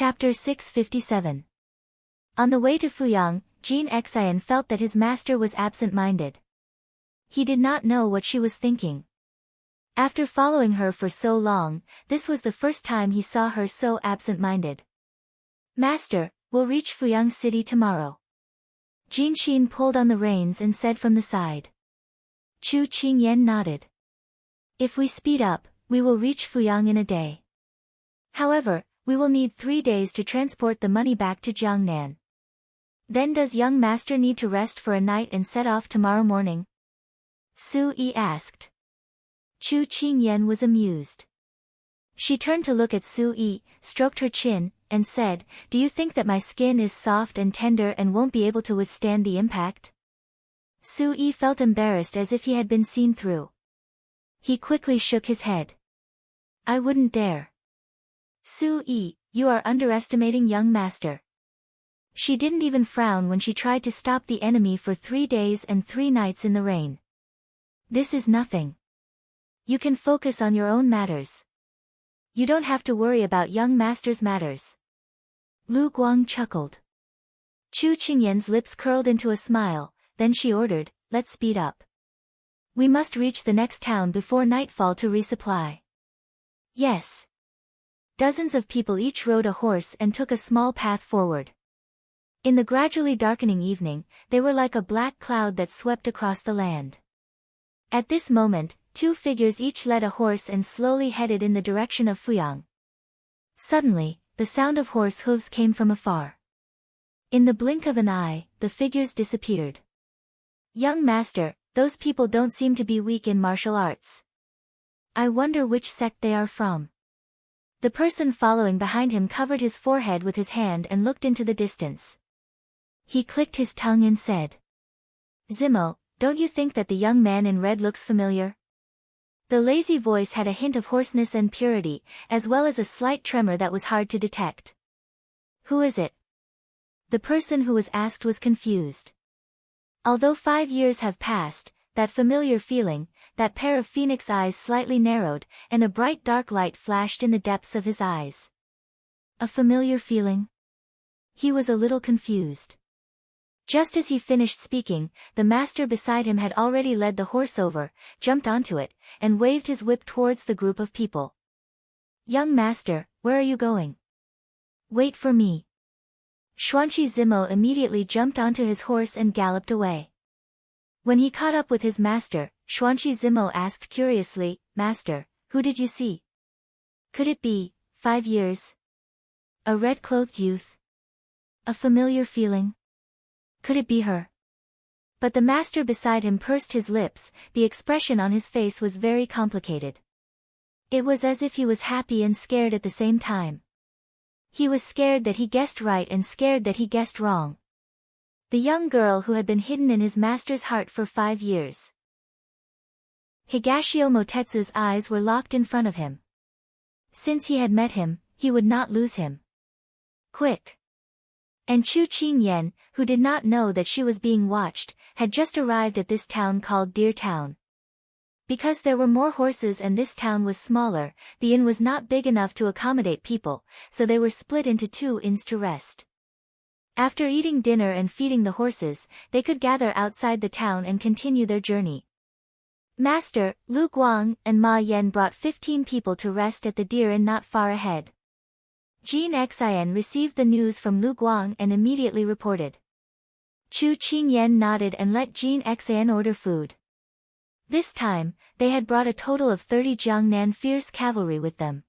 Chapter 657. On the way to Fuyang, Jin Xian felt that his master was absent-minded. He did not know what she was thinking. After following her for so long, this was the first time he saw her so absent-minded. "Master, we'll reach Fuyang City tomorrow." Jin Xin pulled on the reins and said from the side. Chu Qingyan nodded. "If we speed up, we will reach Fuyang in a day. However, we will need 3 days to transport the money back to Jiangnan. Then does young master need to rest for a night and set off tomorrow morning?" Su Yi asked. Chu Qingyan was amused. She turned to look at Su Yi, stroked her chin, and said, "Do you think that my skin is soft and tender and won't be able to withstand the impact?" Su Yi felt embarrassed as if he had been seen through. He quickly shook his head. "I wouldn't dare." "Su Yi, you are underestimating young master." She didn't even frown when she tried to stop the enemy for 3 days and 3 nights in the rain. "This is nothing. You can focus on your own matters. You don't have to worry about young master's matters." Lu Guang chuckled. Chu Qingyan's lips curled into a smile, then she ordered, "Let's speed up. We must reach the next town before nightfall to resupply." "Yes." Dozens of people each rode a horse and took a small path forward. In the gradually darkening evening, they were like a black cloud that swept across the land. At this moment, 2 figures each led a horse and slowly headed in the direction of Fuyang. Suddenly, the sound of horse hooves came from afar. In the blink of an eye, the figures disappeared. "Young master, those people don't seem to be weak in martial arts. I wonder which sect they are from." The person following behind him covered his forehead with his hand and looked into the distance. He clicked his tongue and said, "Zimo, don't you think that the young man in red looks familiar?" The lazy voice had a hint of hoarseness and purity, as well as a slight tremor that was hard to detect. "Who is it?" The person who was asked was confused. Although 5 years have passed, that familiar feeling, that pair of phoenix eyes slightly narrowed, and a bright dark light flashed in the depths of his eyes. A familiar feeling? He was a little confused. Just as he finished speaking, the master beside him had already led the horse over, jumped onto it, and waved his whip towards the group of people. "Young master, where are you going?" "Wait for me." Xuanqi Zimo immediately jumped onto his horse and galloped away. When he caught up with his master, Xuanqi Zimo asked curiously, "Master, who did you see? Could it be 5 years? A red-clothed youth? A familiar feeling? Could it be her?" But the master beside him pursed his lips, the expression on his face was very complicated. It was as if he was happy and scared at the same time. He was scared that he guessed right and scared that he guessed wrong. The young girl who had been hidden in his master's heart for 5 years. Higashio Motetsu's eyes were locked in front of him. Since he had met him, he would not lose him. Quick! And Chu Qingyan, who did not know that she was being watched, had just arrived at this town called Deer Town. Because there were more horses and this town was smaller, the inn was not big enough to accommodate people, so they were split into 2 inns to rest. After eating dinner and feeding the horses, they could gather outside the town and continue their journey. Master, Lu Guang and Ma Yan brought 15 people to rest at the deer inn not far ahead. Jin Xian received the news from Lu Guang and immediately reported. Chu Qingyan nodded and let Jin Xian order food. This time, they had brought a total of 30 Jiangnan fierce cavalry with them.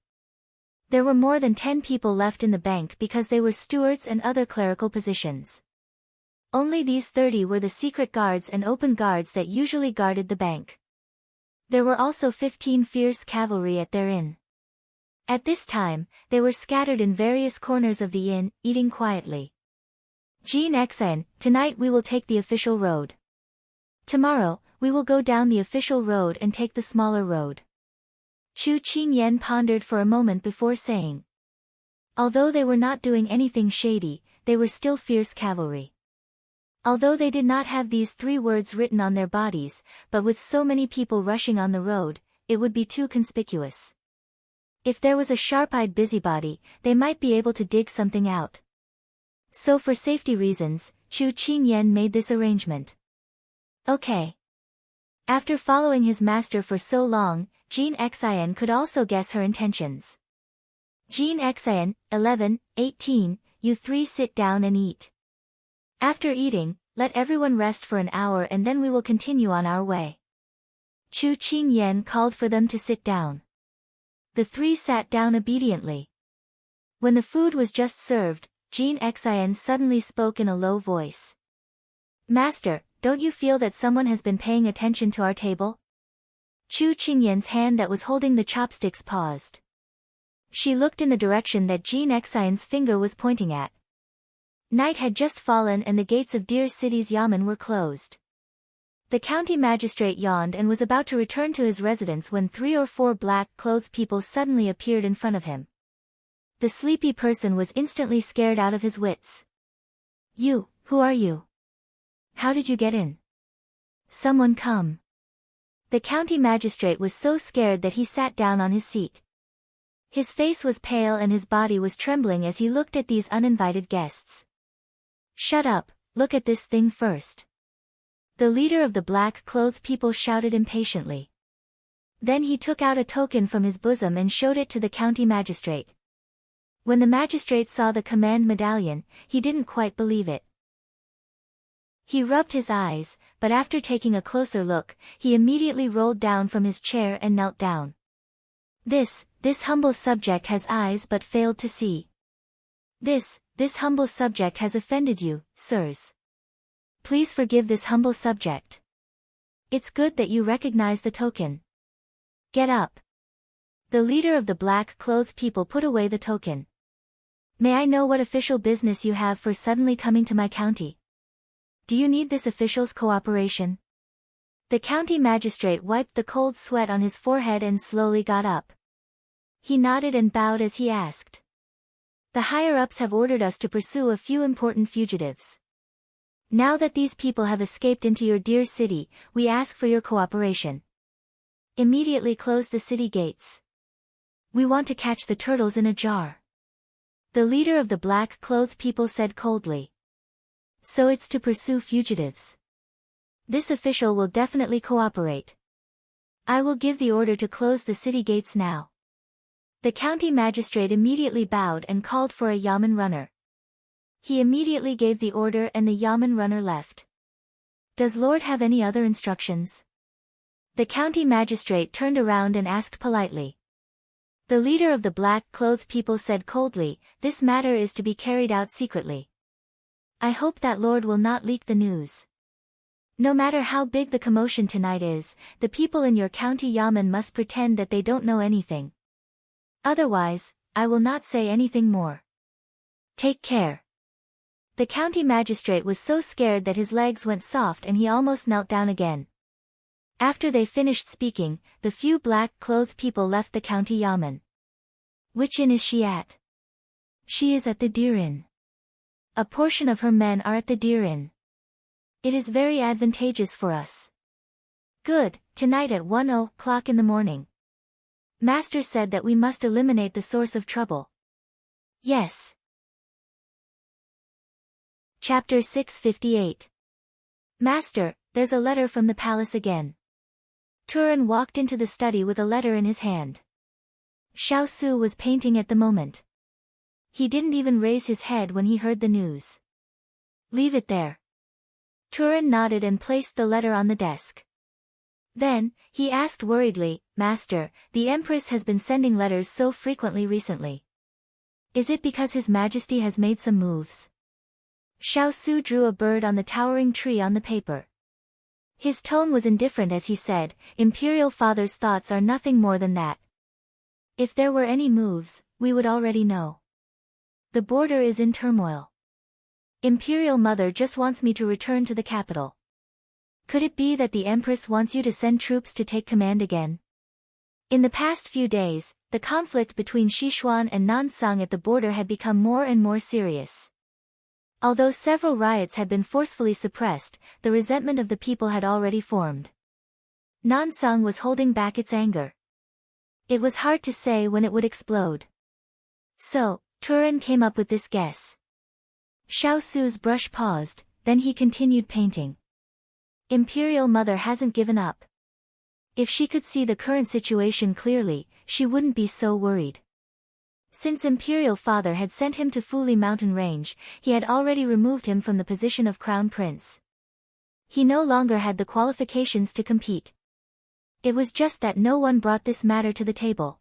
There were more than 10 people left in the bank because they were stewards and other clerical positions. Only these 30 were the secret guards and open guards that usually guarded the bank. There were also 15 fierce cavalry at their inn. At this time, they were scattered in various corners of the inn, eating quietly. Jin Xian, tonight we will take the official road. Tomorrow, we will go down the official road and take the smaller road. Chu Qingyan pondered for a moment before saying. Although they were not doing anything shady, they were still fierce cavalry. Although they did not have these 3 words written on their bodies, but with so many people rushing on the road, it would be too conspicuous. If there was a sharp-eyed busybody, they might be able to dig something out. So for safety reasons, Chu Qingyan made this arrangement. Okay. After following his master for so long, Jean Xian could also guess her intentions. Jean Xian, 11, 18, you three sit down and eat. After eating, let everyone rest for an hour and then we will continue on our way. Chu Qingyan called for them to sit down. The three sat down obediently. When the food was just served, Jean Xian suddenly spoke in a low voice. Master, don't you feel that someone has been paying attention to our table? Chu Qingyan's hand that was holding the chopsticks paused. She looked in the direction that Jean Xian's finger was pointing at. Night had just fallen and the gates of Deer City's yamen were closed. The county magistrate yawned and was about to return to his residence when 3 or 4 black-clothed people suddenly appeared in front of him. The sleepy person was instantly scared out of his wits. You, who are you? How did you get in? Someone come. The county magistrate was so scared that he sat down on his seat. His face was pale and his body was trembling as he looked at these uninvited guests. Shut up, look at this thing first. The leader of the black-clothed people shouted impatiently. Then he took out a token from his bosom and showed it to the county magistrate. When the magistrate saw the command medallion, he didn't quite believe it. He rubbed his eyes, but after taking a closer look, he immediately rolled down from his chair and knelt down. This humble subject has eyes but failed to see. This humble subject has offended you, sirs. Please forgive this humble subject. It's good that you recognize the token. Get up. The leader of the black-clothed people put away the token. May I know what official business you have for suddenly coming to my county? Do you need this official's cooperation? The county magistrate wiped the cold sweat on his forehead and slowly got up. He nodded and bowed as he asked. The higher-ups have ordered us to pursue a few important fugitives. Now that these people have escaped into your dear city, we ask for your cooperation. Immediately close the city gates. We want to catch the turtles in a jar. The leader of the black-clothed people said coldly. So it's to pursue fugitives. This official will definitely cooperate. I will give the order to close the city gates now. The county magistrate immediately bowed and called for a yamen runner. He immediately gave the order and the yamen runner left. Does Lord have any other instructions? The county magistrate turned around and asked politely. The leader of the black-clothed people said coldly, this matter is to be carried out secretly. I hope that Lord will not leak the news. No matter how big the commotion tonight is, the people in your county yamen must pretend that they don't know anything. Otherwise, I will not say anything more. Take care. The county magistrate was so scared that his legs went soft and he almost knelt down again. After they finished speaking, the few black-clothed people left the county yamen. Which inn is she at? She is at the Deer Inn. A portion of her men are at the Deer Inn. It is very advantageous for us. Good, tonight at 1 o'clock in the morning. Master said that we must eliminate the source of trouble. Yes. Chapter 658. Master, there's a letter from the palace again. Turan walked into the study with a letter in his hand. Xiao Su was painting at the moment. He didn't even raise his head when he heard the news. Leave it there. Turan nodded and placed the letter on the desk. Then, he asked worriedly, Master, the Empress has been sending letters so frequently recently. Is it because His Majesty has made some moves? Xiao Su drew a bird on the towering tree on the paper. His tone was indifferent as he said, Imperial Father's thoughts are nothing more than that. If there were any moves, we would already know. The border is in turmoil. Imperial Mother just wants me to return to the capital. Could it be that the Empress wants you to send troops to take command again? In the past few days, the conflict between Sichuan and Nansang at the border had become more and more serious. Although several riots had been forcefully suppressed, the resentment of the people had already formed. Nansang was holding back its anger. It was hard to say when it would explode. So, Turan came up with this guess. Xiao Su's brush paused, then he continued painting. Imperial Mother hasn't given up. If she could see the current situation clearly, she wouldn't be so worried. Since Imperial Father had sent him to Fuli mountain range, he had already removed him from the position of Crown Prince. He no longer had the qualifications to compete. It was just that no one brought this matter to the table.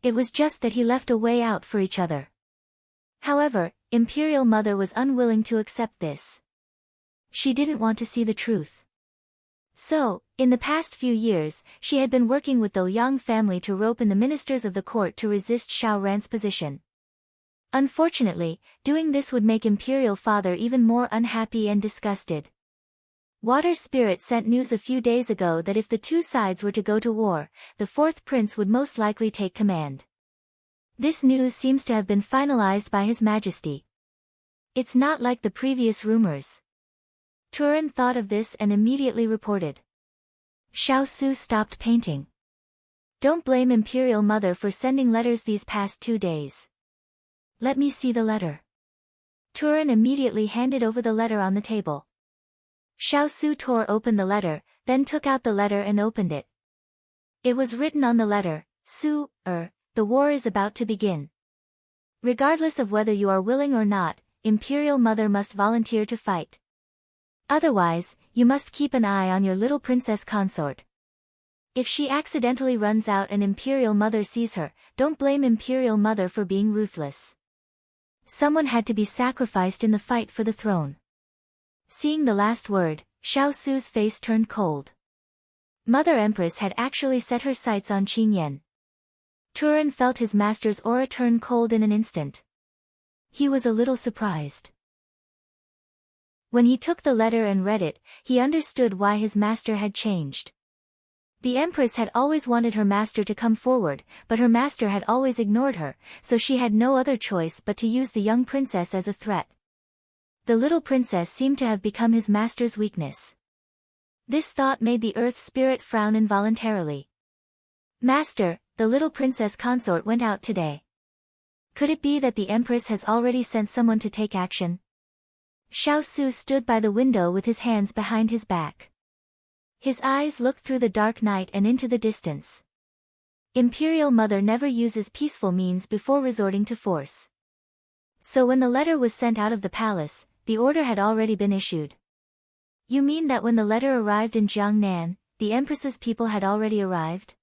It was just that he left a way out for each other. However, Imperial Mother was unwilling to accept this. She didn't want to see the truth. So, in the past few years, she had been working with the Liang family to rope in the ministers of the court to resist Xiao Ran's position. Unfortunately, doing this would make Imperial Father even more unhappy and disgusted. Water Spirit sent news a few days ago that if the two sides were to go to war, the fourth prince would most likely take command. This news seems to have been finalized by His Majesty. It's not like the previous rumors. Turan thought of this and immediately reported. Xiao Su stopped painting. Don't blame Imperial Mother for sending letters these past 2 days. Let me see the letter. Turan immediately handed over the letter on the table. Xiao Su tore open the letter, then took out the letter and opened it. It was written on the letter, Su, the war is about to begin. Regardless of whether you are willing or not, Imperial Mother must volunteer to fight. Otherwise, you must keep an eye on your little princess consort. If she accidentally runs out and Imperial Mother sees her, don't blame Imperial Mother for being ruthless. Someone had to be sacrificed in the fight for the throne. Seeing the last word, Xiao Su's face turned cold. Mother Empress had actually set her sights on Qin Yan. Turan felt his master's aura turn cold in an instant. He was a little surprised. When he took the letter and read it, he understood why his master had changed. The Empress had always wanted her master to come forward, but her master had always ignored her, so she had no other choice but to use the young princess as a threat. The little princess seemed to have become his master's weakness. This thought made the earth spirit frown involuntarily. Master, the little princess consort went out today. Could it be that the Empress has already sent someone to take action? Xiao Su stood by the window with his hands behind his back. His eyes looked through the dark night and into the distance. Imperial Mother never uses peaceful means before resorting to force. So when the letter was sent out of the palace, the order had already been issued. You mean that when the letter arrived in Jiangnan, the Empress's people had already arrived?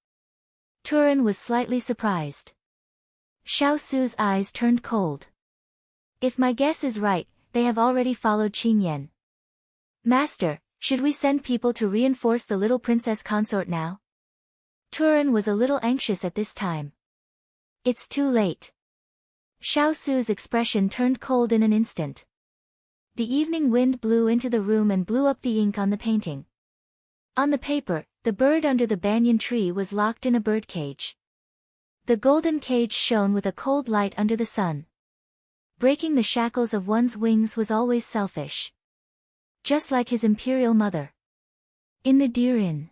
Turan was slightly surprised. Xiao Su's eyes turned cold. If my guess is right, they have already followed Qin Yan. Master, should we send people to reinforce the little princess consort now? Turan was a little anxious at this time. It's too late. Xiao Su's expression turned cold in an instant. The evening wind blew into the room and blew up the ink on the painting. On the paper, the bird under the banyan tree was locked in a bird cage. The golden cage shone with a cold light under the sun. Breaking the shackles of one's wings was always selfish. Just like his Imperial Mother. In the deer inn.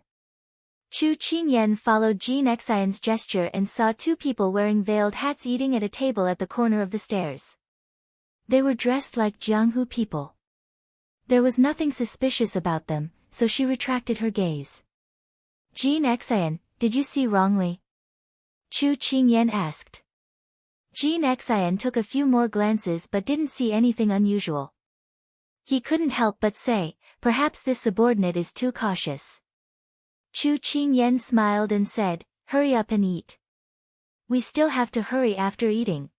Chu Qingyan followed Jean Xian's gesture and saw 2 people wearing veiled hats eating at a table at the corner of the stairs. They were dressed like Jianghu people. There was nothing suspicious about them, so she retracted her gaze. Jean Xian, did you see wrongly? Chu Qingyan asked. Jean Xian took a few more glances but didn't see anything unusual. He couldn't help but say, perhaps this subordinate is too cautious. Chu Qingyan smiled and said, hurry up and eat. We still have to hurry after eating.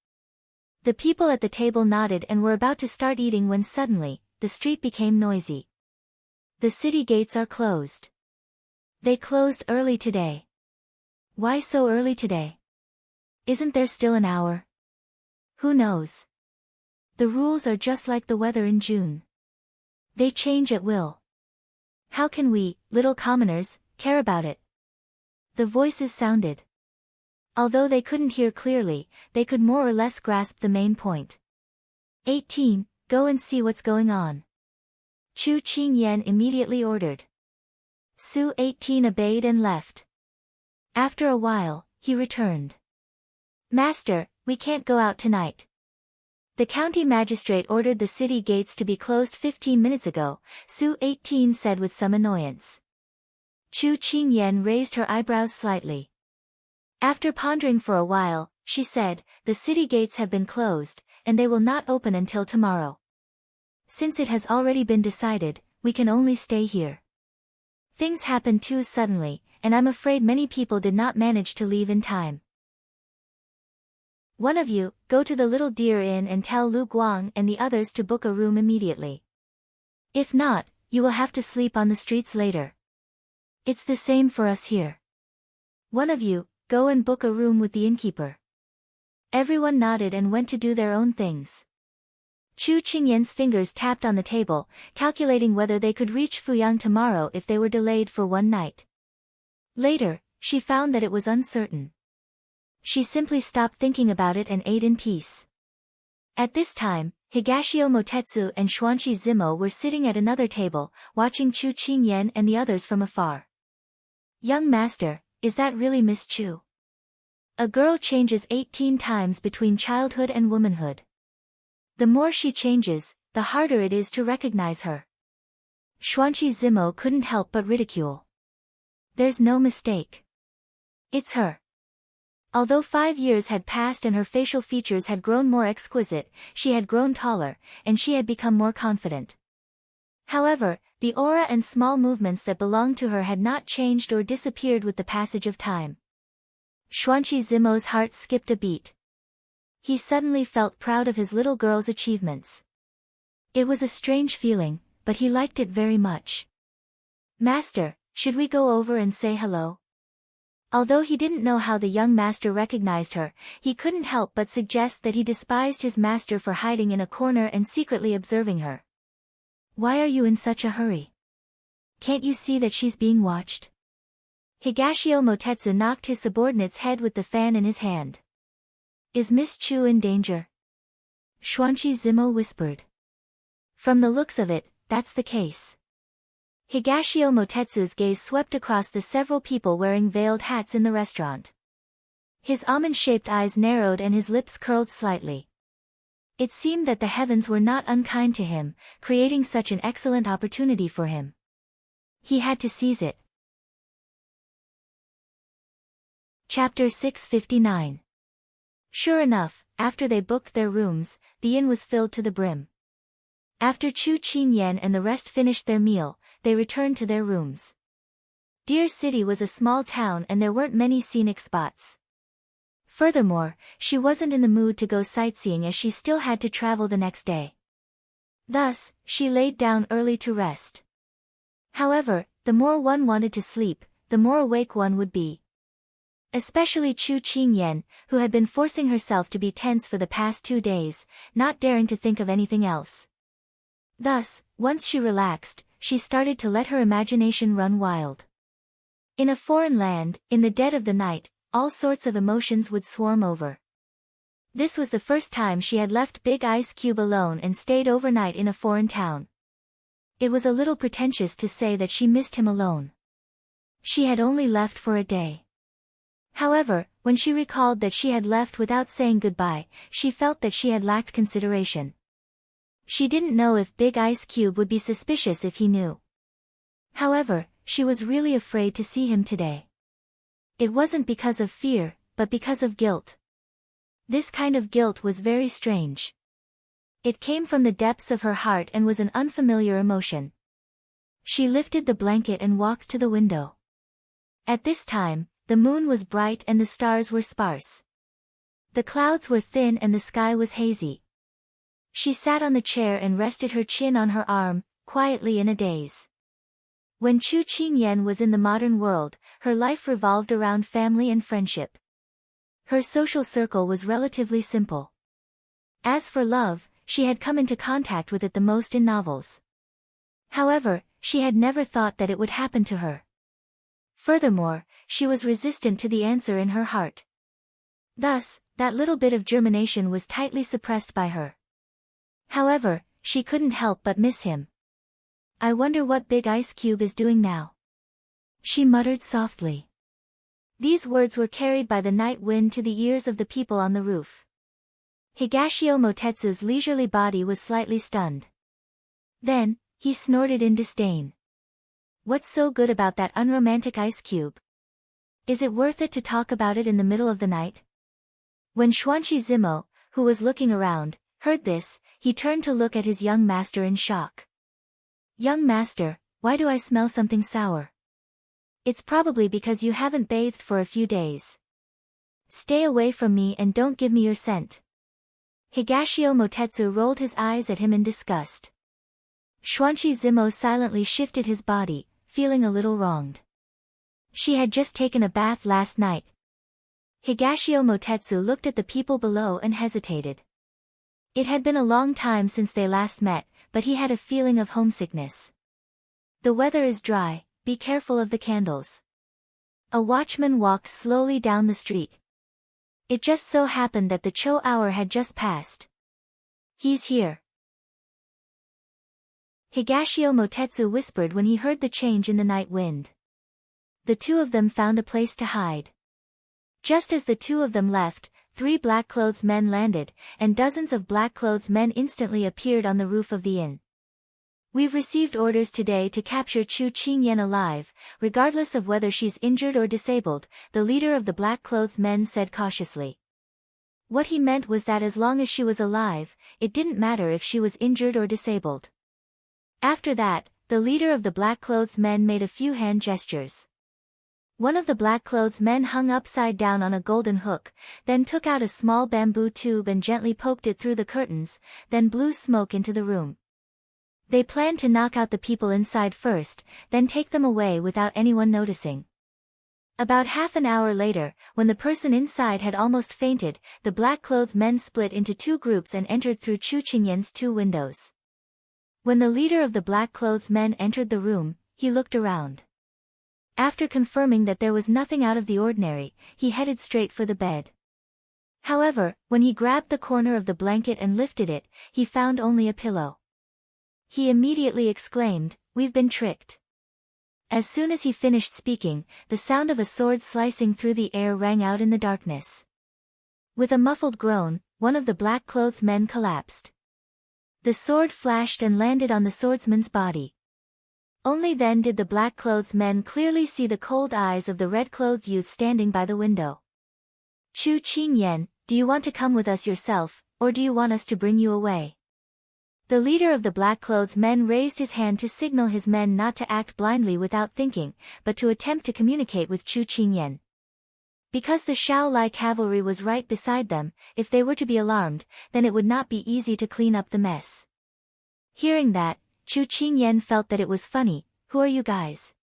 The people at the table nodded and were about to start eating when suddenly, the street became noisy. The city gates are closed. They closed early today. Why so early today? Isn't there still an hour? Who knows? The rules are just like the weather in June. They change at will. How can we, little commoners, care about it? The voices sounded. Although they couldn't hear clearly, they could more or less grasp the main point. 18, go and see what's going on. Chu Qingyan immediately ordered. Su 18 obeyed and left. After a while, he returned. Master, we can't go out tonight. The county magistrate ordered the city gates to be closed 15 minutes ago, Su 18 said with some annoyance. Chu Qingyan raised her eyebrows slightly. After pondering for a while, she said, the city gates have been closed, and they will not open until tomorrow. Since it has already been decided, we can only stay here. Things happened too suddenly, and I'm afraid many people did not manage to leave in time. One of you, go to the Little Deer Inn and tell Lu Guang and the others to book a room immediately. If not, you will have to sleep on the streets later. It's the same for us here. One of you, go and book a room with the innkeeper. Everyone nodded and went to do their own things. Chu Qingyan's fingers tapped on the table, calculating whether they could reach Fuyang tomorrow if they were delayed for one night. Later, she found that it was uncertain. She simply stopped thinking about it and ate in peace. At this time, Higashio Motetsu and Xuanqi Zimo were sitting at another table, watching Chu Qingyan and the others from afar. Young master, is that really Miss Chu? A girl changes 18 times between childhood and womanhood. The more she changes, the harder it is to recognize her. Xuanqi Zimo couldn't help but ridicule. There's no mistake. It's her. Although 5 years had passed and her facial features had grown more exquisite, she had grown taller, and she had become more confident. However, the aura and small movements that belonged to her had not changed or disappeared with the passage of time. Xuanqi Zimo's heart skipped a beat. He suddenly felt proud of his little girl's achievements. It was a strange feeling, but he liked it very much. Master, should we go over and say hello? Although he didn't know how the young master recognized her, he couldn't help but suggest that he despised his master for hiding in a corner and secretly observing her. Why are you in such a hurry? Can't you see that she's being watched? Higashio Motetsu knocked his subordinate's head with the fan in his hand. Is Miss Chu in danger? Xuanqi Zimo whispered. From the looks of it, that's the case. Higashio Motetsu's gaze swept across the several people wearing veiled hats in the restaurant. His almond-shaped eyes narrowed and his lips curled slightly. It seemed that the heavens were not unkind to him, creating such an excellent opportunity for him. He had to seize it. Chapter 659. Sure enough, after they booked their rooms, the inn was filled to the brim. After Chu Qingyan and the rest finished their meal, they returned to their rooms. Deer City was a small town and there weren't many scenic spots. Furthermore, she wasn't in the mood to go sightseeing as she still had to travel the next day. Thus, she laid down early to rest. However, the more one wanted to sleep, the more awake one would be. Especially Chu Qingyan, who had been forcing herself to be tense for the past 2 days, not daring to think of anything else. Thus, once she relaxed, she started to let her imagination run wild. In a foreign land, in the dead of the night, all sorts of emotions would swarm over. This was the first time she had left Big Ice Cube alone and stayed overnight in a foreign town. It was a little pretentious to say that she missed him alone. She had only left for a day. However, when she recalled that she had left without saying goodbye, she felt that she had lacked consideration. She didn't know if Big Ice Cube would be suspicious if he knew. However, she was really afraid to see him today. It wasn't because of fear, but because of guilt. This kind of guilt was very strange. It came from the depths of her heart and was an unfamiliar emotion. She lifted the blanket and walked to the window. At this time, the moon was bright and the stars were sparse. The clouds were thin and the sky was hazy. She sat on the chair and rested her chin on her arm, quietly in a daze. When Chu Qingyan was in the modern world, her life revolved around family and friendship. Her social circle was relatively simple. As for love, she had come into contact with it the most in novels. However, she had never thought that it would happen to her. Furthermore, she was resistant to the answer in her heart. Thus, that little bit of germination was tightly suppressed by her. However, she couldn't help but miss him. I wonder what Big Ice Cube is doing now. She muttered softly. These words were carried by the night wind to the ears of the people on the roof. Higashio Motetsu's leisurely body was slightly stunned. Then, he snorted in disdain. What's so good about that unromantic ice cube? Is it worth it to talk about it in the middle of the night? When Xuanqi Zimo, who was looking around, heard this, he turned to look at his young master in shock. Young master, why do I smell something sour? It's probably because you haven't bathed for a few days. Stay away from me and don't give me your scent. Higashio Motetsu rolled his eyes at him in disgust. Xuanqi Zimo silently shifted his body, feeling a little wronged. She had just taken a bath last night. Higashio Motetsu looked at the people below and hesitated. It had been a long time since they last met, but he had a feeling of homesickness. The weather is dry, be careful of the candles. A watchman walked slowly down the street. It just so happened that the Cho hour had just passed. He's here. Higashio Motetsu whispered when he heard the change in the night wind. The two of them found a place to hide. Just as the two of them left, 3 black-clothed men landed, and dozens of black-clothed men instantly appeared on the roof of the inn. We've received orders today to capture Chu Qingyan alive, regardless of whether she's injured or disabled, the leader of the black-clothed men said cautiously. What he meant was that as long as she was alive, it didn't matter if she was injured or disabled. After that, the leader of the black-clothed men made a few hand gestures. One of the black-clothed men hung upside down on a golden hook, then took out a small bamboo tube and gently poked it through the curtains, then blew smoke into the room. They planned to knock out the people inside first, then take them away without anyone noticing. About half an hour later, when the person inside had almost fainted, the black-clothed men split into 2 groups and entered through Chu Qingyan's 2 windows. When the leader of the black-clothed men entered the room, he looked around. After confirming that there was nothing out of the ordinary, he headed straight for the bed. However, when he grabbed the corner of the blanket and lifted it, he found only a pillow. He immediately exclaimed, "We've been tricked." As soon as he finished speaking, the sound of a sword slicing through the air rang out in the darkness. With a muffled groan, one of the black-clothed men collapsed. The sword flashed and landed on the swordsman's body. Only then did the black-clothed men clearly see the cold eyes of the red-clothed youth standing by the window. "Chu Qingyan, do you want to come with us yourself, or do you want us to bring you away?" The leader of the black-clothed men raised his hand to signal his men not to act blindly without thinking, but to attempt to communicate with Chu Qingyan. Because the Shaolai cavalry was right beside them, if they were to be alarmed, then it would not be easy to clean up the mess. Hearing that, Chu Qingyan felt that it was funny. "Who are you guys?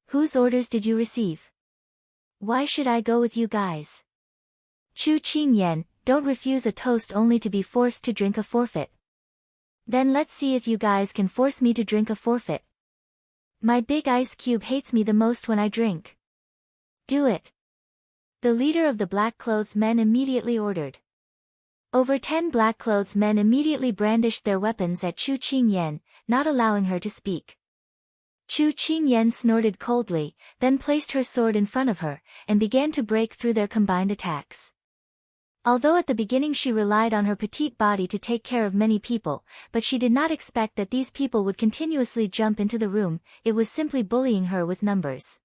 Whose orders did you receive? Why should I go with you guys?" "Chu Qingyan, don't refuse a toast only to be forced to drink a forfeit." "Then let's see if you guys can force me to drink a forfeit. My big ice cube hates me the most when I drink." "Do it." The leader of the black-clothed men immediately ordered. Over 10 black-clothed men immediately brandished their weapons at Chu Qingyan, not allowing her to speak. Chu Qingyan snorted coldly, then placed her sword in front of her, and began to break through their combined attacks. Although at the beginning she relied on her petite body to take care of many people, but she did not expect that these people would continuously jump into the room, it was simply bullying her with numbers.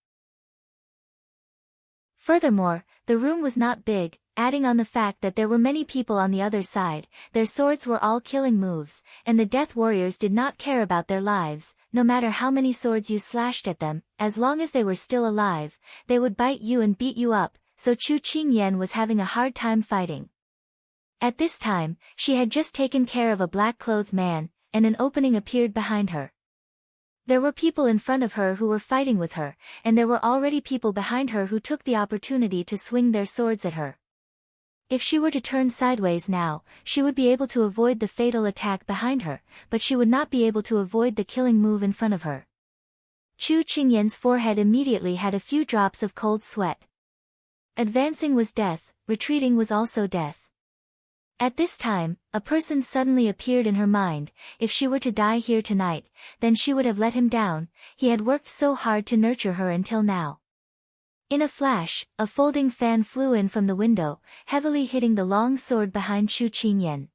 Furthermore, the room was not big, adding on the fact that there were many people on the other side, their swords were all killing moves, and the death warriors did not care about their lives. No matter how many swords you slashed at them, as long as they were still alive, they would bite you and beat you up, so Chu Qingyan was having a hard time fighting. At this time, she had just taken care of a black-clothed man, and an opening appeared behind her. There were people in front of her who were fighting with her, and there were already people behind her who took the opportunity to swing their swords at her. If she were to turn sideways now, she would be able to avoid the fatal attack behind her, but she would not be able to avoid the killing move in front of her. Chu Qingyan's forehead immediately had a few drops of cold sweat. Advancing was death, retreating was also death. At this time, a person suddenly appeared in her mind. If she were to die here tonight, then she would have let him down. He had worked so hard to nurture her until now. In a flash, a folding fan flew in from the window, heavily hitting the long sword behind Chu Qingyan.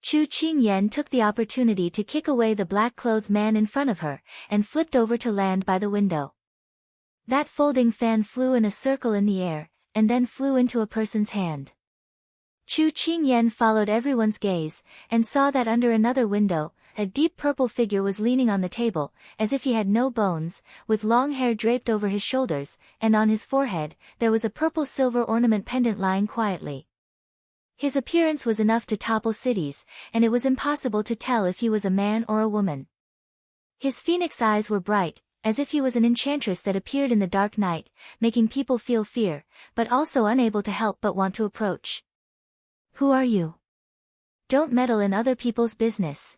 Chu Qingyan took the opportunity to kick away the black-clothed man in front of her, and flipped over to land by the window. That folding fan flew in a circle in the air, and then flew into a person's hand. Chu Qingyan followed everyone's gaze, and saw that under another window, a deep purple figure was leaning on the table, as if he had no bones, with long hair draped over his shoulders, and on his forehead, there was a purple-silver ornament pendant lying quietly. His appearance was enough to topple cities, and it was impossible to tell if he was a man or a woman. His phoenix eyes were bright, as if he was an enchantress that appeared in the dark night, making people feel fear, but also unable to help but want to approach. "Who are you? Don't meddle in other people's business."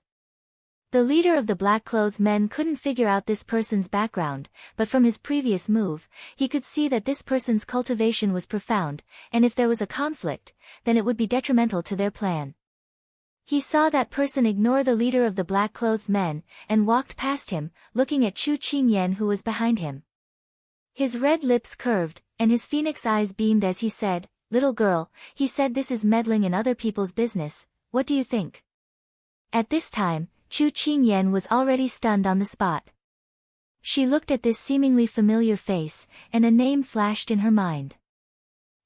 The leader of the black-clothed men couldn't figure out this person's background, but from his previous move, he could see that this person's cultivation was profound, and if there was a conflict, then it would be detrimental to their plan. He saw that person ignore the leader of the black-clothed men, and walked past him, looking at Chu Qingyan who was behind him. His red lips curved, and his phoenix eyes beamed as he said, "Little girl," he said, "this is meddling in other people's business, what do you think?" At this time, Chu Qingyan was already stunned on the spot. She looked at this seemingly familiar face, and a name flashed in her mind.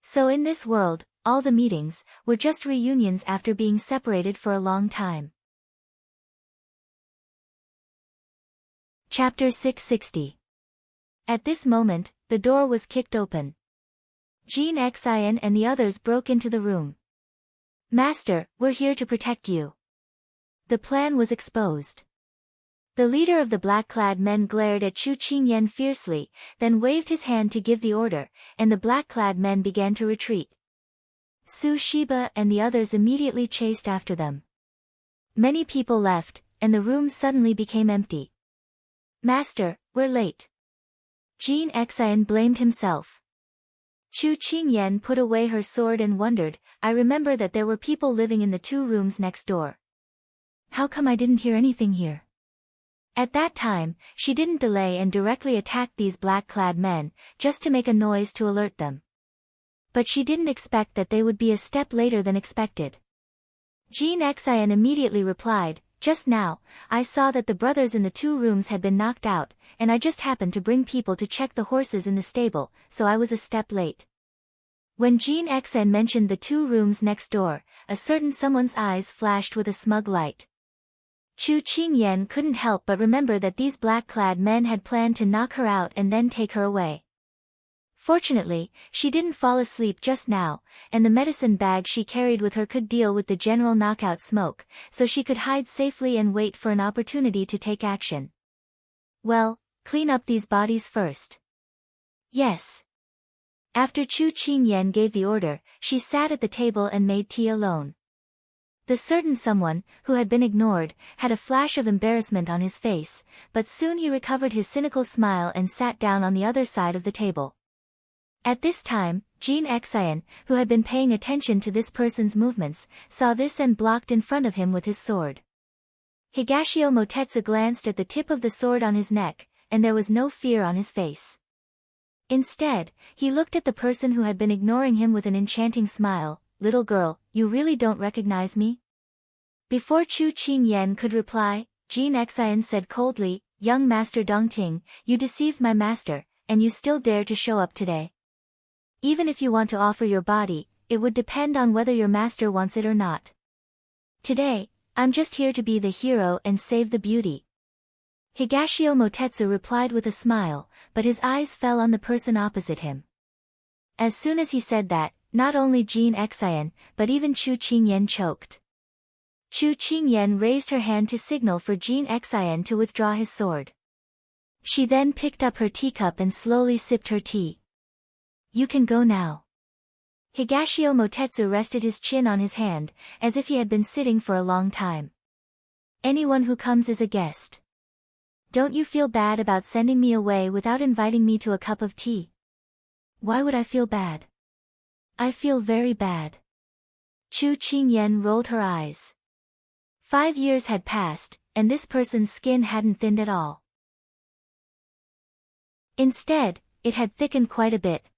So in this world, all the meetings were just reunions after being separated for a long time. Chapter 660. At this moment, the door was kicked open. Jean Xian and the others broke into the room. "Master, we're here to protect you." The plan was exposed. The leader of the black-clad men glared at Chu Qingyan fiercely, then waved his hand to give the order, and the black-clad men began to retreat. Su Shiba and the others immediately chased after them. Many people left, and the room suddenly became empty. "Master, we're late." Jean Xian blamed himself. Chu Qingyan put away her sword and wondered, "I remember that there were people living in the 2 rooms next door. How come I didn't hear anything here?" At that time, she didn't delay and directly attacked these black-clad men, just to make a noise to alert them. But she didn't expect that they would be a step later than expected. Jean Xian immediately replied, "Just now, I saw that the brothers in the 2 rooms had been knocked out, and I just happened to bring people to check the horses in the stable, so I was a step late." When Jean Xian mentioned the 2 rooms next door, a certain someone's eyes flashed with a smug light. Chu Qingyan couldn't help but remember that these black-clad men had planned to knock her out and then take her away. Fortunately, she didn't fall asleep just now, and the medicine bag she carried with her could deal with the general knockout smoke, so she could hide safely and wait for an opportunity to take action. "Well, clean up these bodies first." "Yes." After Chu Qingyan gave the order, she sat at the table and made tea alone. The certain someone, who had been ignored, had a flash of embarrassment on his face, but soon he recovered his cynical smile and sat down on the other side of the table. At this time, Jean Xian, who had been paying attention to this person's movements, saw this and blocked in front of him with his sword. Higashio Motetsu glanced at the tip of the sword on his neck, and there was no fear on his face. Instead, he looked at the person who had been ignoring him with an enchanting smile. "Little girl, you really don't recognize me?" Before Chu Qingyan could reply, Jean Xian said coldly, "Young Master Dongting, you deceived my master, and you still dare to show up today. Even if you want to offer your body, it would depend on whether your master wants it or not. Today, I'm just here to be the hero and save the beauty." Higashio Motetsu replied with a smile, but his eyes fell on the person opposite him. As soon as he said that, not only Jean Xian, but even Chu Qingyan choked. Chu Qingyan raised her hand to signal for Jean Xian to withdraw his sword. She then picked up her teacup and slowly sipped her tea. "You can go now." Higashio Motetsu rested his chin on his hand, as if he had been sitting for a long time. "Anyone who comes is a guest. Don't you feel bad about sending me away without inviting me to a cup of tea?" "Why would I feel bad? I feel very bad." Chu Qingyan rolled her eyes. 5 years had passed, and this person's skin hadn't thinned at all. Instead, it had thickened quite a bit.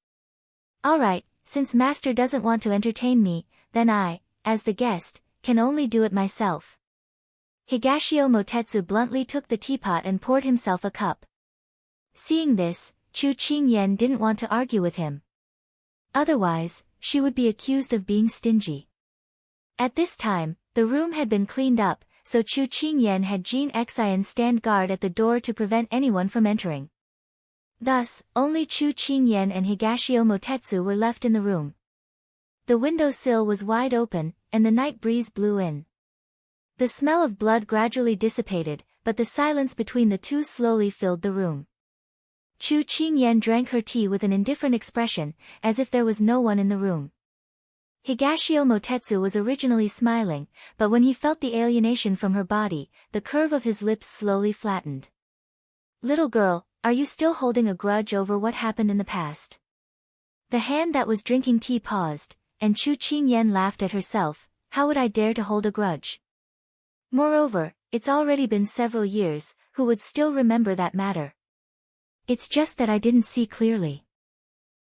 Alright, since master doesn't want to entertain me, then I, as the guest, can only do it myself. Higashio Motetsu bluntly took the teapot and poured himself a cup. Seeing this, Chu Qingyan didn't want to argue with him. Otherwise, she would be accused of being stingy. At this time, the room had been cleaned up, so Chu Qingyan had Jin Xian stand guard at the door to prevent anyone from entering. Thus, only Chu Qingyan and Higashio Motetsu were left in the room. The window sill was wide open, and the night breeze blew in. The smell of blood gradually dissipated, but the silence between the two slowly filled the room. Chu Qingyan drank her tea with an indifferent expression, as if there was no one in the room. Higashio Motetsu was originally smiling, but when he felt the alienation from her body, the curve of his lips slowly flattened. Little girl, are you still holding a grudge over what happened in the past? The hand that was drinking tea paused, and Chu Qingyan laughed at herself. How would I dare to hold a grudge? Moreover, it's already been several years, who would still remember that matter? It's just that I didn't see clearly.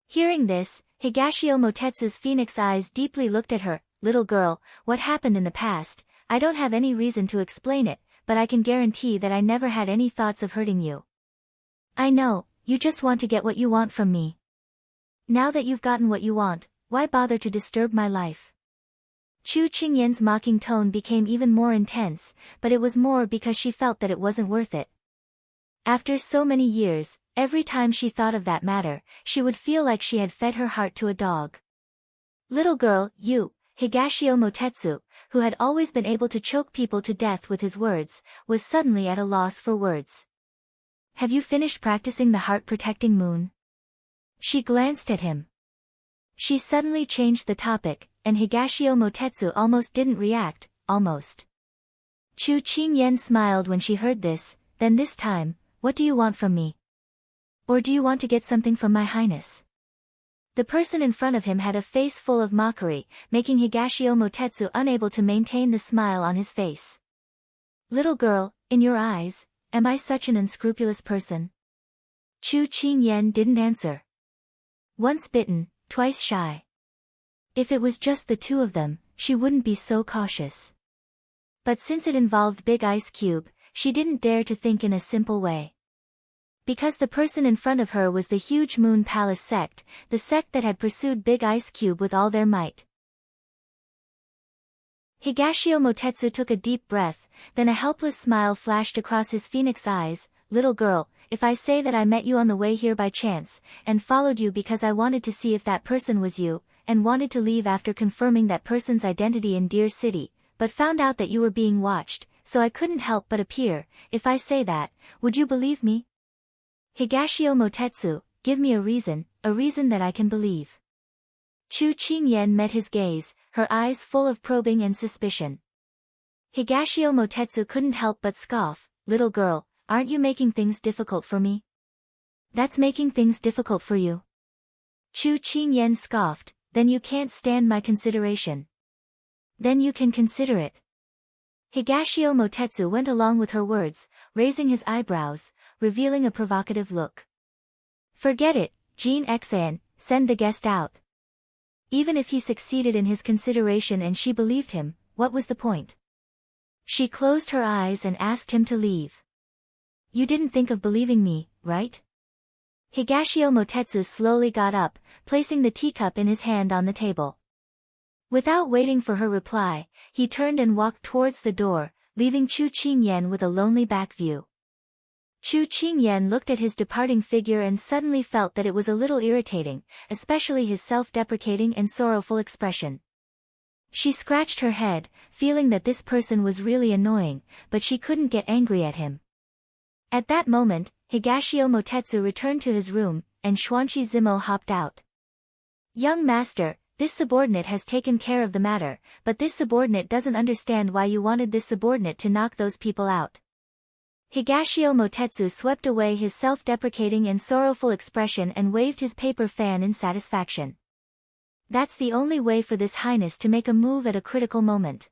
Hearing this, Higashio Motetsu's phoenix eyes deeply looked at her. Little girl, what happened in the past, I don't have any reason to explain it, but I can guarantee that I never had any thoughts of hurting you. I know, you just want to get what you want from me. Now that you've gotten what you want, why bother to disturb my life? Chu Qingyan's mocking tone became even more intense, but it was more because she felt that it wasn't worth it. After so many years, every time she thought of that matter, she would feel like she had fed her heart to a dog. Little girl, you, Higashio Motetsu, who had always been able to choke people to death with his words, was suddenly at a loss for words. Have you finished practicing the heart-protecting moon? She glanced at him. She suddenly changed the topic, and Higashio Motetsu almost didn't react, almost. Chu Qingyan smiled when she heard this, then this time, what do you want from me? Or do you want to get something from my highness? The person in front of him had a face full of mockery, making Higashio Motetsu unable to maintain the smile on his face. Little girl, in your eyes, am I such an unscrupulous person? Chu Qingyan didn't answer. Once bitten, twice shy. If it was just the two of them, she wouldn't be so cautious. But since it involved Big Ice Cube, she didn't dare to think in a simple way. Because the person in front of her was the huge Moon Palace sect, the sect that had pursued Big Ice Cube with all their might. Higashio Motetsu took a deep breath, then a helpless smile flashed across his phoenix eyes. Little girl, if I say that I met you on the way here by chance, and followed you because I wanted to see if that person was you, and wanted to leave after confirming that person's identity in Deer City, but found out that you were being watched, so I couldn't help but appear, if I say that, would you believe me? Higashio Motetsu, give me a reason that I can believe. Chu Qingyan met his gaze, her eyes full of probing and suspicion. Higashio Motetsu couldn't help but scoff. Little girl, aren't you making things difficult for me? That's making things difficult for you. Chu Qingyan scoffed, then you can't stand my consideration. Then you can consider it. Higashio Motetsu went along with her words, raising his eyebrows, revealing a provocative look. Forget it, Jin Xian, send the guest out. Even if he succeeded in his consideration and she believed him, what was the point? She closed her eyes and asked him to leave. You didn't think of believing me, right? Higashio Motetsu slowly got up, placing the teacup in his hand on the table. Without waiting for her reply, he turned and walked towards the door, leaving Chu Qingyan with a lonely back view. Chu Qingyan looked at his departing figure and suddenly felt that it was a little irritating, especially his self-deprecating and sorrowful expression. She scratched her head, feeling that this person was really annoying, but she couldn't get angry at him. At that moment, Higashio Motetsu returned to his room, and Xuanqi Zimo hopped out. Young master, this subordinate has taken care of the matter, but this subordinate doesn't understand why you wanted this subordinate to knock those people out. Higashio Motetsu swept away his self-deprecating and sorrowful expression and waved his paper fan in satisfaction. That's the only way for this highness to make a move at a critical moment.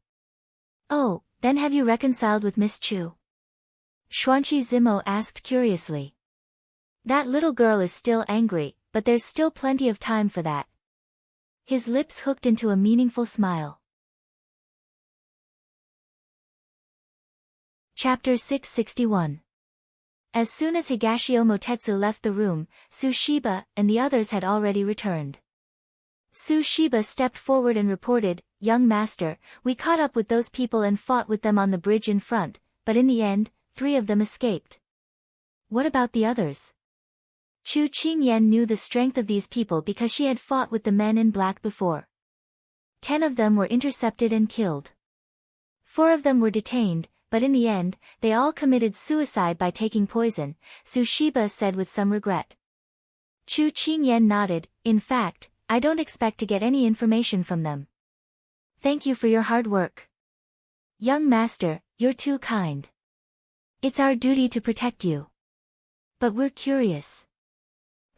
Oh, then have you reconciled with Miss Chu? Xuanqi Zimo asked curiously. That little girl is still angry, but there's still plenty of time for that. His lips hooked into a meaningful smile. Chapter 661. As soon as Higashio Motetsu left the room, Tsushiba and the others had already returned. Tsushiba stepped forward and reported, "Young master, we caught up with those people and fought with them on the bridge in front, but in the end, 3 of them escaped." "What about the others?" Chu Qingyan knew the strength of these people because she had fought with the men in black before. 10 of them were intercepted and killed. 4 of them were detained, but in the end, they all committed suicide by taking poison, Tsushiba said with some regret. Chu Qingyan nodded, "In fact, I don't expect to get any information from them. Thank you for your hard work. Young master, you're too kind. It's our duty to protect you. But we're curious.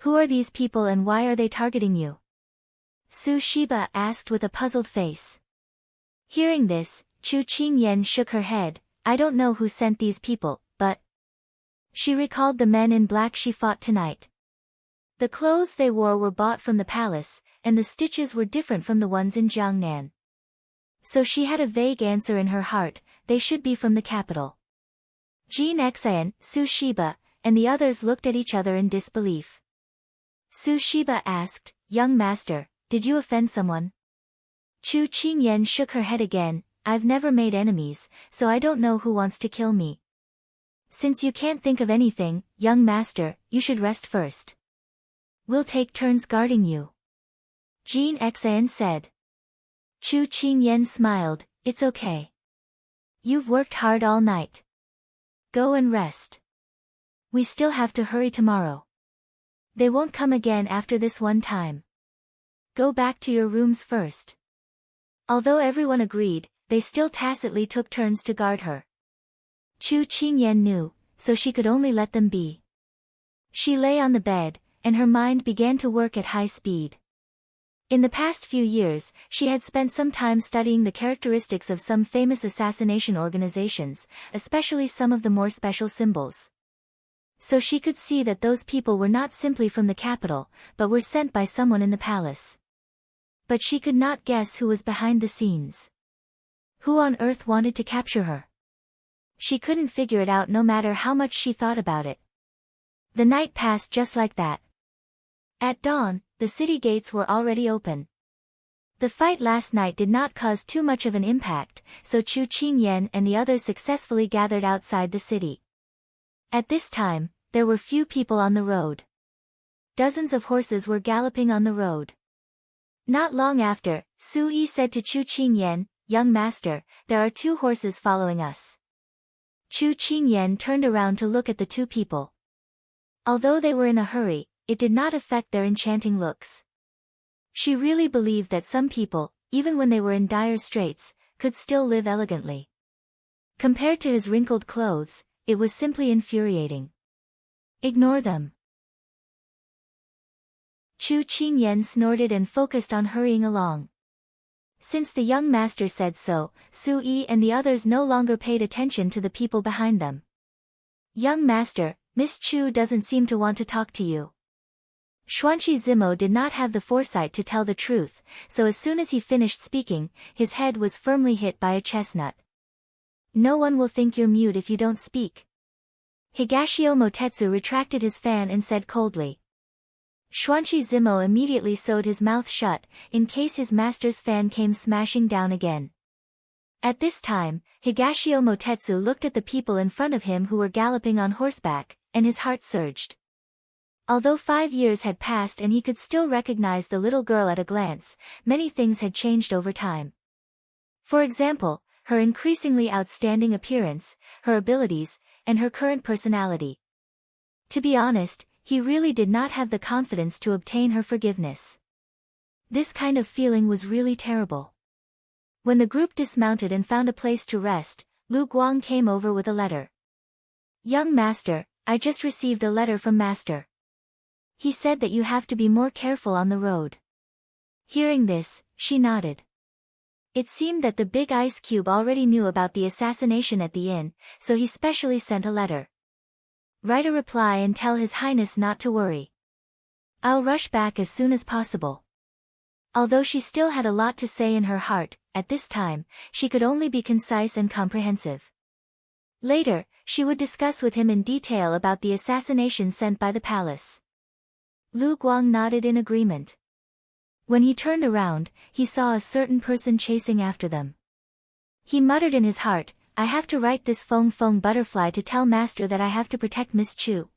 Who are these people and why are they targeting you?" Tsushiba asked with a puzzled face. Hearing this, Chu Qingyan shook her head. "I don't know who sent these people, but..." She recalled the men in black she fought tonight. The clothes they wore were bought from the palace, and the stitches were different from the ones in Jiangnan. So she had a vague answer in her heart, they should be from the capital. Jin Xian, Tsushiba, and the others looked at each other in disbelief. Tsushiba asked, "Young master, did you offend someone?" Chu Qingyan shook her head again. "I've never made enemies, so I don't know who wants to kill me." "Since you can't think of anything, young master, you should rest first. We'll take turns guarding you," Jin Xian said. Chu Qingyan smiled, "It's okay. You've worked hard all night. Go and rest. We still have to hurry tomorrow. They won't come again after this one time. Go back to your rooms first." Although everyone agreed, they still tacitly took turns to guard her. Chu Qingyan knew, so she could only let them be. She lay on the bed, and her mind began to work at high speed. In the past few years, she had spent some time studying the characteristics of some famous assassination organizations, especially some of the more special symbols. So she could see that those people were not simply from the capital, but were sent by someone in the palace. But she could not guess who was behind the scenes. Who on earth wanted to capture her? She couldn't figure it out no matter how much she thought about it. The night passed just like that. At dawn, the city gates were already open. The fight last night did not cause too much of an impact, so Chu Qingyan and the others successfully gathered outside the city. At this time, there were few people on the road. Dozens of horses were galloping on the road. Not long after, Su Yi said to Chu Qingyan, "Young master, there are 2 horses following us." Chu Qingyan turned around to look at the 2 people. Although they were in a hurry, it did not affect their enchanting looks. She really believed that some people, even when they were in dire straits, could still live elegantly. Compared to his wrinkled clothes, it was simply infuriating. "Ignore them." Chu Qingyan snorted and focused on hurrying along. Since the young master said so, Su Yi and the others no longer paid attention to the people behind them. "Young master, Miss Chu doesn't seem to want to talk to you." Xuanqi Zimo did not have the foresight to tell the truth, so as soon as he finished speaking, his head was firmly hit by a chestnut. "No one will think you're mute if you don't speak." Higashio Motetsu retracted his fan and said coldly. Xuanqi Zimo immediately sewed his mouth shut, in case his master's fan came smashing down again. At this time, Higashio Motetsu looked at the people in front of him who were galloping on horseback, and his heart surged. Although 5 years had passed and he could still recognize the little girl at a glance, many things had changed over time. For example, her increasingly outstanding appearance, her abilities, and her current personality. To be honest, he really did not have the confidence to obtain her forgiveness. This kind of feeling was really terrible. When the group dismounted and found a place to rest, Lu Guang came over with a letter. "Young master, I just received a letter from master. He said that you have to be more careful on the road." Hearing this, she nodded. It seemed that the big ice cube already knew about the assassination at the inn, so he specially sent a letter. Write a reply and tell His Highness not to worry. I'll rush back as soon as possible. Although she still had a lot to say in her heart, at this time, she could only be concise and comprehensive. Later, she would discuss with him in detail about the assassination sent by the palace. Lu Guang nodded in agreement. When he turned around, he saw a certain person chasing after them. He muttered in his heart, I have to write this Feng Feng butterfly to tell master that I have to protect Miss Chu.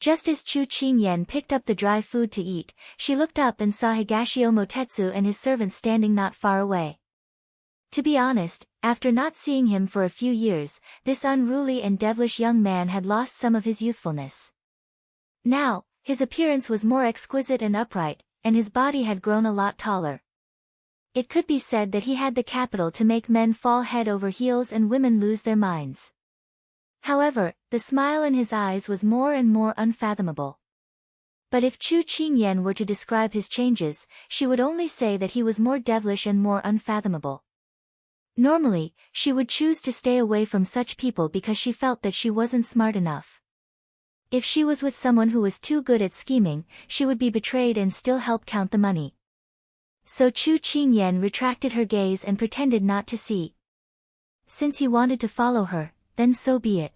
Just as Chu Qingyan picked up the dry food to eat, she looked up and saw Higashio Motetsu and his servant standing not far away. To be honest, after not seeing him for a few years, this unruly and devilish young man had lost some of his youthfulness. Now, his appearance was more exquisite and upright, and his body had grown a lot taller. It could be said that he had the capital to make men fall head over heels and women lose their minds. However, the smile in his eyes was more and more unfathomable. But if Chu Qingyan were to describe his changes, she would only say that he was more devilish and more unfathomable. Normally, she would choose to stay away from such people because she felt that she wasn't smart enough. If she was with someone who was too good at scheming, she would be betrayed and still help count the money. So Chu Qingyan retracted her gaze and pretended not to see. Since he wanted to follow her, then so be it.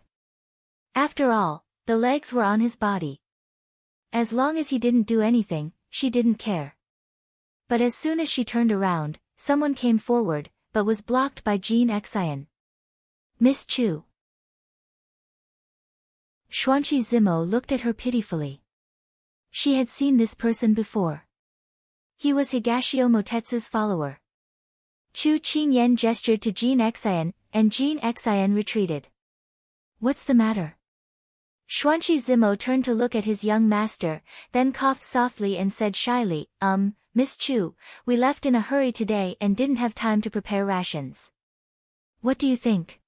After all, the legs were on his body. As long as he didn't do anything, she didn't care. But as soon as she turned around, someone came forward, but was blocked by Jean Xian. Miss Chu. Xuanqi Zimo looked at her pitifully. She had seen this person before. He was Higashio Motetsu's follower. Chu Qingyan gestured to Jean Xian, and Jean Xian retreated. What's the matter? Xuanqi Zimo turned to look at his young master, then coughed softly and said shyly, Miss Chu, we left in a hurry today and didn't have time to prepare rations. What do you think?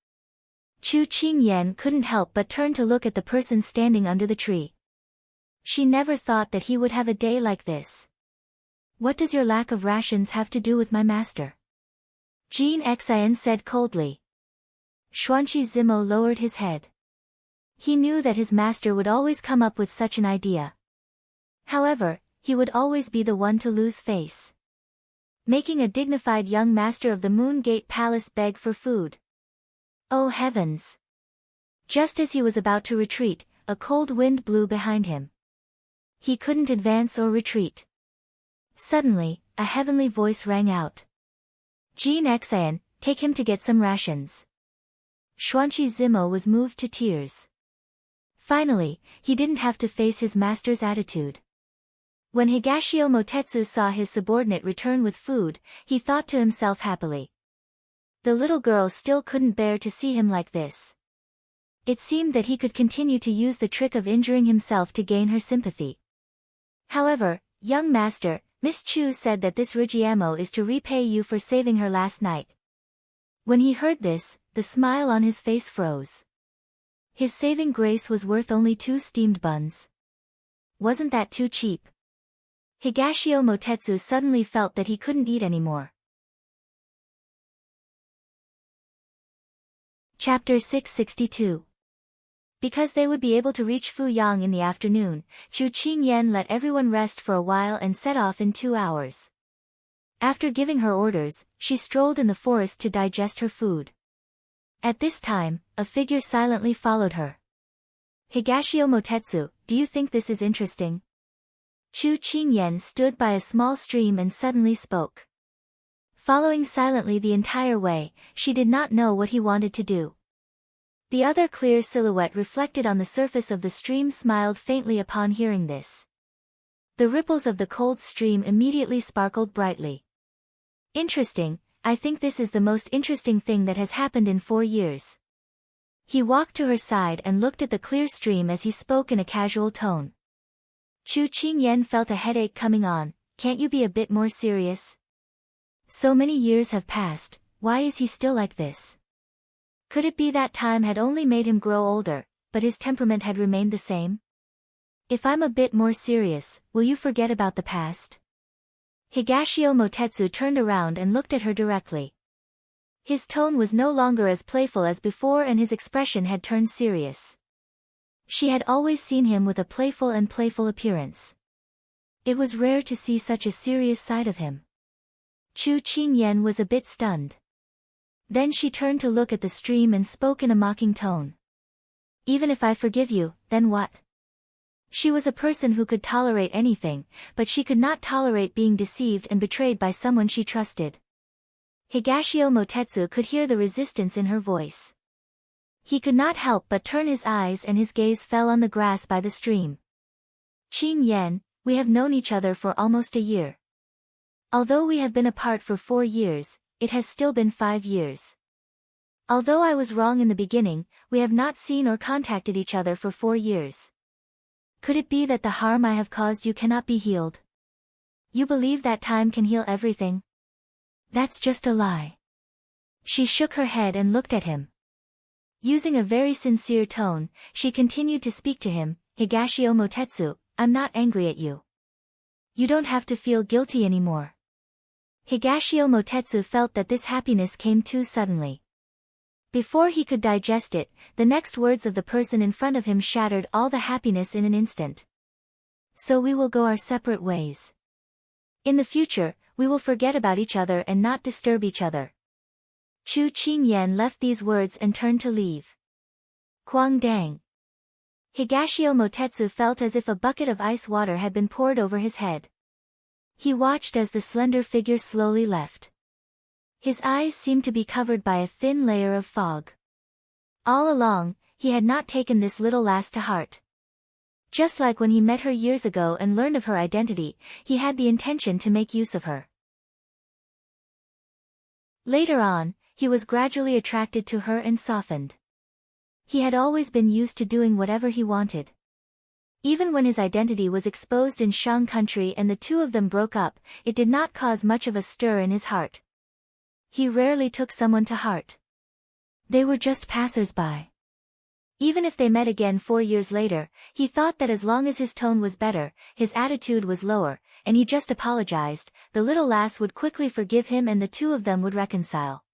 Chu Qingyan couldn't help but turn to look at the person standing under the tree. She never thought that he would have a day like this. What does your lack of rations have to do with my master? Jean Xian said coldly. Xuanqi Zimo lowered his head. He knew that his master would always come up with such an idea. However, he would always be the one to lose face. Making a dignified young master of the Moon Gate Palace beg for food. Oh heavens! Just as he was about to retreat, a cold wind blew behind him. He couldn't advance or retreat. Suddenly, a heavenly voice rang out. Jean Xian, take him to get some rations. Xuanqi Zimo was moved to tears. Finally, he didn't have to face his master's attitude. When Higashio Motetsu saw his subordinate return with food, he thought to himself happily. The little girl still couldn't bear to see him like this. It seemed that he could continue to use the trick of injuring himself to gain her sympathy. However, young master, Miss Chu said that this Rigiamo is to repay you for saving her last night. When he heard this, the smile on his face froze. His saving grace was worth only 2 steamed buns. Wasn't that too cheap? Higashio Motetsu suddenly felt that he couldn't eat anymore. Chapter 662. Because they would be able to reach Fuyang in the afternoon, Chu Qingyan let everyone rest for a while and set off in 2 hours. After giving her orders, she strolled in the forest to digest her food. At this time, a figure silently followed her. Higashio Motetsu, do you think this is interesting? Chu Qingyan stood by a small stream and suddenly spoke. Following silently the entire way, she did not know what he wanted to do. The other clear silhouette reflected on the surface of the stream smiled faintly upon hearing this. The ripples of the cold stream immediately sparkled brightly. Interesting, I think this is the most interesting thing that has happened in 4 years. He walked to her side and looked at the clear stream as he spoke in a casual tone. Chu Qingyan felt a headache coming on. Can't you be a bit more serious? So many years have passed, why is he still like this? Could it be that time had only made him grow older, but his temperament had remained the same? If I'm a bit more serious, will you forget about the past? Higashio Motetsu turned around and looked at her directly. His tone was no longer as playful as before and his expression had turned serious. She had always seen him with a playful appearance. It was rare to see such a serious side of him. Chu Qingyan was a bit stunned. Then she turned to look at the stream and spoke in a mocking tone. Even if I forgive you, then what? She was a person who could tolerate anything, but she could not tolerate being deceived and betrayed by someone she trusted. Higashio Motetsu could hear the resistance in her voice. He could not help but turn his eyes, and his gaze fell on the grass by the stream. Qing Yan, we have known each other for almost a year. Although we have been apart for 4 years, it has still been 5 years. Although I was wrong in the beginning, we have not seen or contacted each other for 4 years. Could it be that the harm I have caused you cannot be healed? You believe that time can heal everything? That's just a lie. She shook her head and looked at him. Using a very sincere tone, she continued to speak to him, Higashio Motetsu, I'm not angry at you. You don't have to feel guilty anymore. Higashio Motetsu felt that this happiness came too suddenly. Before he could digest it, the next words of the person in front of him shattered all the happiness in an instant. So we will go our separate ways. In the future, we will forget about each other and not disturb each other. Chu Qingyan left these words and turned to leave. Quang Dang. Higashio Motetsu felt as if a bucket of ice water had been poured over his head. He watched as the slender figure slowly left. His eyes seemed to be covered by a thin layer of fog. All along, he had not taken this little lass to heart. Just like when he met her years ago and learned of her identity, he had the intention to make use of her. Later on, he was gradually attracted to her and softened. He had always been used to doing whatever he wanted. Even when his identity was exposed in Shang country and the two of them broke up, it did not cause much of a stir in his heart. He rarely took someone to heart. They were just passers-by. Even if they met again 4 years later, he thought that as long as his tone was better, his attitude was lower, and he just apologized, the little lass would quickly forgive him and the two of them would reconcile.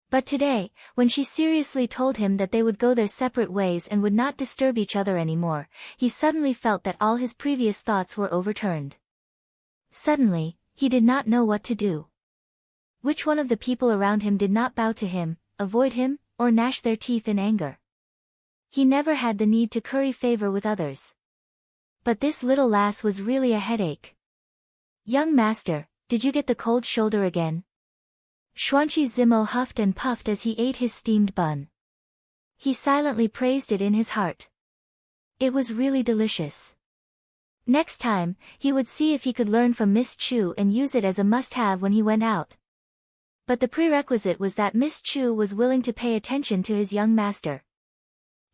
But today, when she seriously told him that they would go their separate ways and would not disturb each other anymore, he suddenly felt that all his previous thoughts were overturned. Suddenly, he did not know what to do. Which one of the people around him did not bow to him, avoid him, or gnash their teeth in anger? He never had the need to curry favor with others. But this little lass was really a headache. Young master, did you get the cold shoulder again? Xuanqi Zimo huffed and puffed as he ate his steamed bun. He silently praised it in his heart. It was really delicious. Next time, he would see if he could learn from Miss Chu and use it as a must-have when he went out. But the prerequisite was that Miss Chu was willing to pay attention to his young master.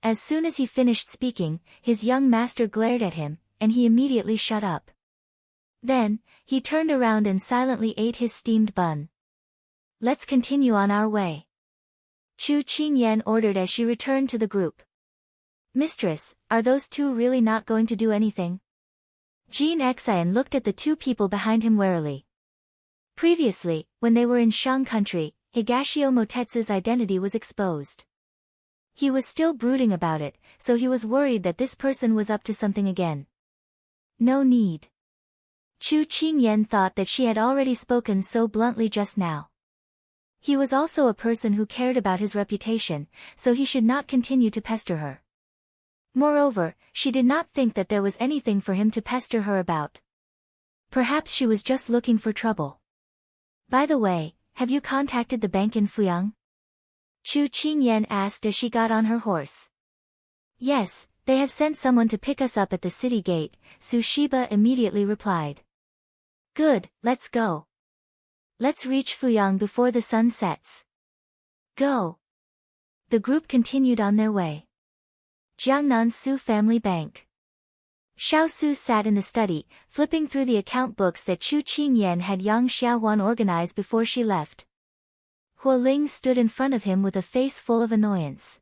As soon as he finished speaking, his young master glared at him, and he immediately shut up. Then, he turned around and silently ate his steamed bun. Let's continue on our way. Chu Qingyan ordered as she returned to the group. Mistress, are those two really not going to do anything? Jean Xian looked at the two people behind him warily. Previously, when they were in Shang country, Higashio Motetsu's identity was exposed. He was still brooding about it, so he was worried that this person was up to something again. No need. Chu Qingyan thought that she had already spoken so bluntly just now. He was also a person who cared about his reputation, so he should not continue to pester her. Moreover, she did not think that there was anything for him to pester her about. Perhaps she was just looking for trouble. By the way, have you contacted the bank in Fuyang? Chu Qingyan asked as she got on her horse. Yes, they have sent someone to pick us up at the city gate, Sushiba immediately replied. Good, let's go. Let's reach Fuyang before the sun sets. Go. The group continued on their way. Jiangnan Su Family Bank. Xiao Su sat in the study, flipping through the account books that Chu Qingyan had Yang Xiaohuan organize before she left. Huo Ling stood in front of him with a face full of annoyance.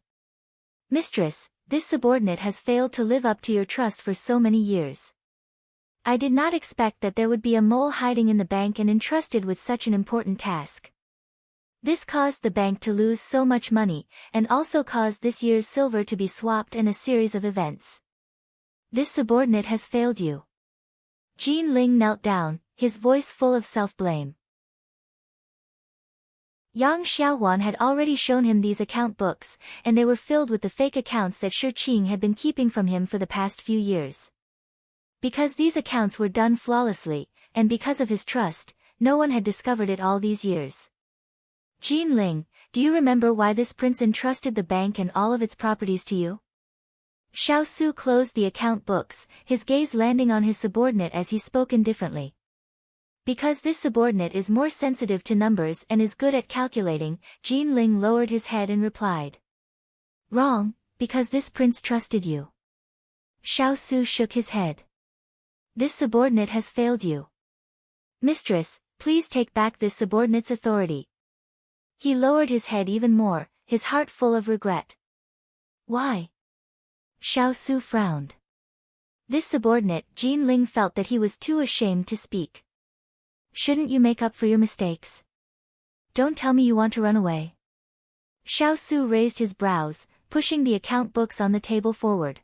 Mistress, this subordinate has failed to live up to your trust for so many years. I did not expect that there would be a mole hiding in the bank and entrusted with such an important task. This caused the bank to lose so much money, and also caused this year's silver to be swapped in a series of events. This subordinate has failed you. Jin Ling knelt down, his voice full of self-blame. Yang Xiaohuan had already shown him these account books, and they were filled with the fake accounts that Shi Qing had been keeping from him for the past few years. Because these accounts were done flawlessly, and because of his trust, no one had discovered it all these years. Jin Ling, do you remember why this prince entrusted the bank and all of its properties to you? Xiao Su closed the account books, his gaze landing on his subordinate as he spoke indifferently. Because this subordinate is more sensitive to numbers and is good at calculating, Jin Ling lowered his head and replied. Wrong, because this prince trusted you. Xiao Su shook his head. This subordinate has failed you. Mistress, please take back this subordinate's authority. He lowered his head even more, his heart full of regret. Why? Xiao Su frowned. This subordinate, Jin Ling felt that he was too ashamed to speak. Shouldn't you make up for your mistakes? Don't tell me you want to run away. Xiao Su raised his brows, pushing the account books on the table forward.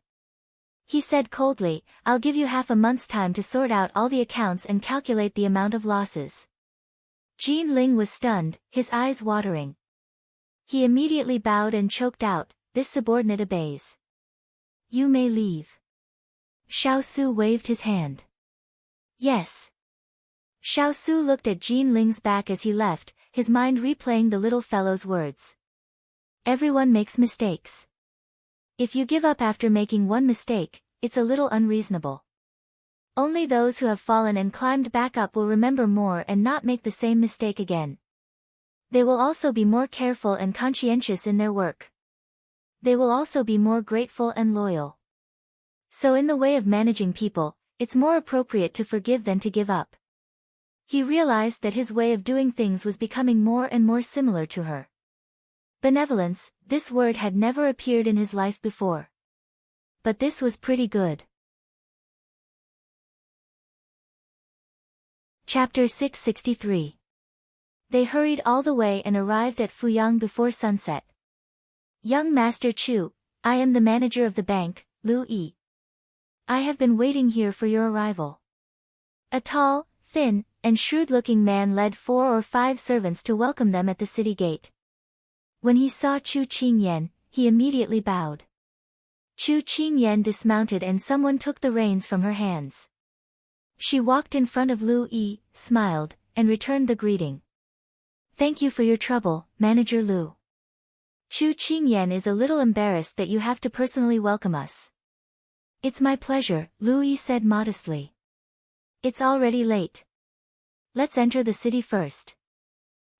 He said coldly, I'll give you half a month's time to sort out all the accounts and calculate the amount of losses. Jin Ling was stunned, his eyes watering. He immediately bowed and choked out, this subordinate obeys. You may leave. Xiao Su waved his hand. Yes. Xiao Su looked at Jin Ling's back as he left, his mind replaying the little fellow's words. Everyone makes mistakes. If you give up after making one mistake, it's a little unreasonable. Only those who have fallen and climbed back up will remember more and not make the same mistake again. They will also be more careful and conscientious in their work. They will also be more grateful and loyal. So in the way of managing people, it's more appropriate to forgive than to give up. He realized that his way of doing things was becoming more and more similar to her. Benevolence, this word had never appeared in his life before. But this was pretty good. Chapter 663. They hurried all the way and arrived at Fuyang before sunset. Young Master Chu, I am the manager of the bank, Lu Yi. I have been waiting here for your arrival. A tall, thin, and shrewd-looking man led 4 or 5 servants to welcome them at the city gate. When he saw Chu Qingyan, he immediately bowed. Chu Qingyan dismounted and someone took the reins from her hands. She walked in front of Lu Yi, smiled, and returned the greeting. Thank you for your trouble, Manager Lu. Chu Qingyan is a little embarrassed that you have to personally welcome us. It's my pleasure, Lu Yi said modestly. It's already late. Let's enter the city first.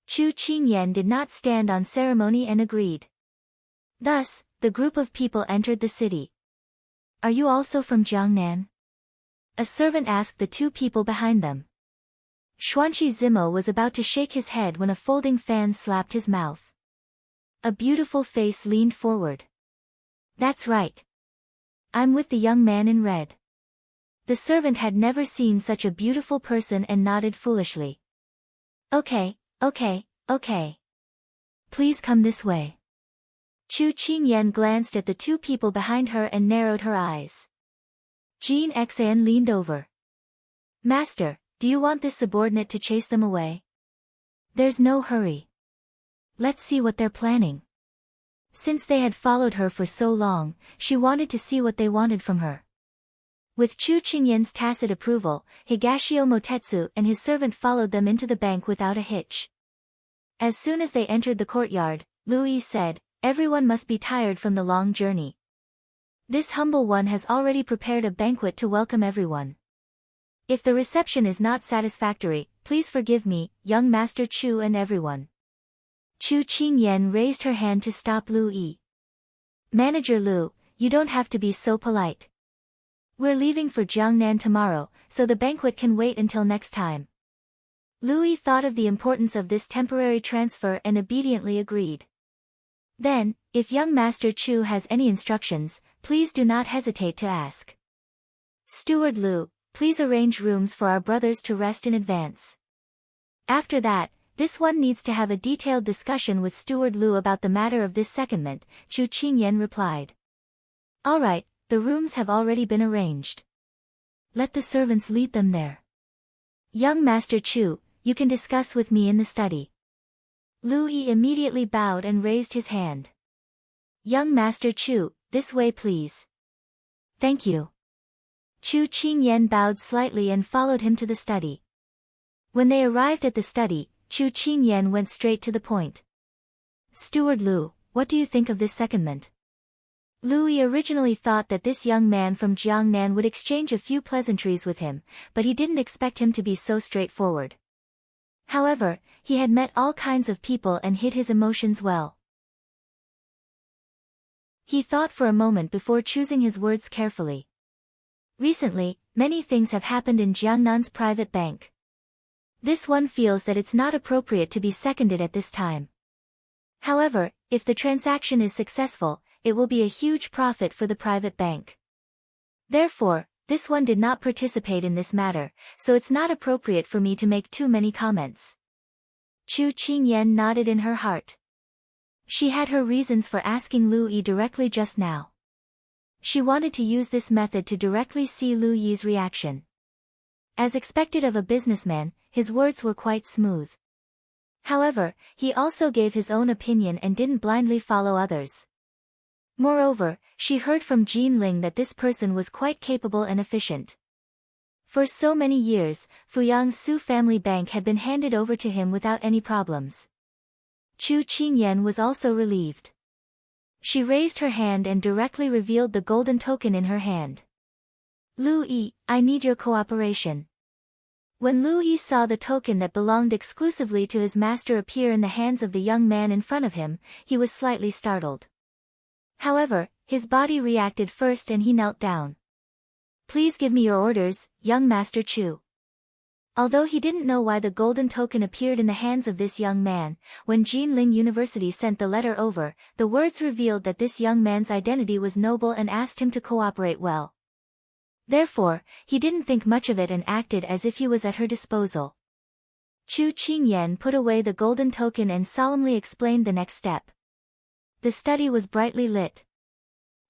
Chu Qingyan did not stand on ceremony and agreed. Thus, the group of people entered the city. Are you also from Jiangnan? A servant asked the 2 people behind them. Xuanqi Zimo was about to shake his head when a folding fan slapped his mouth. A beautiful face leaned forward. That's right. I'm with the young man in red. The servant had never seen such a beautiful person and nodded foolishly. Okay. Please come this way. Chu Qingyan glanced at the 2 people behind her and narrowed her eyes. Jean Xan leaned over. Master, do you want this subordinate to chase them away? There's no hurry. Let's see what they're planning. Since they had followed her for so long, she wanted to see what they wanted from her. With Chu Qingyan's tacit approval, Higashio Motetsu and his servant followed them into the bank without a hitch. As soon as they entered the courtyard, Lu Yi said, everyone must be tired from the long journey. This humble one has already prepared a banquet to welcome everyone. If the reception is not satisfactory, please forgive me, young Master Chu and everyone. Chu Qingyan raised her hand to stop Lu Yi. Manager Lu, you don't have to be so polite. We're leaving for Jiangnan tomorrow, so the banquet can wait until next time. Lu Yi thought of the importance of this temporary transfer and obediently agreed. Then, if young Master Chu has any instructions, please do not hesitate to ask. Steward Lu, please arrange rooms for our brothers to rest in advance. After that, this one needs to have a detailed discussion with Steward Lu about the matter of this secondment, Chu Qingyan replied. All right, the rooms have already been arranged. Let the servants lead them there. Young Master Chu, you can discuss with me in the study. Lu Yi immediately bowed and raised his hand. Young Master Chu, this way please. Thank you. Chu Qingyan bowed slightly and followed him to the study. When they arrived at the study, Chu Qingyan went straight to the point. Steward Lu, what do you think of this secondment? Lu Yi originally thought that this young man from Jiangnan would exchange a few pleasantries with him, but he didn't expect him to be so straightforward. However, he had met all kinds of people and hid his emotions well. He thought for a moment before choosing his words carefully. Recently, many things have happened in Jiangnan's private bank. This one feels that it's not appropriate to be seconded at this time. However, if the transaction is successful, it will be a huge profit for the private bank. Therefore, this one did not participate in this matter, so it's not appropriate for me to make too many comments. Chu Qingyan nodded in her heart. She had her reasons for asking Lu Yi directly just now. She wanted to use this method to directly see Lu Yi's reaction. As expected of a businessman, his words were quite smooth. However, he also gave his own opinion and didn't blindly follow others. Moreover, she heard from Jean Ling that this person was quite capable and efficient. For so many years, Fuyang's Su family bank had been handed over to him without any problems. Chu Qingyan was also relieved. She raised her hand and directly revealed the golden token in her hand. Lu Yi, I need your cooperation. When Lu Yi saw the token that belonged exclusively to his master appear in the hands of the young man in front of him, he was slightly startled. However, his body reacted first and he knelt down. Please give me your orders, young Master Chu. Although he didn't know why the golden token appeared in the hands of this young man, when Jinling University sent the letter over, the words revealed that this young man's identity was noble and asked him to cooperate well. Therefore, he didn't think much of it and acted as if he was at her disposal. Chu Qingyan put away the golden token and solemnly explained the next step. The study was brightly lit.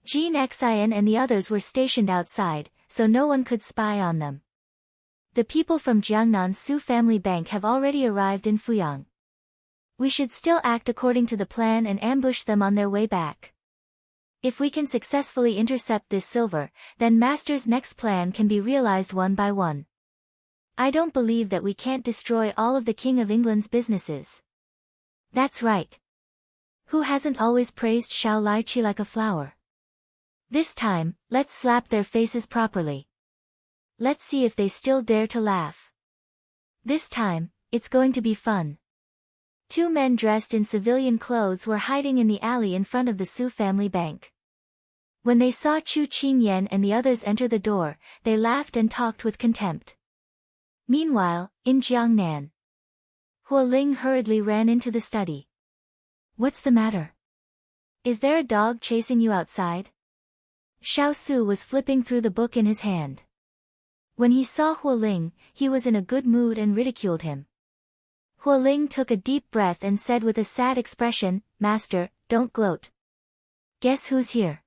Jean Xian and the others were stationed outside, so no one could spy on them. The people from Jiangnan's Su family bank have already arrived in Fuyang. We should still act according to the plan and ambush them on their way back. If we can successfully intercept this silver, then Master's next plan can be realized one by one. I don't believe that we can't destroy all of the King of England's businesses. That's right. Who hasn't always praised Xiao Lychee like a flower? This time, let's slap their faces properly. Let's see if they still dare to laugh. This time, it's going to be fun. Two men dressed in civilian clothes were hiding in the alley in front of the Su family bank. When they saw Chu Qingyan and the others enter the door, they laughed and talked with contempt. Meanwhile, in Jiangnan, Huo Ling hurriedly ran into the study. What's the matter? Is there a dog chasing you outside? Xiao Su was flipping through the book in his hand. When he saw Huo Ling, he was in a good mood and ridiculed him. Huo Ling took a deep breath and said with a sad expression, Master, don't gloat. Guess who's here?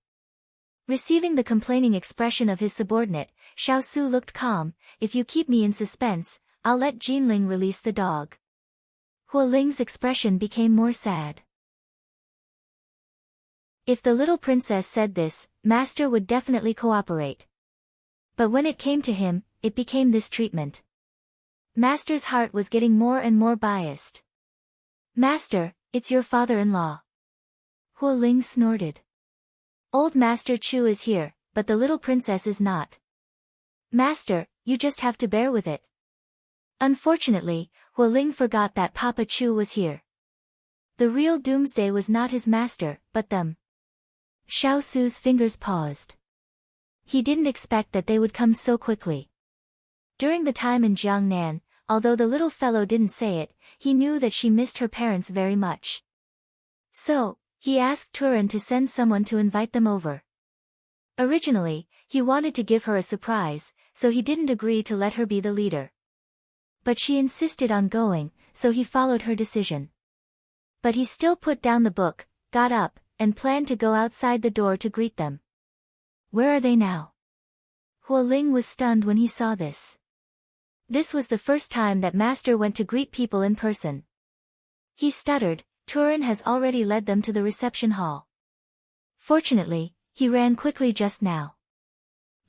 Receiving the complaining expression of his subordinate, Xiao Su looked calm. If you keep me in suspense, I'll let Jinling release the dog. Huo Ling's expression became more sad. If the little princess said this, Master would definitely cooperate. But when it came to him, it became this treatment. Master's heart was getting more and more biased. Master, it's your father-in-law. Huo Ling snorted. Old Master Chu is here, but the little princess is not. Master, you just have to bear with it. Unfortunately, Huo Ling forgot that Papa Chu was here. The real doomsday was not his master, but them. Xiao Su's fingers paused. He didn't expect that they would come so quickly. During the time in Jiangnan, although the little fellow didn't say it, he knew that she missed her parents very much. So, he asked Turan to send someone to invite them over. Originally, he wanted to give her a surprise, so he didn't agree to let her be the leader. But she insisted on going, so he followed her decision. But he still put down the book, got up, and planned to go outside the door to greet them. Where are they now? Huo Ling was stunned when he saw this. This was the first time that Master went to greet people in person. He stuttered, Turin has already led them to the reception hall. Fortunately, he ran quickly just now.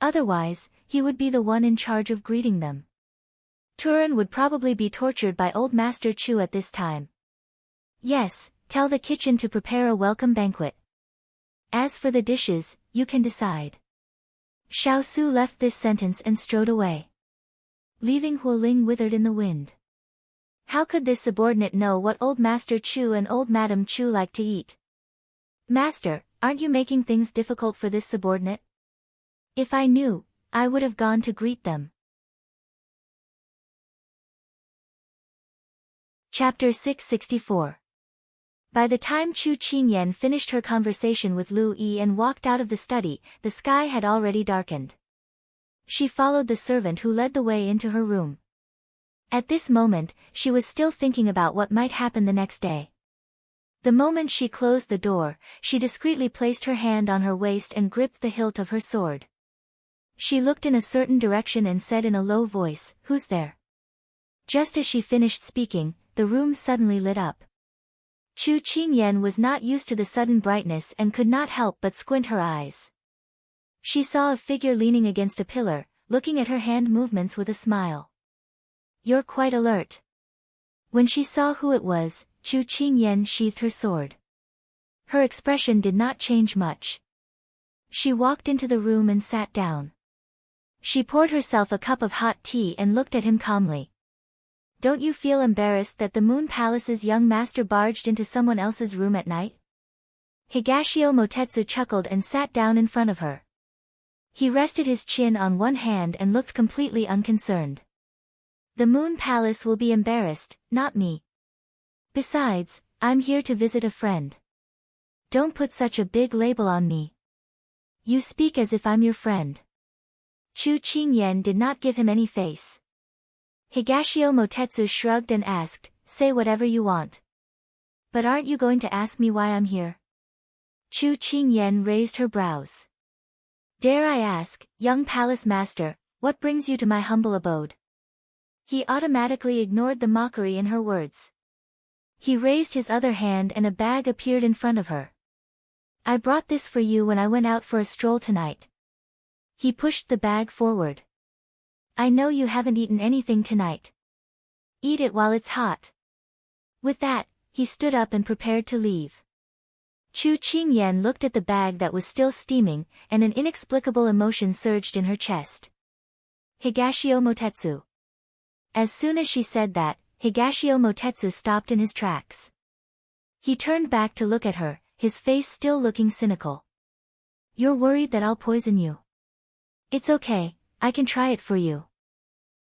Otherwise, he would be the one in charge of greeting them. Turin would probably be tortured by old Master Chu at this time. Yes, tell the kitchen to prepare a welcome banquet. As for the dishes, you can decide. Xiao Su left this sentence and strode away, leaving Huo Ling withered in the wind. How could this subordinate know what old Master Chu and old Madam Chu like to eat? Master, aren't you making things difficult for this subordinate? If I knew, I would have gone to greet them. Chapter 664. By the time Chu Qingyan finished her conversation with Lu Yi and walked out of the study, the sky had already darkened. She followed the servant who led the way into her room. At this moment, she was still thinking about what might happen the next day. The moment she closed the door, she discreetly placed her hand on her waist and gripped the hilt of her sword. She looked in a certain direction and said in a low voice, "Who's there?" Just as she finished speaking, the room suddenly lit up. Chu Qingyan was not used to the sudden brightness and could not help but squint her eyes. She saw a figure leaning against a pillar, looking at her hand movements with a smile. "You're quite alert." When she saw who it was, Chu Qingyan sheathed her sword. Her expression did not change much. She walked into the room and sat down. She poured herself a cup of hot tea and looked at him calmly. "Don't you feel embarrassed that the Moon Palace's young master barged into someone else's room at night?" Higashio Motetsu chuckled and sat down in front of her. He rested his chin on one hand and looked completely unconcerned. "The Moon Palace will be embarrassed, not me. Besides, I'm here to visit a friend. Don't put such a big label on me. You speak as if I'm your friend." Chu Qingyan did not give him any face. Higashio Motetsu shrugged and asked, "Say whatever you want. But aren't you going to ask me why I'm here?" Chu Qingyan raised her brows. "Dare I ask, young palace master, what brings you to my humble abode?" He automatically ignored the mockery in her words. He raised his other hand and a bag appeared in front of her. "I brought this for you when I went out for a stroll tonight." He pushed the bag forward. "I know you haven't eaten anything tonight. Eat it while it's hot." With that, he stood up and prepared to leave. Chu Qingyan looked at the bag that was still steaming, and an inexplicable emotion surged in her chest. "Higashio Motetsu." As soon as she said that, Higashio Motetsu stopped in his tracks. He turned back to look at her, his face still looking cynical. "You're worried that I'll poison you?" "It's okay, I can try it for you."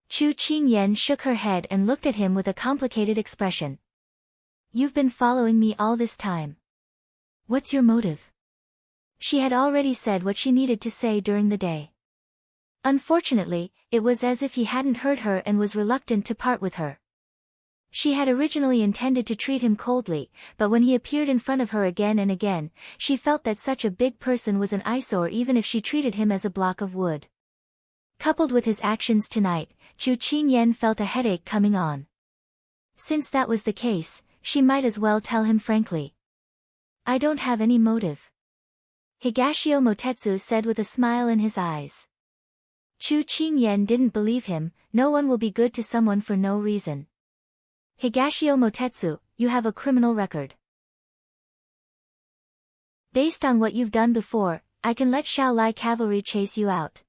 Chu Qingyan shook her head and looked at him with a complicated expression. "You've been following me all this time. What's your motive?" She had already said what she needed to say during the day. Unfortunately, it was as if he hadn't heard her and was reluctant to part with her. She had originally intended to treat him coldly, but when he appeared in front of her again and again, she felt that such a big person was an eyesore even if she treated him as a block of wood. Coupled with his actions tonight, Chu Qingyan felt a headache coming on. Since that was the case, she might as well tell him frankly. "I don't have any motive," Higashio Motetsu said with a smile in his eyes. Chu Qingyan didn't believe him. No one will be good to someone for no reason. "Higashio Motetsu, you have a criminal record. Based on what you've done before, I can let Shaolai cavalry chase you out.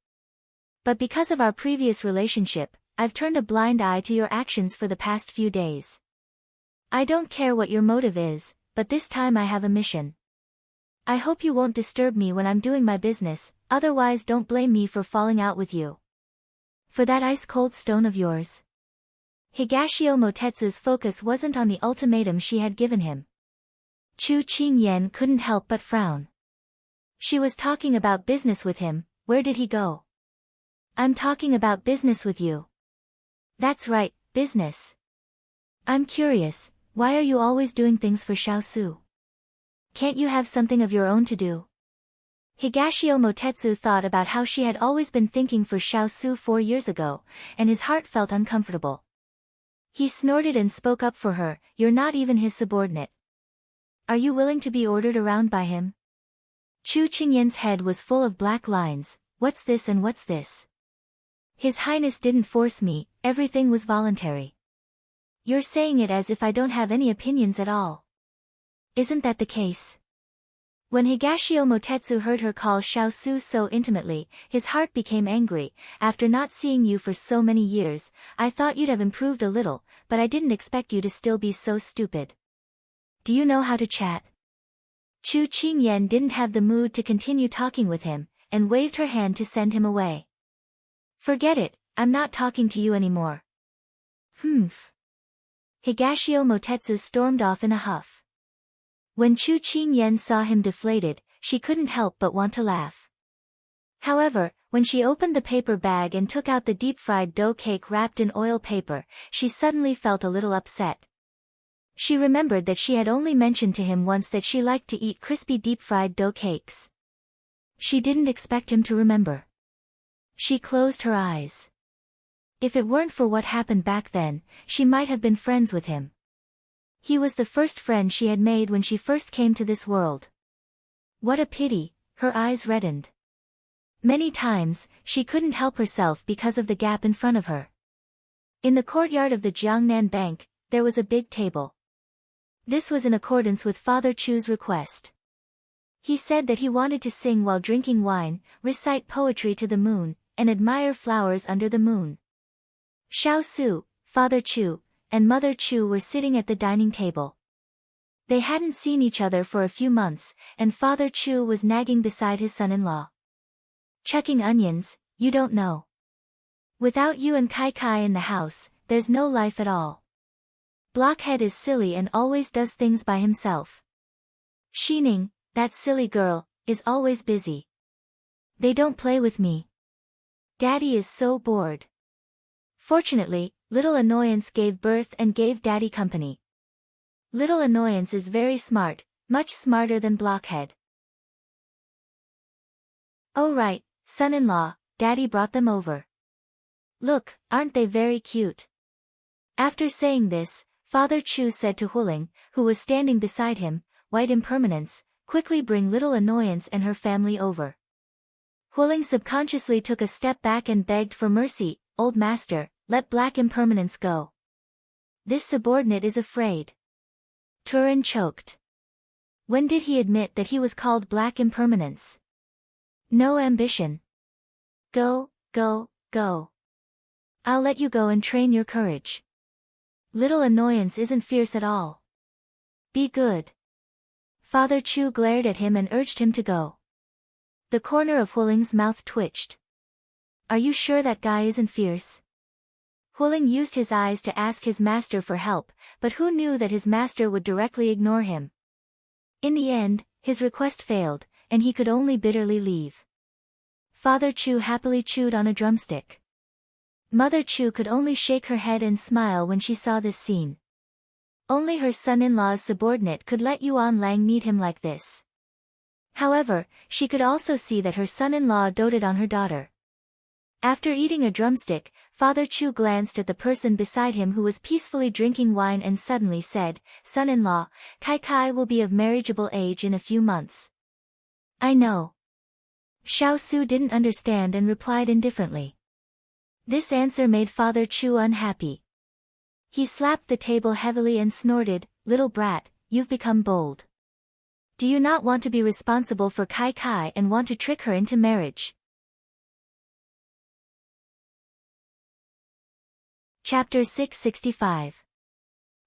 But because of our previous relationship, I've turned a blind eye to your actions for the past few days. I don't care what your motive is, but this time I have a mission. I hope you won't disturb me when I'm doing my business, otherwise don't blame me for falling out with you. For that ice-cold stone of yours." Higashio Motetsu's focus wasn't on the ultimatum she had given him. Chu Qingyan couldn't help but frown. She was talking about business with him. Where did he go? "I'm talking about business with you." "That's right, business. I'm curious, why are you always doing things for Xiaosu? Can't you have something of your own to do? Higashio Motetsu thought about how she had always been thinking for Xiaosu 4 years ago, and his heart felt uncomfortable. He snorted and spoke up for her, "You're not even his subordinate. Are you willing to be ordered around by him?" Chu Qingyan's head was full of black lines. What's this and what's this? His Highness didn't force me, everything was voluntary. You're saying it as if I don't have any opinions at all. Isn't that the case? When Higashio Motetsu heard her call Xiaosu so intimately, his heart became angry. After not seeing you for so many years, I thought you'd have improved a little, but I didn't expect you to still be so stupid. Do you know how to chat? Chu Qingyan didn't have the mood to continue talking with him, and waved her hand to send him away. Forget it, I'm not talking to you anymore. Humph. Higashio Motetsu stormed off in a huff. When Chu Qingyan saw him deflated, she couldn't help but want to laugh. However, when she opened the paper bag and took out the deep-fried dough cake wrapped in oil paper, she suddenly felt a little upset. She remembered that she had only mentioned to him once that she liked to eat crispy deep-fried dough cakes. She didn't expect him to remember. She closed her eyes. If it weren't for what happened back then, she might have been friends with him. He was the first friend she had made when she first came to this world. What a pity, her eyes reddened. Many times, she couldn't help herself because of the gap in front of her. In the courtyard of the Jiangnan Bank, there was a big table. This was in accordance with Father Chu's request. He said that he wanted to sing while drinking wine, recite poetry to the moon, and admire flowers under the moon. Xiaosu, Father Chu, and Mother Chu were sitting at the dining table. They hadn't seen each other for a few months, and Father Chu was nagging beside his son-in-law. Chucking onions, you don't know. Without you and Kai Kai in the house, there's no life at all. Blockhead is silly and always does things by himself. Xining, that silly girl, is always busy. They don't play with me. Daddy is so bored. Fortunately, Little Annoyance gave birth and gave Daddy company. Little Annoyance is very smart, much smarter than Blockhead. Oh right, son-in-law, Daddy brought them over. Look, aren't they very cute? After saying this, Father Chu said to Huling, who was standing beside him, "White Impermanence, quickly bring Little Annoyance and her family over." Huling subconsciously took a step back and begged for mercy, "Old master, let Black Impermanence go. This subordinate is afraid." Turin choked. When did he admit that he was called Black Impermanence? No ambition. Go, go, go. I'll let you go and train your courage. Little Annoyance isn't fierce at all. Be good. Father Chu glared at him and urged him to go. The corner of Huling's mouth twitched. Are you sure that guy isn't fierce? Huling used his eyes to ask his master for help, but who knew that his master would directly ignore him? In the end, his request failed, and he could only bitterly leave. Father Chu happily chewed on a drumstick. Mother Chu could only shake her head and smile when she saw this scene. Only her son-in-law's subordinate could let Yuan Lang need him like this. However, she could also see that her son-in-law doted on her daughter. After eating a drumstick, Father Chu glanced at the person beside him who was peacefully drinking wine and suddenly said, "Son-in-law, Kai Kai will be of marriageable age in a few months." I know. Xiaosu didn't understand and replied indifferently. This answer made Father Chu unhappy. He slapped the table heavily and snorted, "Little brat, you've become bold. Do you not want to be responsible for Kai Kai and want to trick her into marriage?" Chapter 665.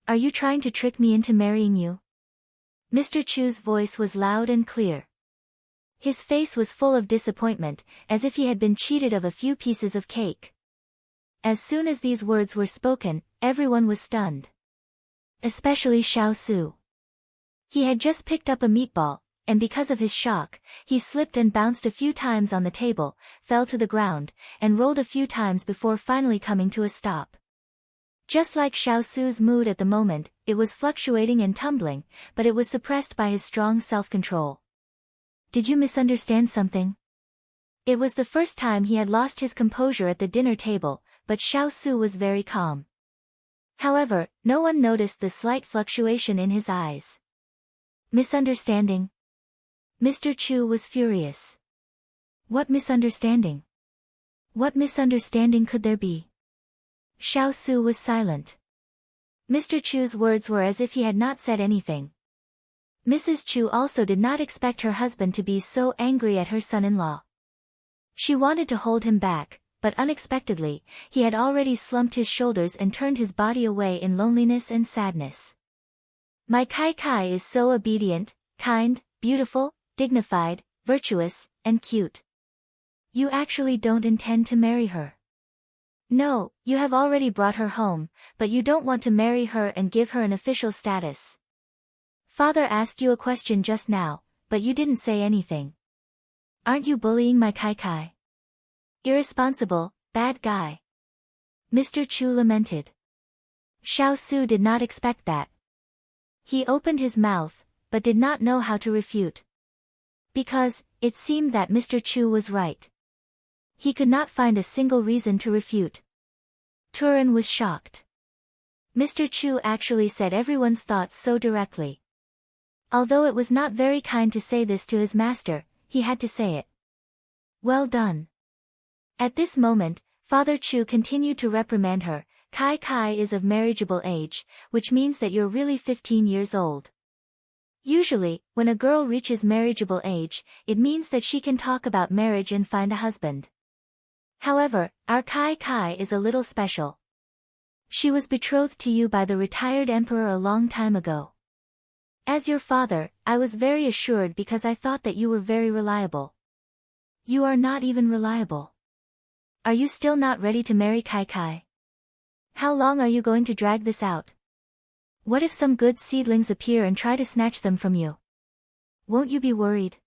Are you trying to trick me into marrying you? Mr. Chu's voice was loud and clear. His face was full of disappointment, as if he had been cheated of a few pieces of cake. As soon as these words were spoken, everyone was stunned. Especially Xiaosu. He had just picked up a meatball, and because of his shock, he slipped and bounced a few times on the table, fell to the ground, and rolled a few times before finally coming to a stop. Just like Xiao Su's mood at the moment, it was fluctuating and tumbling, but it was suppressed by his strong self-control. Did you misunderstand something? It was the first time he had lost his composure at the dinner table, but Xiao Su was very calm. However, no one noticed the slight fluctuation in his eyes. Misunderstanding? Mr. Chu was furious. What misunderstanding? What misunderstanding could there be? Xiao Su was silent. Mr. Chu's words were as if he had not said anything. Mrs. Chu also did not expect her husband to be so angry at her son-in-law. She wanted to hold him back, but unexpectedly, he had already slumped his shoulders and turned his body away in loneliness and sadness. My Kai Kai is so obedient, kind, beautiful, dignified, virtuous, and cute. You actually don't intend to marry her. No, you have already brought her home, but you don't want to marry her and give her an official status. Father asked you a question just now, but you didn't say anything. Aren't you bullying my Kai Kai? Irresponsible, bad guy. Mr. Chu lamented. Xiao Su did not expect that. He opened his mouth, but did not know how to refute. Because, it seemed that Mr. Chu was right. He could not find a single reason to refute. Turin was shocked. Mr. Chu actually said everyone's thoughts so directly. Although it was not very kind to say this to his master, he had to say it. Well done. At this moment, Father Chu continued to reprimand her. Kai Kai is of marriageable age, which means that you're really 15 years old. Usually, when a girl reaches marriageable age, it means that she can talk about marriage and find a husband. However, our Kai Kai is a little special. She was betrothed to you by the retired emperor a long time ago. As your father, I was very assured because I thought that you were very reliable. You are not even reliable. Are you still not ready to marry Kai Kai? How long are you going to drag this out? What if some good seedlings appear and try to snatch them from you? Won't you be worried?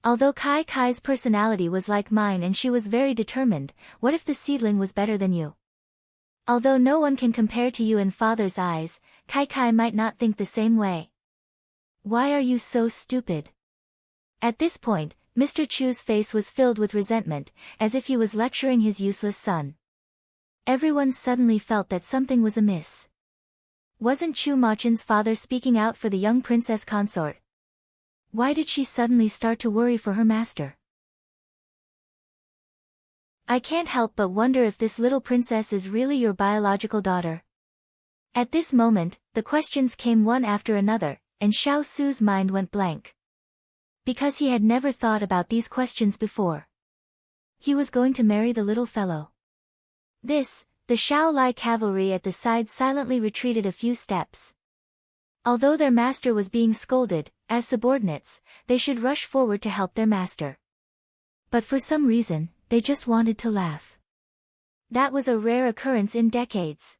Although Kai Kai's personality was like mine and she was very determined, what if the seedling was better than you? Although no one can compare to you in father's eyes, Kai Kai might not think the same way. Why are you so stupid? At this point, Mr. Chu's face was filled with resentment, as if he was lecturing his useless son. Everyone suddenly felt that something was amiss. Wasn't Chu Machen's father speaking out for the young princess consort? Why did she suddenly start to worry for her master? I can't help but wonder if this little princess is really your biological daughter. At this moment, the questions came one after another, and Xiao Su's mind went blank. Because he had never thought about these questions before. He was going to marry the little fellow. The Xiao Lai cavalry at the side silently retreated a few steps. Although their master was being scolded, as subordinates, they should rush forward to help their master. But for some reason, they just wanted to laugh. That was a rare occurrence in decades.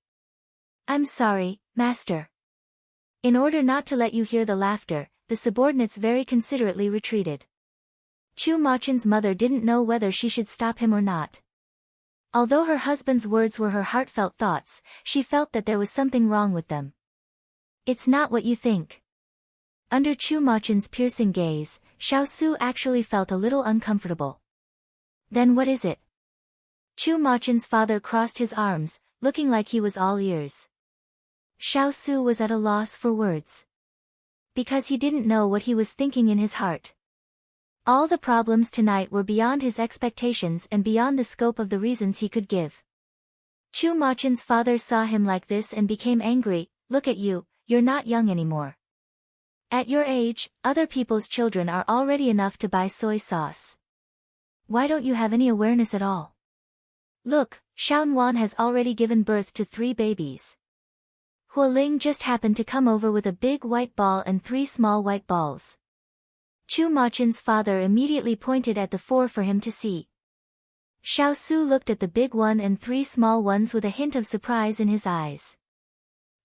I'm sorry, master. In order not to let you hear the laughter, the subordinates very considerately retreated. Chu Machen's mother didn't know whether she should stop him or not. Although her husband's words were her heartfelt thoughts, she felt that there was something wrong with them. It's not what you think. Under Chu Machen's piercing gaze, Xiao Su actually felt a little uncomfortable. Then what is it? Chu Machen's father crossed his arms, looking like he was all ears. Xiao Su was at a loss for words. Because he didn't know what he was thinking in his heart. All the problems tonight were beyond his expectations and beyond the scope of the reasons he could give. Chu Machen's father saw him like this and became angry. Look at you, you're not young anymore. At your age, other people's children are already enough to buy soy sauce. Why don't you have any awareness at all? Look, Shaonuan has already given birth to 3 babies. Hualing just happened to come over with a big white ball and 3 small white balls. Chu Machen's father immediately pointed at the 4 for him to see. Xiao Su looked at the big one and 3 small ones with a hint of surprise in his eyes.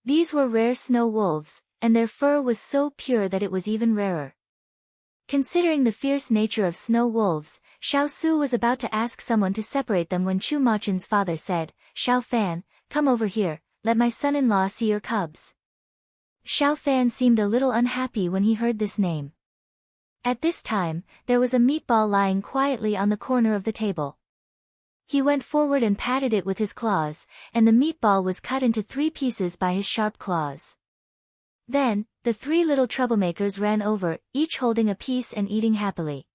These were rare snow wolves, and their fur was so pure that it was even rarer. Considering the fierce nature of snow wolves, Xiao Su was about to ask someone to separate them when Chu Machen's father said, Xiao Fan, come over here, let my son-in-law see your cubs. Xiao Fan seemed a little unhappy when he heard this name. At this time, there was a meatball lying quietly on the corner of the table. He went forward and patted it with his claws, and the meatball was cut into 3 pieces by his sharp claws. Then, the 3 little troublemakers ran over, each holding a piece and eating happily.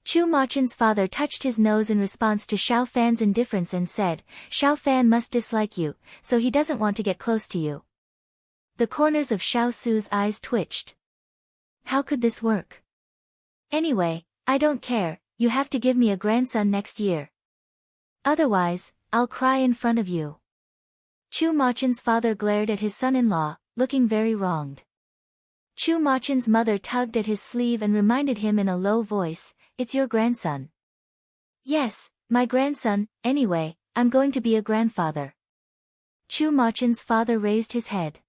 Chu Machen's father touched his nose in response to Xiao Fan's indifference and said, Xiao Fan must dislike you, so he doesn't want to get close to you. The corners of Xiao Su's eyes twitched. How could this work? Anyway, I don't care, you have to give me a grandson next year. Otherwise, I'll cry in front of you. Chu Machen's father glared at his son-in-law, looking very wronged. Chu Machen's mother tugged at his sleeve and reminded him in a low voice, it's your grandson. Yes, my grandson, anyway, I'm going to be a grandfather. Chu Machen's father raised his head.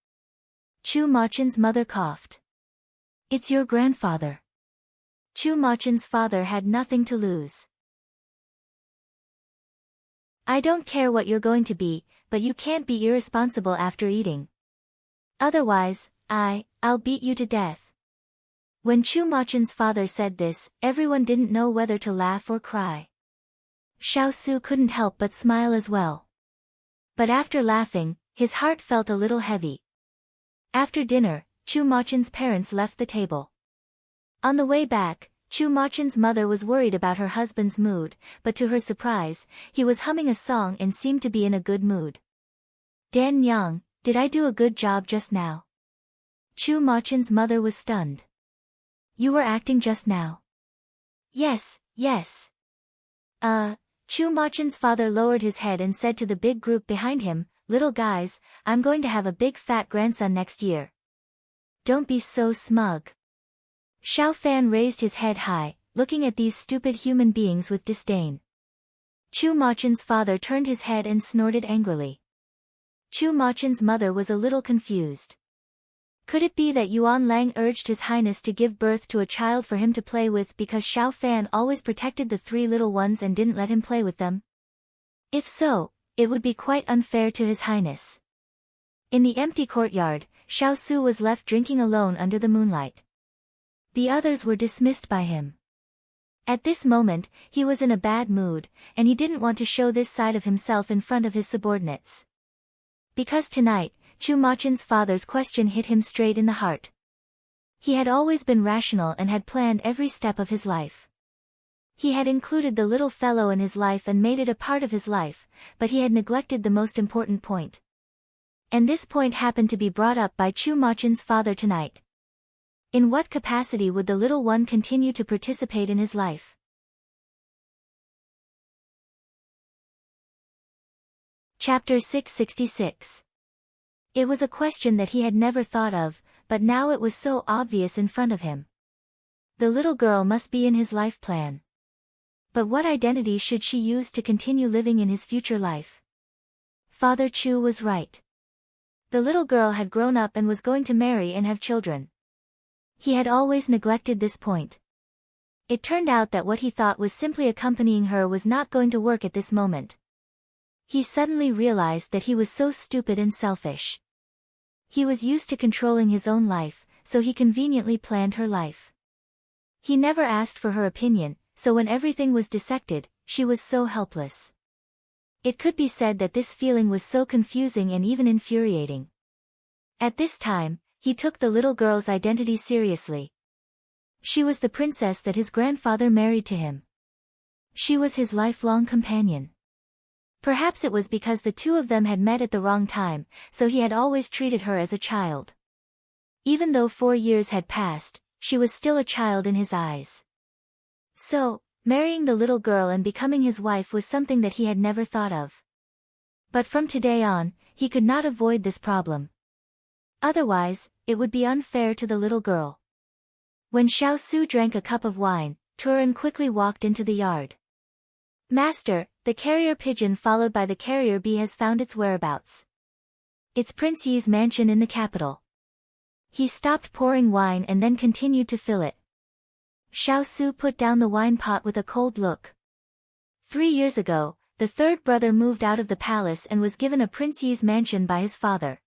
Chu Machen's mother coughed. It's your grandfather. Chu Machen's father had nothing to lose. I don't care what you're going to be, but you can't be irresponsible after eating. Otherwise, I'll beat you to death. When Chu Machen's father said this, everyone didn't know whether to laugh or cry. Xiao Su couldn't help but smile as well. But after laughing, his heart felt a little heavy. After dinner, Chu Machen's parents left the table. On the way back, Chu Machen's mother was worried about her husband's mood, but to her surprise, he was humming a song and seemed to be in a good mood. Dan Yang, did I do a good job just now? Chu Machen's mother was stunned. You were acting just now. Yes. Chu Machen's father lowered his head and said to the big group behind him, little guys, I'm going to have a big fat grandson next year. Don't be so smug. Xiao Fan raised his head high, looking at these stupid human beings with disdain. Chu Machen's father turned his head and snorted angrily. Chu Machen's mother was a little confused. Could it be that Yuan Lang urged His Highness to give birth to a child for him to play with because Xiao Fan always protected the 3 little ones and didn't let him play with them? If so, it would be quite unfair to His Highness. In the empty courtyard, Xiao Su was left drinking alone under the moonlight. The others were dismissed by him. At this moment, he was in a bad mood, and he didn't want to show this side of himself in front of his subordinates. Because tonight, Chu Machen's father's question hit him straight in the heart. He had always been rational and had planned every step of his life. He had included the little fellow in his life and made it a part of his life, but he had neglected the most important point. And this point happened to be brought up by Chu Machen's father tonight. In what capacity would the little one continue to participate in his life? Chapter 666. It was a question that he had never thought of, but now it was so obvious in front of him. The little girl must be in his life plan. But what identity should she use to continue living in his future life? Father Chu was right. The little girl had grown up and was going to marry and have children. He had always neglected this point. It turned out that what he thought was simply accompanying her was not going to work at this moment. He suddenly realized that he was so stupid and selfish. He was used to controlling his own life, so he conveniently planned her life. He never asked for her opinion, so when everything was dissected, she was so helpless. It could be said that this feeling was so confusing and even infuriating. At this time, he took the little girl's identity seriously. She was the princess that his grandfather married to him. She was his lifelong companion. Perhaps it was because the two of them had met at the wrong time, so he had always treated her as a child. Even though 4 years had passed, she was still a child in his eyes. So, marrying the little girl and becoming his wife was something that he had never thought of. But from today on, he could not avoid this problem. Otherwise, it would be unfair to the little girl. When Xiao Su drank a cup of wine, Turan quickly walked into the yard. Master, the carrier pigeon followed by the carrier bee has found its whereabouts. It's Prince Yi's mansion in the capital. He stopped pouring wine and then continued to fill it. Xiao Su put down the wine pot with a cold look. 3 years ago, the third brother moved out of the palace and was given a prince's mansion by his father.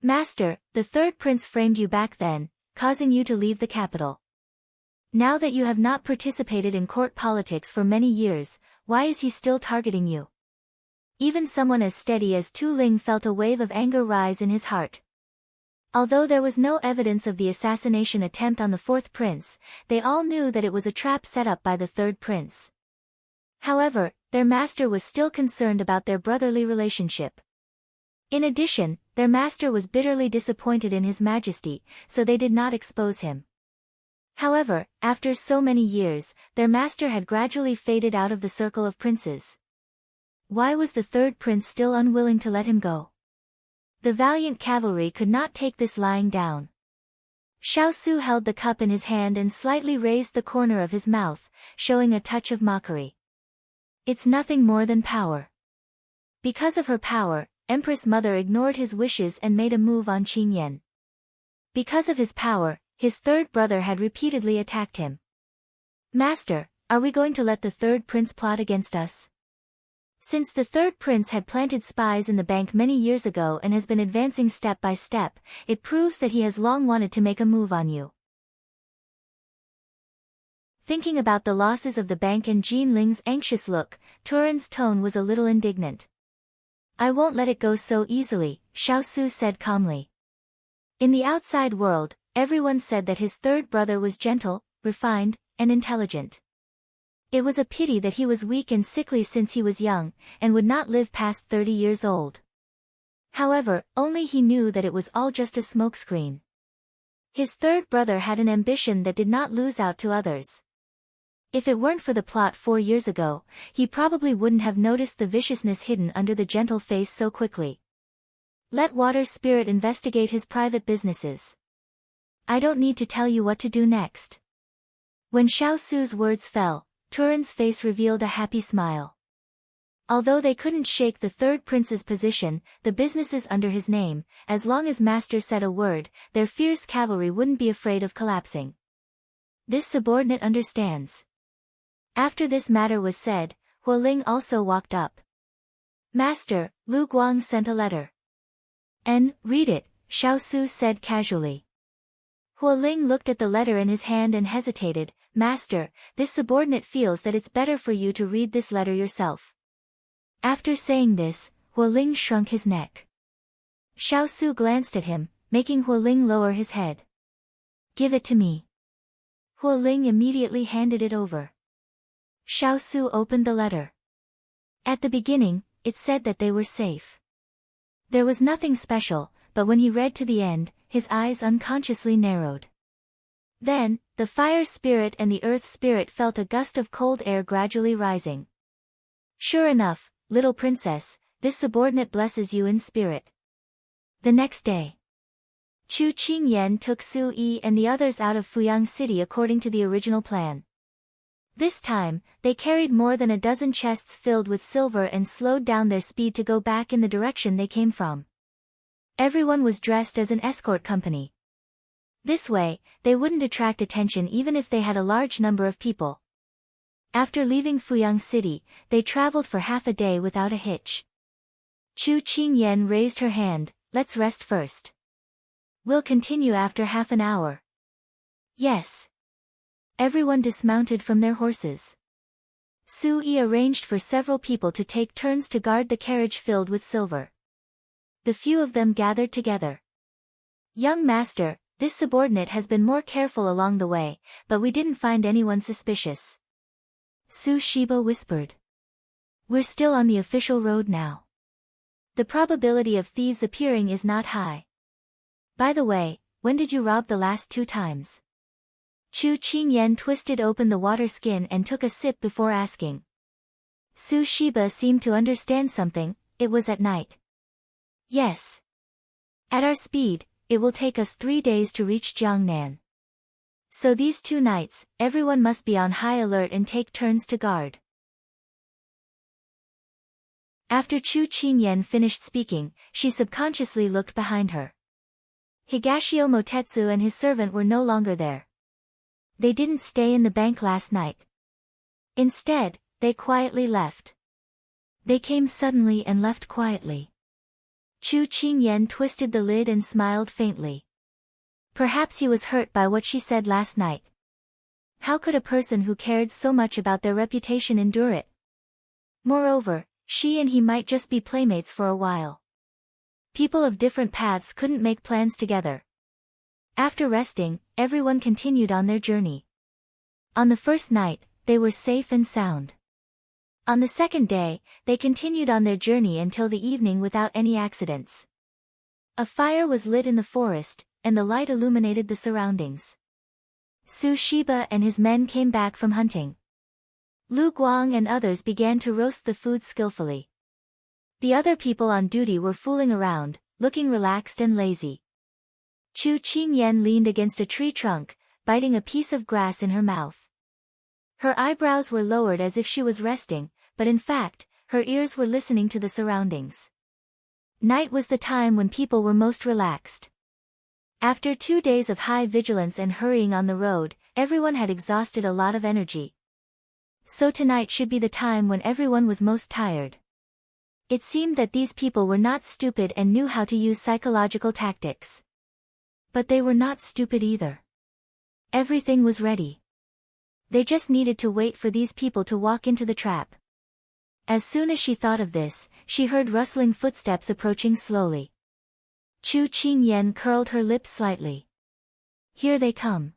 Master, the third prince framed you back then, causing you to leave the capital. Now that you have not participated in court politics for many years, why is he still targeting you? Even someone as steady as Tu Ling felt a wave of anger rise in his heart. Although there was no evidence of the assassination attempt on the fourth prince, they all knew that it was a trap set up by the third prince. However, their master was still concerned about their brotherly relationship. In addition, their master was bitterly disappointed in His Majesty, so they did not expose him. However, after so many years, their master had gradually faded out of the circle of princes. Why was the third prince still unwilling to let him go? The valiant cavalry could not take this lying down. Xiao Su held the cup in his hand and slightly raised the corner of his mouth, showing a touch of mockery. It's nothing more than power. Because of her power, Empress Mother ignored his wishes and made a move on Qing Yan. Because of his power, his third brother had repeatedly attacked him. Master, are we going to let the third prince plot against us? Since the third prince had planted spies in the bank many years ago and has been advancing step by step, it proves that he has long wanted to make a move on you. Thinking about the losses of the bank and Jean Ling's anxious look, Turin's tone was a little indignant. I won't let it go so easily, Xiao Su said calmly. In the outside world, everyone said that his third brother was gentle, refined, and intelligent. It was a pity that he was weak and sickly since he was young, and would not live past 30 years old. However, only he knew that it was all just a smokescreen. His third brother had an ambition that did not lose out to others. If it weren't for the plot 4 years ago, he probably wouldn't have noticed the viciousness hidden under the gentle face so quickly. Let Water Spirit investigate his private businesses. I don't need to tell you what to do next. When Xiao Su's words fell, Turin's face revealed a happy smile. Although they couldn't shake the third prince's position, the businesses under his name, as long as Master said a word, their fierce cavalry wouldn't be afraid of collapsing. This subordinate understands. After this matter was said, Huo Ling also walked up. Master, Lu Guang sent a letter. And, read it, Xiao Su said casually. Huo Ling looked at the letter in his hand and hesitated. Master, this subordinate feels that it's better for you to read this letter yourself. After saying this, Huo Ling shrunk his neck. Xiao Su glanced at him, making Huo Ling lower his head. Give it to me. Huo Ling immediately handed it over. Xiao Su opened the letter. At the beginning, it said that they were safe. There was nothing special, but when he read to the end, his eyes unconsciously narrowed. Then, the fire spirit and the earth spirit felt a gust of cold air gradually rising. Sure enough, little princess, this subordinate blesses you in spirit. The next day, Chu Qingyan took Su Yi and the others out of Fuyang City according to the original plan. This time, they carried more than a dozen chests filled with silver and slowed down their speed to go back in the direction they came from. Everyone was dressed as an escort company. This way, they wouldn't attract attention even if they had a large number of people. After leaving Fuyang City, they traveled for half a day without a hitch. Chu Qingyan raised her hand. Let's rest first. We'll continue after half an hour. Yes. Everyone dismounted from their horses. Su Yi arranged for several people to take turns to guard the carriage filled with silver. The few of them gathered together. Young master, this subordinate has been more careful along the way, but we didn't find anyone suspicious. Su Shiba whispered. We're still on the official road now. The probability of thieves appearing is not high. By the way, when did you rob the last 2 times? Chu Qingyan twisted open the water skin and took a sip before asking. Su Shiba seemed to understand something. It was at night. Yes. At our speed, it will take us 3 days to reach Jiangnan. So these 2 nights, everyone must be on high alert and take turns to guard. After Chu Qingyan finished speaking, she subconsciously looked behind her. Higashio Motetsu and his servant were no longer there. They didn't stay in the bank last night. Instead, they quietly left. They came suddenly and left quietly. Chu Qingyan twisted the lid and smiled faintly. Perhaps he was hurt by what she said last night. How could a person who cared so much about their reputation endure it? Moreover, she and he might just be playmates for a while. People of different paths couldn't make plans together. After resting, everyone continued on their journey. On the first night, they were safe and sound. On the second day, they continued on their journey until the evening without any accidents. A fire was lit in the forest, and the light illuminated the surroundings. Su Shiba and his men came back from hunting. Lu Guang and others began to roast the food skillfully. The other people on duty were fooling around, looking relaxed and lazy. Chu Qingyan leaned against a tree trunk, biting a piece of grass in her mouth. Her eyebrows were lowered as if she was resting, but in fact, her ears were listening to the surroundings. Night was the time when people were most relaxed. After 2 days of high vigilance and hurrying on the road, everyone had exhausted a lot of energy. So tonight should be the time when everyone was most tired. It seemed that these people were not stupid and knew how to use psychological tactics. But they were not stupid either. Everything was ready. They just needed to wait for these people to walk into the trap. As soon as she thought of this, she heard rustling footsteps approaching slowly. Chu Qingyan curled her lips slightly. Here they come.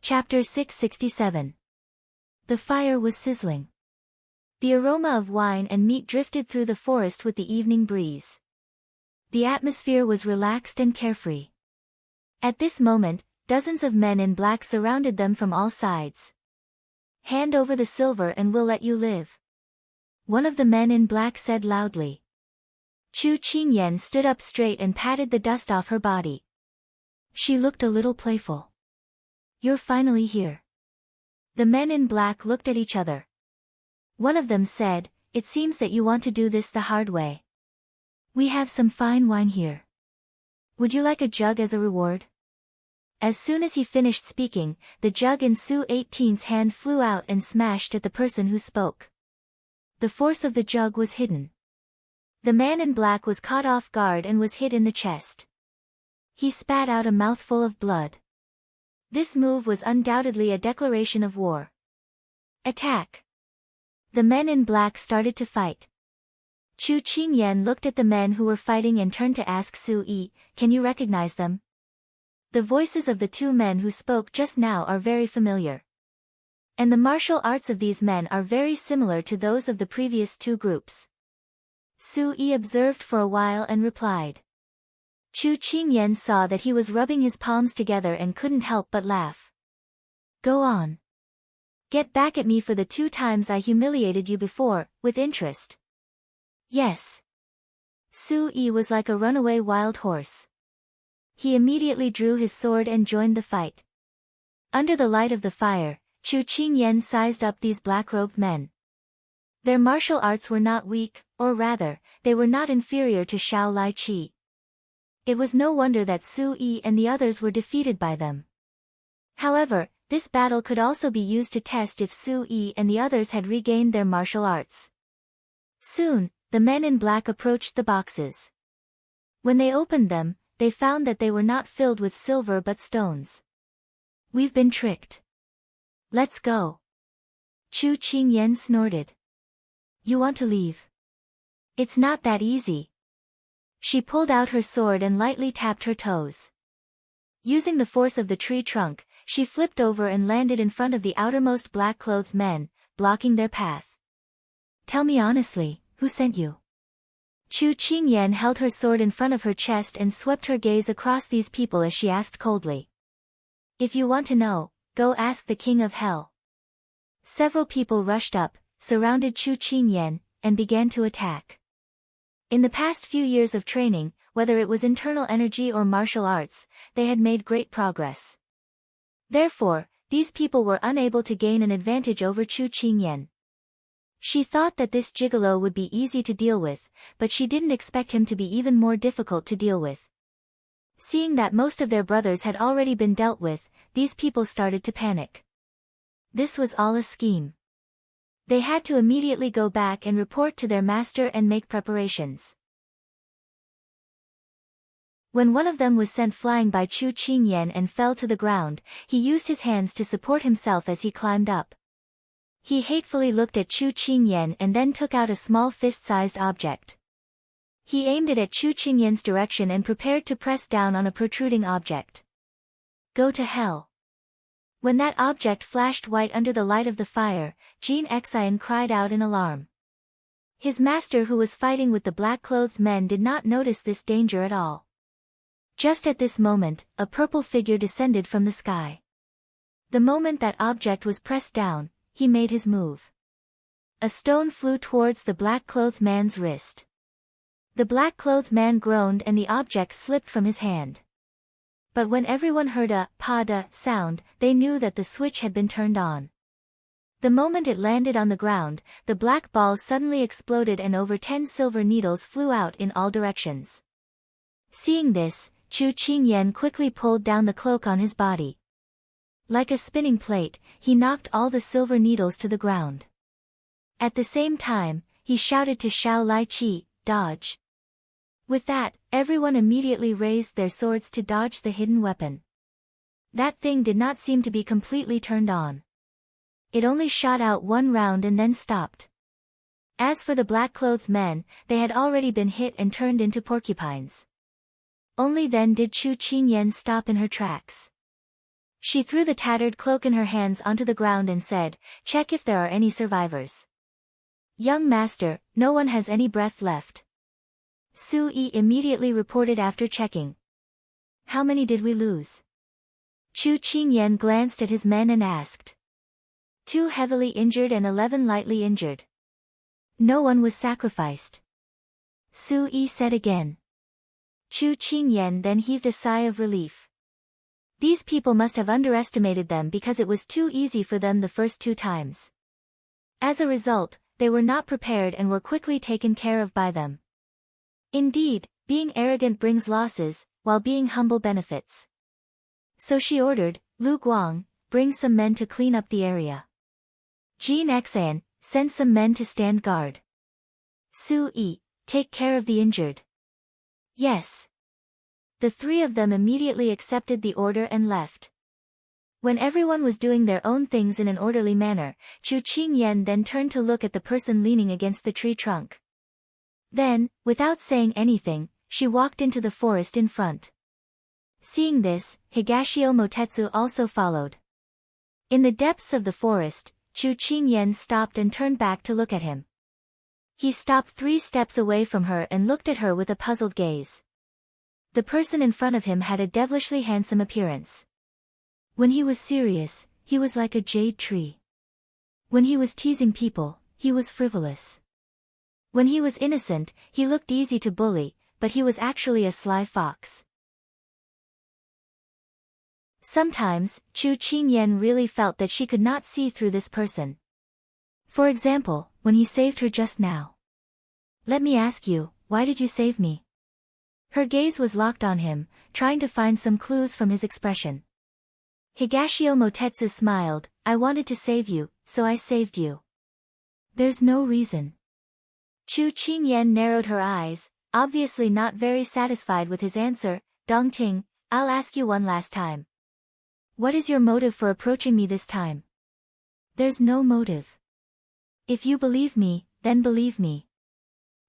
Chapter 667. The fire was sizzling. The aroma of wine and meat drifted through the forest with the evening breeze. The atmosphere was relaxed and carefree. At this moment, dozens of men in black surrounded them from all sides. Hand over the silver and we'll let you live. One of the men in black said loudly. Chu Qingyan stood up straight and patted the dust off her body. She looked a little playful. You're finally here. The men in black looked at each other. One of them said, it seems that you want to do this the hard way. We have some fine wine here. Would you like a jug as a reward? As soon as he finished speaking, the jug in Su 18's hand flew out and smashed at the person who spoke. The force of the jug was hidden. The man in black was caught off guard and was hit in the chest. He spat out a mouthful of blood. This move was undoubtedly a declaration of war. Attack! The men in black started to fight. Chu Qingyan looked at the men who were fighting and turned to ask Su Yi, can you recognize them? The voices of the 2 men who spoke just now are very familiar. And the martial arts of these men are very similar to those of the previous 2 groups. Su Yi observed for a while and replied. Chu Qingyan saw that he was rubbing his palms together and couldn't help but laugh. Go on. Get back at me for the 2 times I humiliated you before, with interest. Yes. Su Yi was like a runaway wild horse. He immediately drew his sword and joined the fight. Under the light of the fire, Chu Qingyan sized up these black-robed men. Their martial arts were not weak, or rather, they were not inferior to Xiao Lai Qi. It was no wonder that Su Yi and the others were defeated by them. However, this battle could also be used to test if Su Yi and the others had regained their martial arts. Soon, the men in black approached the boxes. When they opened them, they found that they were not filled with silver but stones. We've been tricked. Let's go. Chu Qingyan snorted. You want to leave? It's not that easy. She pulled out her sword and lightly tapped her toes. Using the force of the tree trunk, she flipped over and landed in front of the outermost black-clothed men, blocking their path. Tell me honestly, who sent you? Chu Qingyan held her sword in front of her chest and swept her gaze across these people as she asked coldly. If you want to know, go ask the King of Hell. Several people rushed up, surrounded Chu Qingyan, and began to attack. In the past few years of training, whether it was internal energy or martial arts, they had made great progress. Therefore, these people were unable to gain an advantage over Chu Qingyan. She thought that this gigolo would be easy to deal with, but she didn't expect him to be even more difficult to deal with. Seeing that most of their brothers had already been dealt with, these people started to panic. This was all a scheme. They had to immediately go back and report to their master and make preparations. When one of them was sent flying by Chu Qingyan and fell to the ground, he used his hands to support himself as he climbed up. He hatefully looked at Chu Qingyan and then took out a small fist-sized object. He aimed it at Chu Qingyan's direction and prepared to press down on a protruding object. Go to hell. When that object flashed white under the light of the fire, Jean Xian cried out in alarm. His master, who was fighting with the black-clothed men, did not notice this danger at all. Just at this moment, a purple figure descended from the sky. The moment that object was pressed down, he made his move. A stone flew towards the black-clothed man's wrist. The black-clothed man groaned and the object slipped from his hand. But when everyone heard a "pada" sound, they knew that the switch had been turned on. The moment it landed on the ground, the black ball suddenly exploded and over 10 silver needles flew out in all directions. Seeing this, Chu Qingyan quickly pulled down the cloak on his body. Like a spinning plate, he knocked all the silver needles to the ground. At the same time, he shouted to Xiao Lai Qi, "Dodge." With that, everyone immediately raised their swords to dodge the hidden weapon. That thing did not seem to be completely turned on. It only shot out one round and then stopped. As for the black-clothed men, they had already been hit and turned into porcupines. Only then did Chu Qingyan stop in her tracks. She threw the tattered cloak in her hands onto the ground and said, "Check if there are any survivors." "Young master, no one has any breath left." Su Yi immediately reported after checking. "How many did we lose?" Chu Qingyan glanced at his men and asked. 2 heavily injured and 11 lightly injured. No one was sacrificed. Su Yi said again. Chu Qingyan then heaved a sigh of relief. These people must have underestimated them because it was too easy for them the first 2 times. As a result, they were not prepared and were quickly taken care of by them. Indeed, being arrogant brings losses, while being humble benefits. So she ordered, "Lu Guang, bring some men to clean up the area. Jean Xian, send some men to stand guard. Su Yi, take care of the injured." "Yes." The 3 of them immediately accepted the order and left. When everyone was doing their own things in an orderly manner, Chu Qingyan then turned to look at the person leaning against the tree trunk. Then, without saying anything, she walked into the forest in front. Seeing this, Higashio Motetsu also followed. In the depths of the forest, Chu Qingyan stopped and turned back to look at him. He stopped 3 steps away from her and looked at her with a puzzled gaze. The person in front of him had a devilishly handsome appearance. When he was serious, he was like a jade tree. When he was teasing people, he was frivolous. When he was innocent, he looked easy to bully, but he was actually a sly fox. Sometimes, Chu Qingyan really felt that she could not see through this person. For example, when he saved her just now. "Let me ask you, why did you save me?" Her gaze was locked on him, trying to find some clues from his expression. Higashio Motetsu smiled, "I wanted to save you, so I saved you. There's no reason." Chu Qingyan narrowed her eyes, obviously not very satisfied with his answer. "Dongting, I'll ask you one last time. What is your motive for approaching me this time?" "There's no motive. If you believe me, then believe me.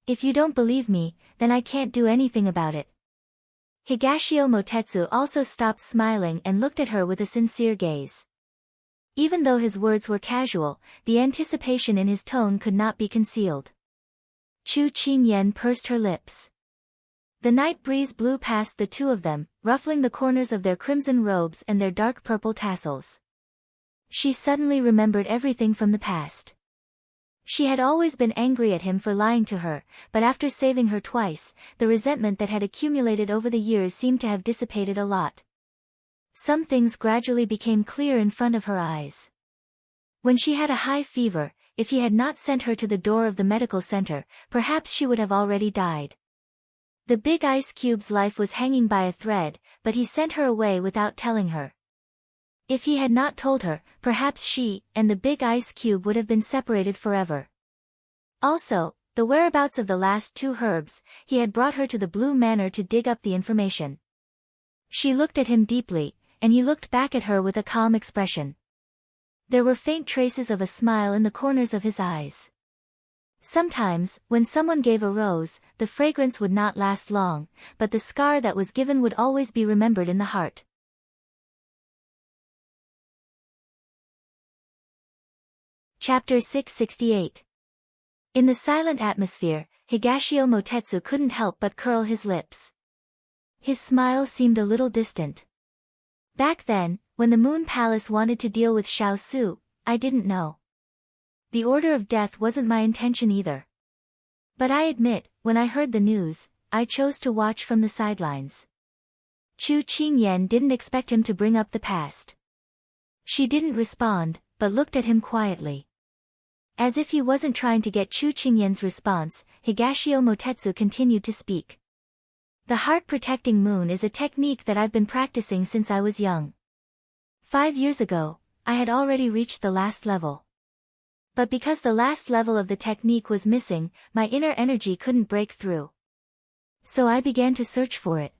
If you don't believe me, then I can't do anything about it." Higashio Motetsu also stopped smiling and looked at her with a sincere gaze. Even though his words were casual, the anticipation in his tone could not be concealed. Chu Qingyan pursed her lips. The night breeze blew past the 2 of them, ruffling the corners of their crimson robes and their dark purple tassels. She suddenly remembered everything from the past. She had always been angry at him for lying to her, but after saving her twice, the resentment that had accumulated over the years seemed to have dissipated a lot. Some things gradually became clear in front of her eyes. When she had a high fever, if he had not sent her to the door of the medical center, perhaps she would have already died. The big ice cube's life was hanging by a thread, but he sent her away without telling her. If he had not told her, perhaps she and the big ice cube would have been separated forever. Also, the whereabouts of the last two herbs, he had brought her to the Blue Manor to dig up the information. She looked at him deeply, and he looked back at her with a calm expression. There were faint traces of a smile in the corners of his eyes. Sometimes, when someone gave a rose, the fragrance would not last long, but the scar that was given would always be remembered in the heart. Chapter 668. In the silent atmosphere, Higashio Motetsu couldn't help but curl his lips. His smile seemed a little distant. Back then, when the Moon Palace wanted to deal with Xiao Su, I didn't know. The order of death wasn't my intention either. But I admit, when I heard the news, I chose to watch from the sidelines. Chu Qingyan didn't expect him to bring up the past. She didn't respond, but looked at him quietly. As if he wasn't trying to get Chu Qingyan's response, Higashio Motetsu continued to speak. The heart-protecting moon is a technique that I've been practicing since I was young. 5 years ago, I had already reached the last level. But because the last level of the technique was missing, my inner energy couldn't break through. So I began to search for it.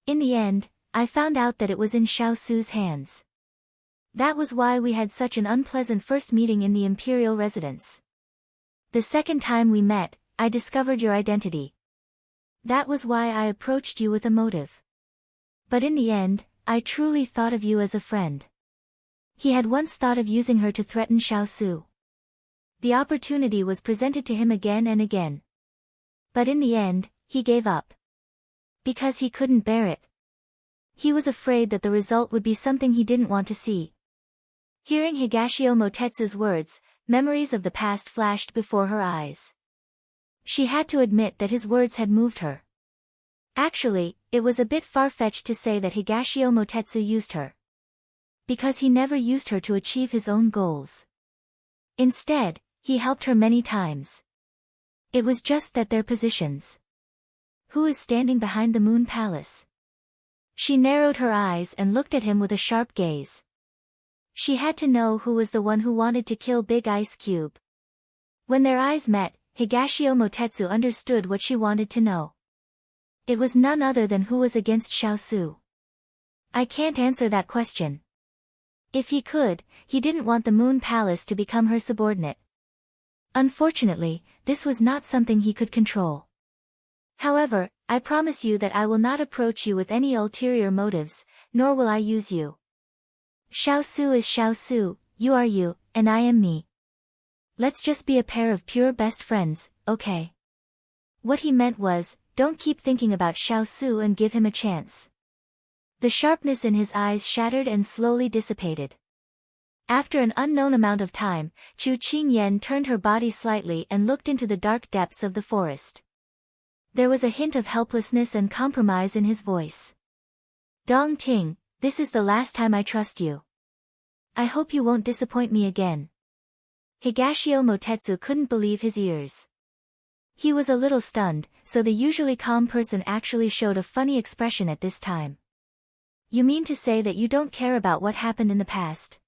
In the end, I found out that it was in Xiao Su's hands. That was why we had such an unpleasant first meeting in the imperial residence. The second time we met, I discovered your identity. That was why I approached you with a motive. But in the end, I truly thought of you as a friend. He had once thought of using her to threaten Xiao Su. The opportunity was presented to him again and again. But in the end, he gave up. Because he couldn't bear it. He was afraid that the result would be something he didn't want to see. Hearing Higashio Motetsu's words, memories of the past flashed before her eyes. She had to admit that his words had moved her. Actually, it was a bit far-fetched to say that Higashio Motetsu used her. Because he never used her to achieve his own goals. Instead, he helped her many times. It was just that their positions. Who is standing behind the Moon Palace? She narrowed her eyes and looked at him with a sharp gaze. She had to know who was the one who wanted to kill Big Ice Cube. When their eyes met, Higashio Motetsu understood what she wanted to know. It was none other than who was against Xiao Su. I can't answer that question. If he could, he didn't want the Moon Palace to become her subordinate. Unfortunately, this was not something he could control. However, I promise you that I will not approach you with any ulterior motives, nor will I use you. Xiao Su is Xiao Su, you are you, and I am me. Let's just be a pair of pure best friends, okay? What he meant was, don't keep thinking about Xiao Su and give him a chance. The sharpness in his eyes shattered and slowly dissipated. After an unknown amount of time, Chu Qingyan turned her body slightly and looked into the dark depths of the forest. There was a hint of helplessness and compromise in his voice. Dong Ting, this is the last time I trust you. I hope you won't disappoint me again. Higashio Motetsu couldn't believe his ears. He was a little stunned, so the usually calm person actually showed a funny expression at this time. You mean to say that you don't care about what happened in the past?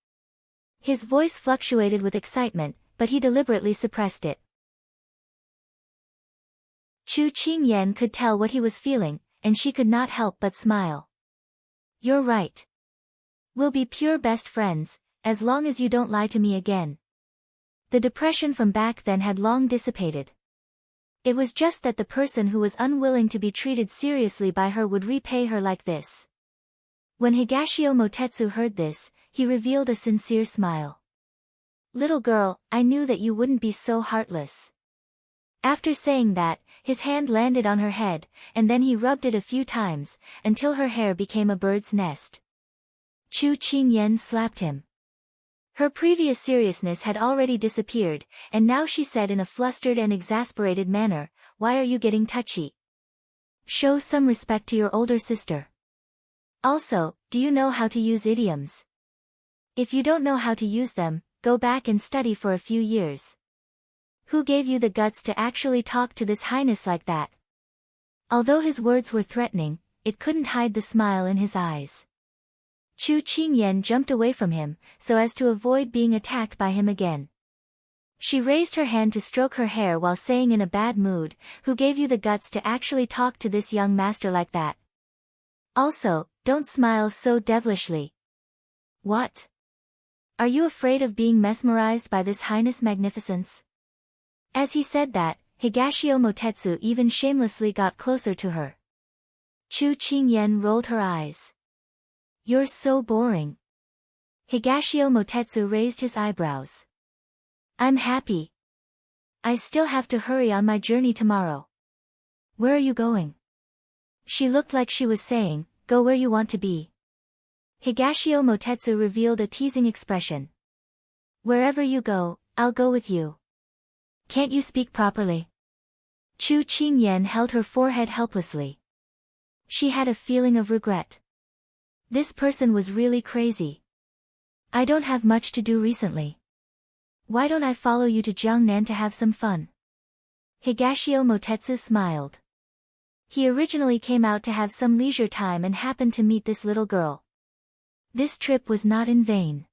His voice fluctuated with excitement, but he deliberately suppressed it. Chu Qingyan could tell what he was feeling, and she could not help but smile. You're right. We'll be pure best friends, as long as you don't lie to me again. The depression from back then had long dissipated. It was just that the person who was unwilling to be treated seriously by her would repay her like this. When Higashio Motetsu heard this, he revealed a sincere smile. Little girl, I knew that you wouldn't be so heartless. After saying that, his hand landed on her head, and then he rubbed it a few times, until her hair became a bird's nest. Chu Qingyan slapped him. Her previous seriousness had already disappeared, and now she said in a flustered and exasperated manner, why are you getting touchy? Show some respect to your older sister. Also, do you know how to use idioms? If you don't know how to use them, go back and study for a few years. Who gave you the guts to actually talk to this highness like that? Although his words were threatening, it couldn't hide the smile in his eyes. Chu Qingyan jumped away from him, so as to avoid being attacked by him again. She raised her hand to stroke her hair while saying in a bad mood, "Who gave you the guts to actually talk to this young master like that? Also, don't smile so devilishly. What? Are you afraid of being mesmerized by this highness' magnificence?" As he said that, Higashio Motetsu even shamelessly got closer to her. Chu Qingyan rolled her eyes. "You're so boring." Higashio Motetsu raised his eyebrows. "I'm happy. I still have to hurry on my journey tomorrow." "Where are you going?" She looked like she was saying, "Go where you want to be." Higashio Motetsu revealed a teasing expression. "Wherever you go, I'll go with you. Can't you speak properly?" Chu Qingyan held her forehead helplessly. She had a feeling of regret. This person was really crazy. "I don't have much to do recently. Why don't I follow you to Jiangnan to have some fun?" Higashio Motetsu smiled. He originally came out to have some leisure time and happened to meet this little girl. This trip was not in vain.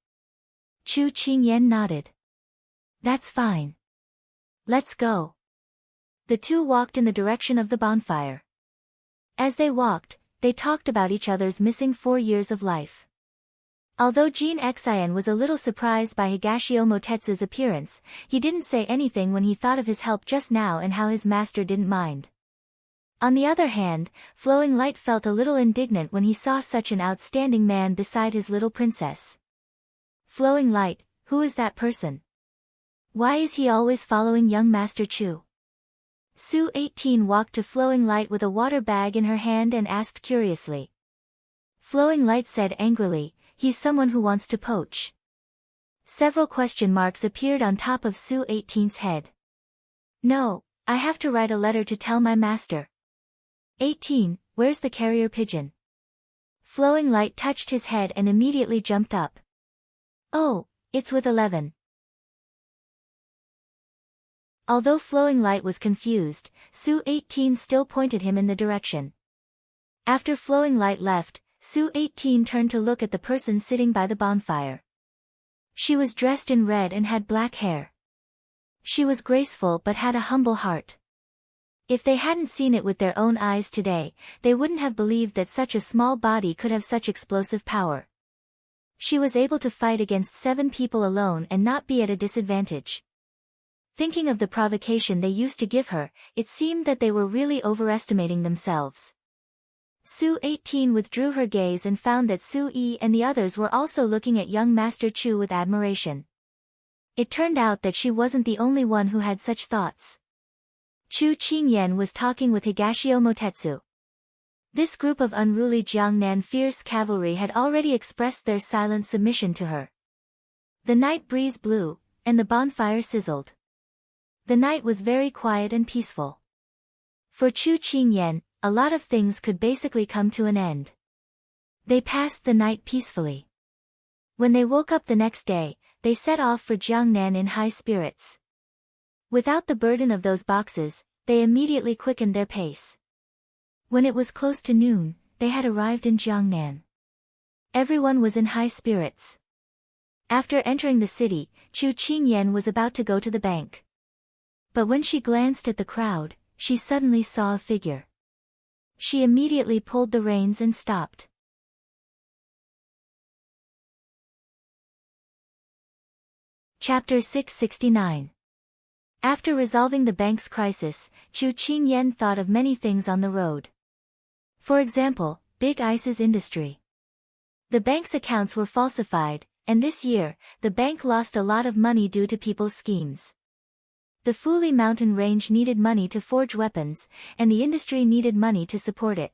Chu Qingyan nodded. "That's fine. Let's go." The two walked in the direction of the bonfire. As they walked, they talked about each other's missing 4 years of life. Although Jin Xian was a little surprised by Higashio Motetsu's appearance, he didn't say anything when he thought of his help just now and how his master didn't mind. On the other hand, Flowing Light felt a little indignant when he saw such an outstanding man beside his little princess. "Flowing Light, who is that person? Why is he always following young Master Chu?" Su 18 walked to Flowing Light with a water bag in her hand and asked curiously. Flowing Light said angrily, "He's someone who wants to poach." Several question marks appeared on top of Su 18's head. "No, I have to write a letter to tell my master." 18, where's the carrier pigeon? Flowing Light touched his head and immediately jumped up. "Oh, it's with 11. Although Flowing Light was confused, Su 18 still pointed him in the direction. After Flowing Light left, Su 18 turned to look at the person sitting by the bonfire. She was dressed in red and had black hair. She was graceful but had a humble heart. If they hadn't seen it with their own eyes today, they wouldn't have believed that such a small body could have such explosive power. She was able to fight against 7 people alone and not be at a disadvantage. Thinking of the provocation they used to give her, it seemed that they were really overestimating themselves. Su 18 withdrew her gaze and found that Su Yi and the others were also looking at young Master Chu with admiration. It turned out that she wasn't the only one who had such thoughts. Chu Qingyan was talking with Higashio Motetsu. This group of unruly Jiangnan fierce cavalry had already expressed their silent submission to her. The night breeze blew, and the bonfire sizzled. The night was very quiet and peaceful. For Chu Qingyan, a lot of things could basically come to an end. They passed the night peacefully. When they woke up the next day, they set off for Jiangnan in high spirits. Without the burden of those boxes, they immediately quickened their pace. When it was close to noon, they had arrived in Jiangnan. Everyone was in high spirits. After entering the city, Chu Qingyan was about to go to the bank. But when she glanced at the crowd, she suddenly saw a figure. She immediately pulled the reins and stopped. Chapter 669. After resolving the bank's crisis, Chu Qingyan thought of many things on the road. For example, Big Ice's industry. The bank's accounts were falsified, and this year, the bank lost a lot of money due to people's schemes. The Fuli mountain range needed money to forge weapons, and the industry needed money to support it.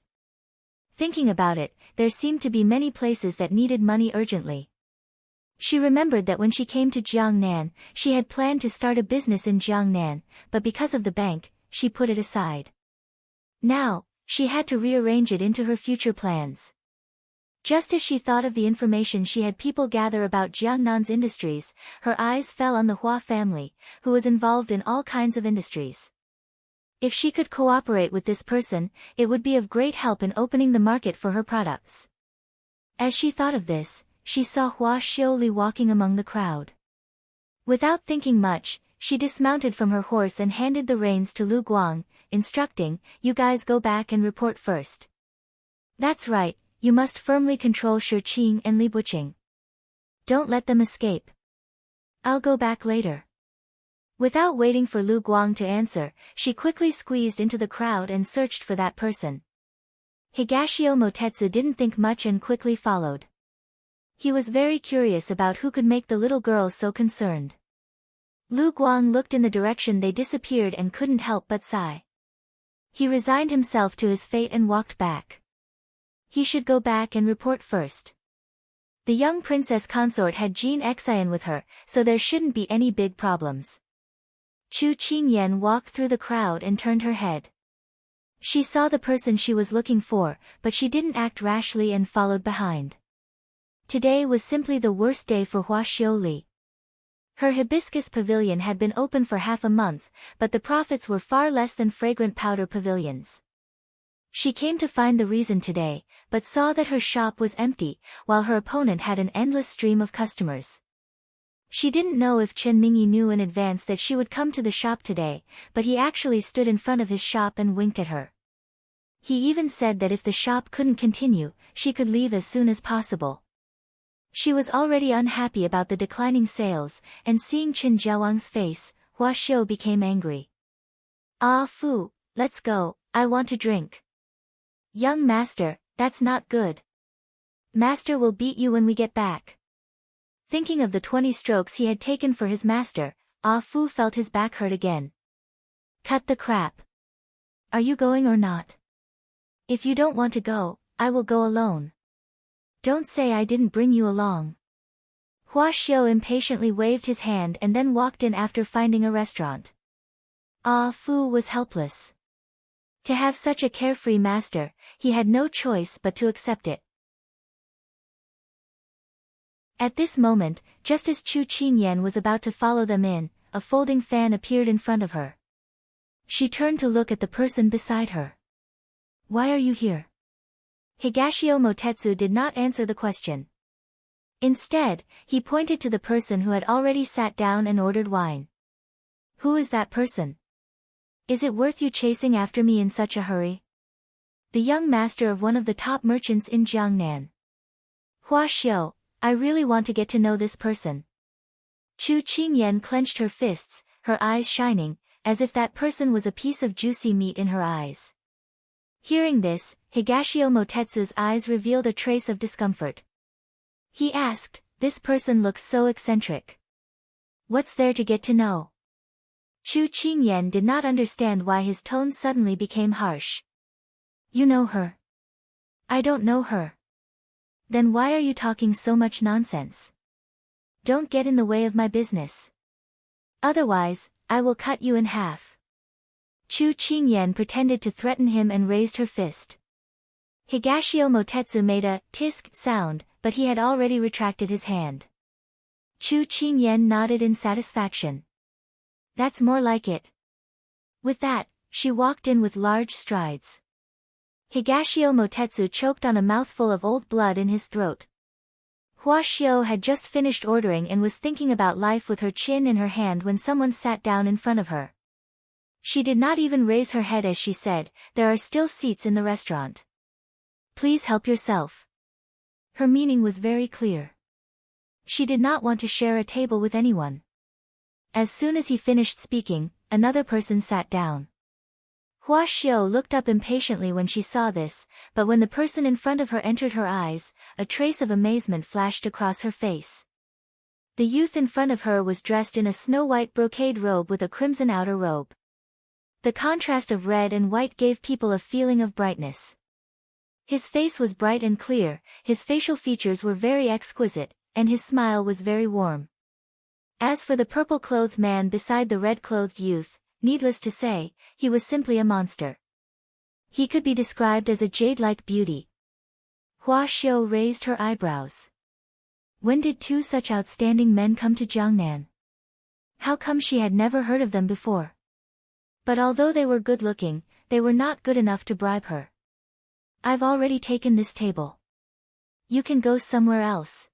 Thinking about it, there seemed to be many places that needed money urgently. She remembered that when she came to Jiangnan, she had planned to start a business in Jiangnan, but because of the bank, she put it aside. Now, she had to rearrange it into her future plans. Just as she thought of the information she had people gather about Jiangnan's industries, her eyes fell on the Hua family, who was involved in all kinds of industries. If she could cooperate with this person, it would be of great help in opening the market for her products. As she thought of this, she saw Hua Xiaoli walking among the crowd. Without thinking much, she dismounted from her horse and handed the reins to Lu Guang, instructing, "You guys go back and report first." "That's right, you must firmly control Shi Qing and Li Buqing. Don't let them escape. I'll go back later." Without waiting for Lu Guang to answer, she quickly squeezed into the crowd and searched for that person. Higashio Motetsu didn't think much and quickly followed. He was very curious about who could make the little girl so concerned. Lu Guang looked in the direction they disappeared and couldn't help but sigh. He resigned himself to his fate and walked back. He should go back and report first. The young princess consort had Jean Xian with her, so there shouldn't be any big problems. Chu Qingyan walked through the crowd and turned her head. She saw the person she was looking for, but she didn't act rashly and followed behind. Today was simply the worst day for Hua Xiaoli. Her hibiscus pavilion had been open for half a month, but the profits were far less than fragrant powder pavilions. She came to find the reason today, but saw that her shop was empty, while her opponent had an endless stream of customers. She didn't know if Chen Mingyi knew in advance that she would come to the shop today, but he actually stood in front of his shop and winked at her. He even said that if the shop couldn't continue, she could leave as soon as possible. She was already unhappy about the declining sales, and seeing Qin Jiawang's face, Hua Xiao became angry. "Ah Fu, let's go, I want to drink." "Young master, that's not good. Master will beat you when we get back." Thinking of the 20 strokes he had taken for his master, Ah Fu felt his back hurt again. "Cut the crap. Are you going or not? If you don't want to go, I will go alone. Don't say I didn't bring you along." Hua Xiao impatiently waved his hand and then walked in after finding a restaurant. Ah Fu was helpless. To have such a carefree master, he had no choice but to accept it. At this moment, just as Chu Qingyan was about to follow them in, a folding fan appeared in front of her. She turned to look at the person beside her. "Why are you here?" Higashio Motetsu did not answer the question. Instead, he pointed to the person who had already sat down and ordered wine. "Who is that person? Is it worth you chasing after me in such a hurry?" "The young master of one of the top merchants in Jiangnan." "Hua Xiao, I really want to get to know this person." Chu Qingyan clenched her fists, her eyes shining, as if that person was a piece of juicy meat in her eyes. Hearing this, Higashio Motetsu's eyes revealed a trace of discomfort. He asked, "This person looks so eccentric. What's there to get to know?" Chu Qingyan did not understand why his tone suddenly became harsh. "You know her?" "I don't know her." "Then why are you talking so much nonsense? Don't get in the way of my business. Otherwise, I will cut you in half." Chu Qingyan pretended to threaten him and raised her fist. Higashio Motetsu made a tisk sound, but he had already retracted his hand. Chu Qingyan nodded in satisfaction. "That's more like it." With that, she walked in with large strides. Higashio Motetsu choked on a mouthful of old blood in his throat. Hua Xiao had just finished ordering and was thinking about life with her chin in her hand when someone sat down in front of her. She did not even raise her head as she said, "There are still seats in the restaurant. Please help yourself." Her meaning was very clear. She did not want to share a table with anyone. As soon as he finished speaking, another person sat down. Hua Xiao looked up impatiently when she saw this, but when the person in front of her entered her eyes, a trace of amazement flashed across her face. The youth in front of her was dressed in a snow-white brocade robe with a crimson outer robe. The contrast of red and white gave people a feeling of brightness. His face was bright and clear, his facial features were very exquisite, and his smile was very warm. As for the purple-clothed man beside the red-clothed youth, needless to say, he was simply a monster. He could be described as a jade-like beauty. Hua Xiao raised her eyebrows. When did two such outstanding men come to Jiangnan? How come she had never heard of them before? But although they were good-looking, they were not good enough to bribe her. "I've already taken this table. you can go somewhere else.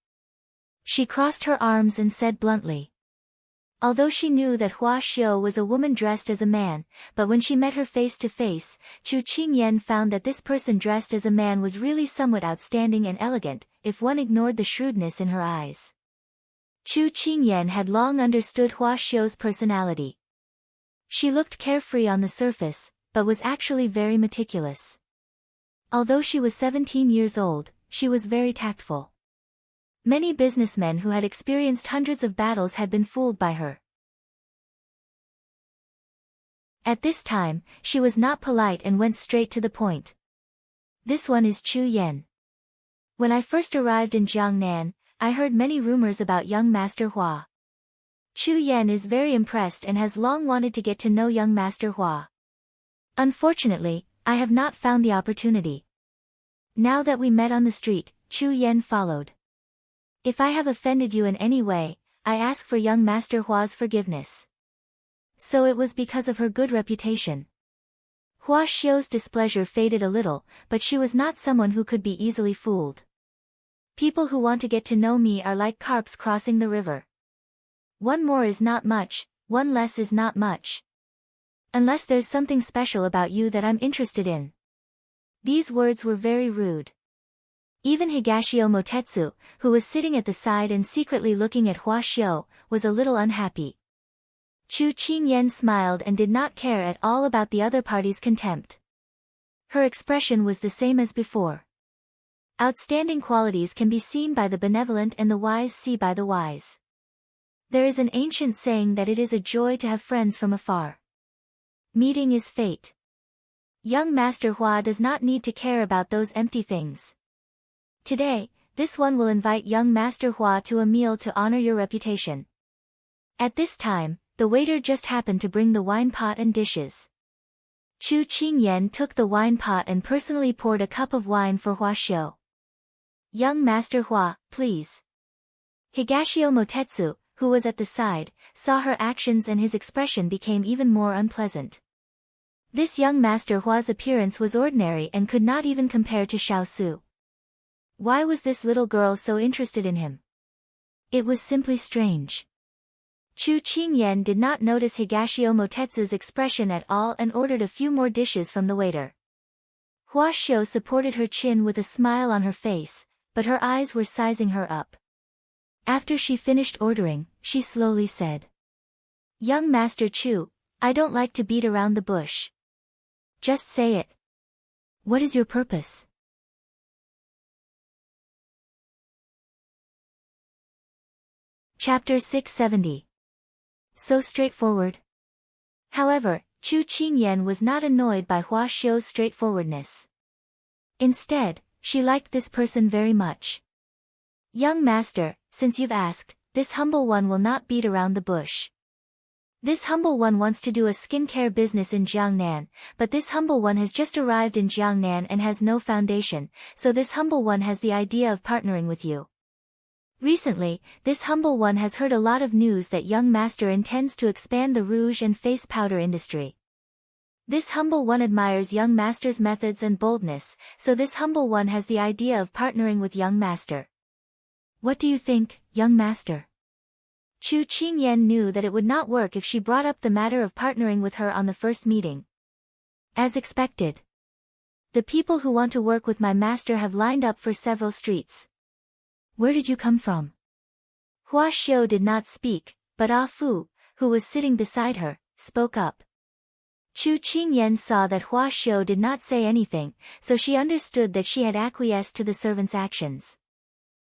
She crossed her arms and said bluntly. Although she knew that Hua Xiu was a woman dressed as a man, but when she met her face to face, Chu Qingyan found that this person dressed as a man was really somewhat outstanding and elegant, if one ignored the shrewdness in her eyes. Chu Qingyan had long understood Hua Xiu's personality. She looked carefree on the surface, but was actually very meticulous. Although she was 17 years old, she was very tactful. Many businessmen who had experienced hundreds of battles had been fooled by her. At this time, she was not polite and went straight to the point. This one is Chu Yan. When I first arrived in Jiangnan, I heard many rumors about young Master Hua. Chu Yan is very impressed and has long wanted to get to know young Master Hua. Unfortunately, I have not found the opportunity. Now that we met on the street, Chu Yan followed. If I have offended you in any way, I ask for young Master Hua's forgiveness. So it was because of her good reputation. Hua Xiu's displeasure faded a little, but she was not someone who could be easily fooled. People who want to get to know me are like carps crossing the river. One more is not much, one less is not much. Unless there's something special about you that I'm interested in. These words were very rude. Even Higashio Motetsu, who was sitting at the side and secretly looking at Hua Xiu, was a little unhappy. Chu Qingyan smiled and did not care at all about the other party's contempt. Her expression was the same as before. Outstanding qualities can be seen by the benevolent and the wise see by the wise. There is an ancient saying that it is a joy to have friends from afar. Meeting is fate. Young Master Hua does not need to care about those empty things. Today, this one will invite young Master Hua to a meal to honor your reputation. At this time, the waiter just happened to bring the wine pot and dishes. Chu Qingyan took the wine pot and personally poured a cup of wine for Hua Xiu. Young Master Hua, please. Higashio Motetsu, who was at the side, saw her actions and his expression became even more unpleasant. This young Master Hua's appearance was ordinary and could not even compare to Xiao Su. Why was this little girl so interested in him? It was simply strange. Chu Qingyan did not notice Higashio Motetsu's expression at all and ordered a few more dishes from the waiter. Hua Xiu supported her chin with a smile on her face, but her eyes were sizing her up. After she finished ordering, she slowly said, "Young Master Chu, I don't like to beat around the bush. Just say it. What is your purpose?" Chapter 670. So straightforward. However, Chu Qingyan was not annoyed by Hua Xiu's straightforwardness. Instead, she liked this person very much. "Young master, since you've asked, this humble one will not beat around the bush. This humble one wants to do a skincare business in Jiangnan, but this humble one has just arrived in Jiangnan and has no foundation, so this humble one has the idea of partnering with you. Recently, this humble one has heard a lot of news that young master intends to expand the rouge and face powder industry. This humble one admires young master's methods and boldness, so this humble one has the idea of partnering with young master. What do you think, young master?" Chu Qingyan knew that it would not work if she brought up the matter of partnering with her on the first meeting. As expected. The people who want to work with my master have lined up for several streets. Where did you come from? Hua Xiu did not speak, but Ah Fu, who was sitting beside her, spoke up. Chu Qingyan saw that Hua Xiu did not say anything, so she understood that she had acquiesced to the servant's actions.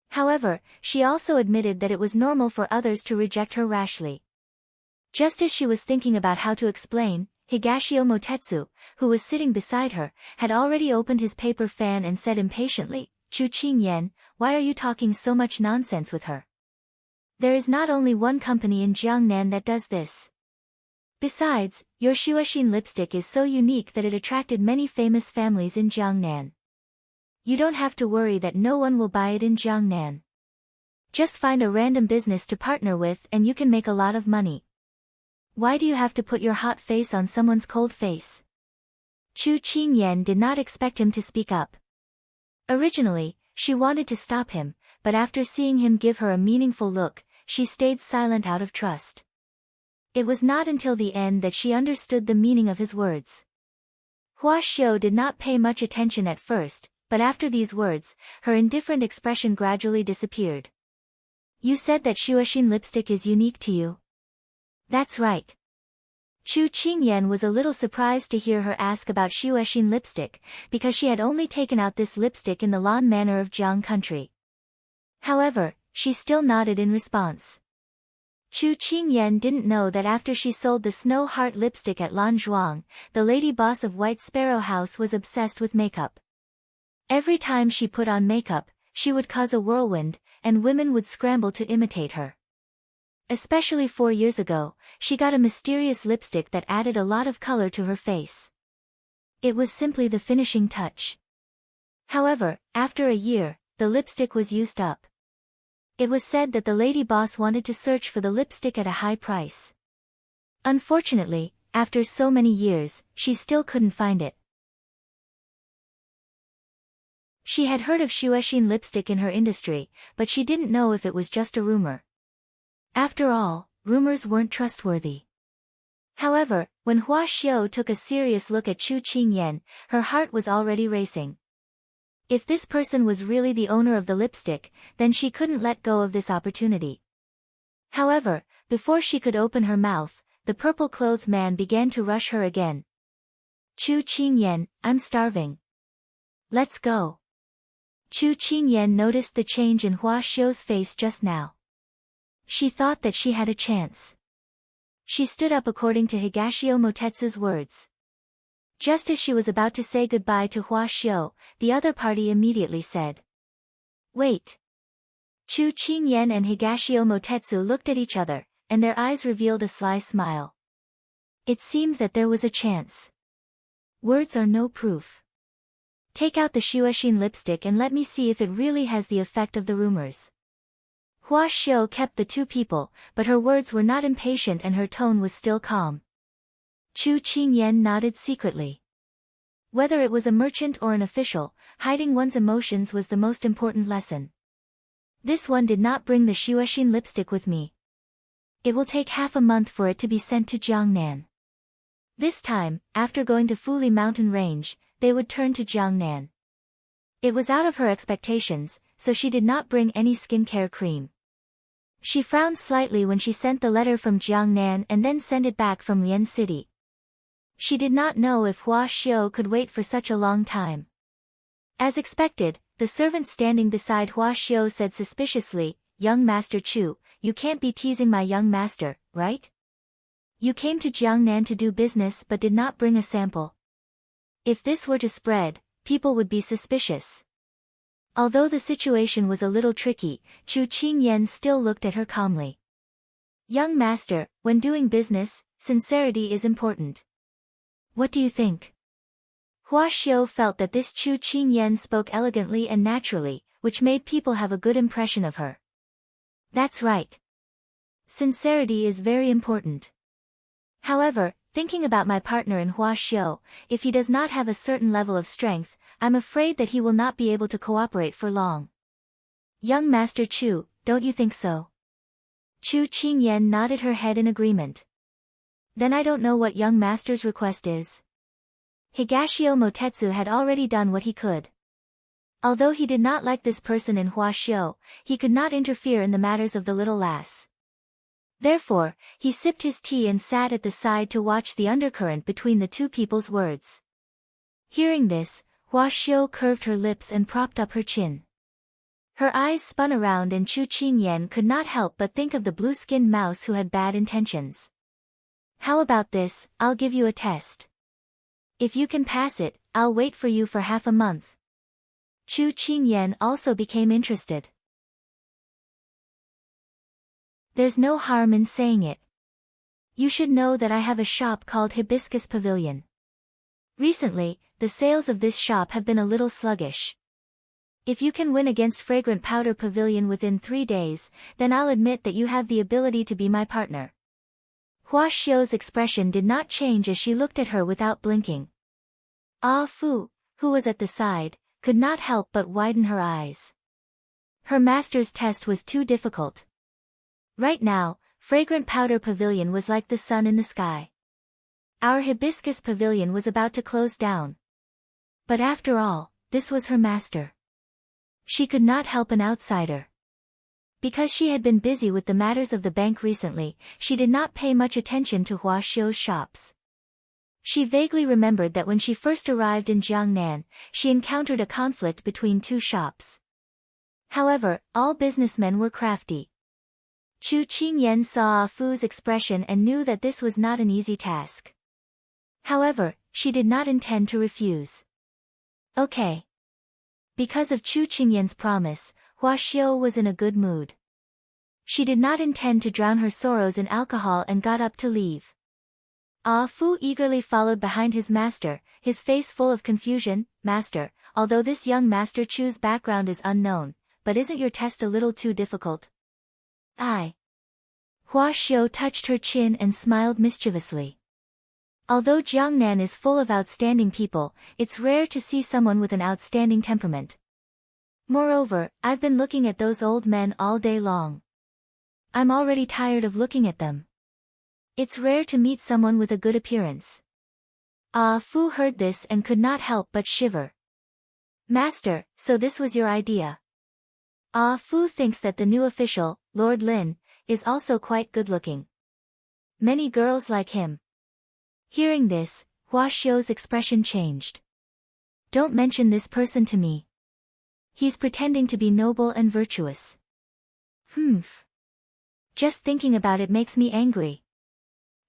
However, she also admitted that it was normal for others to reject her rashly. Just as she was thinking about how to explain, Higashio Motetsu, who was sitting beside her, had already opened his paper fan and said impatiently, "Chu Qingyan, why are you talking so much nonsense with her? There is not only one company in Jiangnan that does this. Besides, your Shueishin lipstick is so unique that it attracted many famous families in Jiangnan. You don't have to worry that no one will buy it in Jiangnan. Just find a random business to partner with and you can make a lot of money. Why do you have to put your hot face on someone's cold face?" Chu Qingyan did not expect him to speak up. Originally, she wanted to stop him, but after seeing him give her a meaningful look, she stayed silent out of trust. It was not until the end that she understood the meaning of his words. Hua Xiu did not pay much attention at first, but after these words, her indifferent expression gradually disappeared. You said that Shuoxin lipstick is unique to you. That's right. Chu Qingyan was a little surprised to hear her ask about Shuoxin lipstick, because she had only taken out this lipstick in the Lan Manor of Jiang country. However, she still nodded in response. Chu Qingyan didn't know that after she sold the Snow Heart lipstick at Lan Zhuang, the lady boss of White Sparrow House was obsessed with makeup. Every time she put on makeup, she would cause a whirlwind, and women would scramble to imitate her. Especially 4 years ago, she got a mysterious lipstick that added a lot of color to her face. It was simply the finishing touch. However, after a year, the lipstick was used up. It was said that the lady boss wanted to search for the lipstick at a high price. Unfortunately, after so many years, she still couldn't find it. She had heard of Shuoxin lipstick in her industry, but she didn't know if it was just a rumor. After all, rumors weren't trustworthy. However, when Hua Xiu took a serious look at Chu Qingyan, her heart was already racing. If this person was really the owner of the lipstick, then she couldn't let go of this opportunity. However, before she could open her mouth, the purple-clothed man began to rush her again. Chu Qingyan, I'm starving. Let's go. Chu Qingyan noticed the change in Hua Xiu's face just now. She thought that she had a chance. She stood up according to Higashio Motetsu's words. Just as she was about to say goodbye to Hua Xiu, the other party immediately said, Wait. Chu Qingyan and Higashio Motetsu looked at each other, and their eyes revealed a sly smile. It seemed that there was a chance. Words are no proof. Take out the Shuoxin lipstick and let me see if it really has the effect of the rumors. Hua Xiu kept the two people, but her words were not impatient and her tone was still calm. Chu Qingyan nodded secretly. Whether it was a merchant or an official, hiding one's emotions was the most important lesson. This one did not bring the Shuoxin lipstick with me. It will take half a month for it to be sent to Jiangnan. This time, after going to Fuli mountain range, they would turn to Jiangnan. It was out of her expectations, so she did not bring any skincare cream. She frowned slightly when she sent the letter from Jiangnan and then sent it back from Lian City. She did not know if Hua Xiu could wait for such a long time. As expected, the servant standing beside Hua Xiu said suspiciously, Young Master Chu, you can't be teasing my young master, right? You came to Jiangnan to do business but did not bring a sample. If this were to spread, people would be suspicious. Although the situation was a little tricky, Chu Qingyan still looked at her calmly. Young master, when doing business, sincerity is important. What do you think? Hua Xiu felt that this Chu Qingyan spoke elegantly and naturally, which made people have a good impression of her. That's right. Sincerity is very important. However, thinking about my partner in Hua Xiu, if he does not have a certain level of strength, I'm afraid that he will not be able to cooperate for long. Young Master Chu, don't you think so? Chu Qingyan nodded her head in agreement. Then I don't know what young master's request is. Higashio Motetsu had already done what he could. Although he did not like this person in Hua Xiu, he could not interfere in the matters of the little lass. Therefore, he sipped his tea and sat at the side to watch the undercurrent between the two people's words. Hearing this, Hua Xiu curved her lips and propped up her chin. Her eyes spun around and Chu Qingyan could not help but think of the blue-skinned mouse who had bad intentions. How about this, I'll give you a test. If you can pass it, I'll wait for you for half a month. Chu Qingyan also became interested. There's no harm in saying it. You should know that I have a shop called Hibiscus Pavilion. Recently, the sales of this shop have been a little sluggish. If you can win against Fragrant Powder Pavilion within 3 days, then I'll admit that you have the ability to be my partner. Hua Xiu's expression did not change as she looked at her without blinking. Ah Fu, who was at the side, could not help but widen her eyes. Her master's test was too difficult. Right now, Fragrant Powder Pavilion was like the sun in the sky. Our Hibiscus Pavilion was about to close down. But after all, this was her master. She could not help an outsider. Because she had been busy with the matters of the bank recently, she did not pay much attention to Hua Xiu's shops. She vaguely remembered that when she first arrived in Jiangnan, she encountered a conflict between two shops. However, all businessmen were crafty. Chu Qingyan saw Ah Fu's expression and knew that this was not an easy task. However, she did not intend to refuse. Okay. Because of Chu Qingyan's promise, Hua Xiu was in a good mood. She did not intend to drown her sorrows in alcohol and got up to leave. Ah Fu eagerly followed behind his master, his face full of confusion. Master, although this young Master Chu's background is unknown, but isn't your test a little too difficult? Hua Xiu touched her chin and smiled mischievously. Although Jiangnan is full of outstanding people, it's rare to see someone with an outstanding temperament. Moreover, I've been looking at those old men all day long. I'm already tired of looking at them. It's rare to meet someone with a good appearance. Ah Fu heard this and could not help but shiver. Master, so this was your idea. Ah Fu thinks that the new official, Lord Lin, is also quite good-looking. Many girls like him. Hearing this, Hua Xiu's expression changed. Don't mention this person to me. He's pretending to be noble and virtuous. Just thinking about it makes me angry.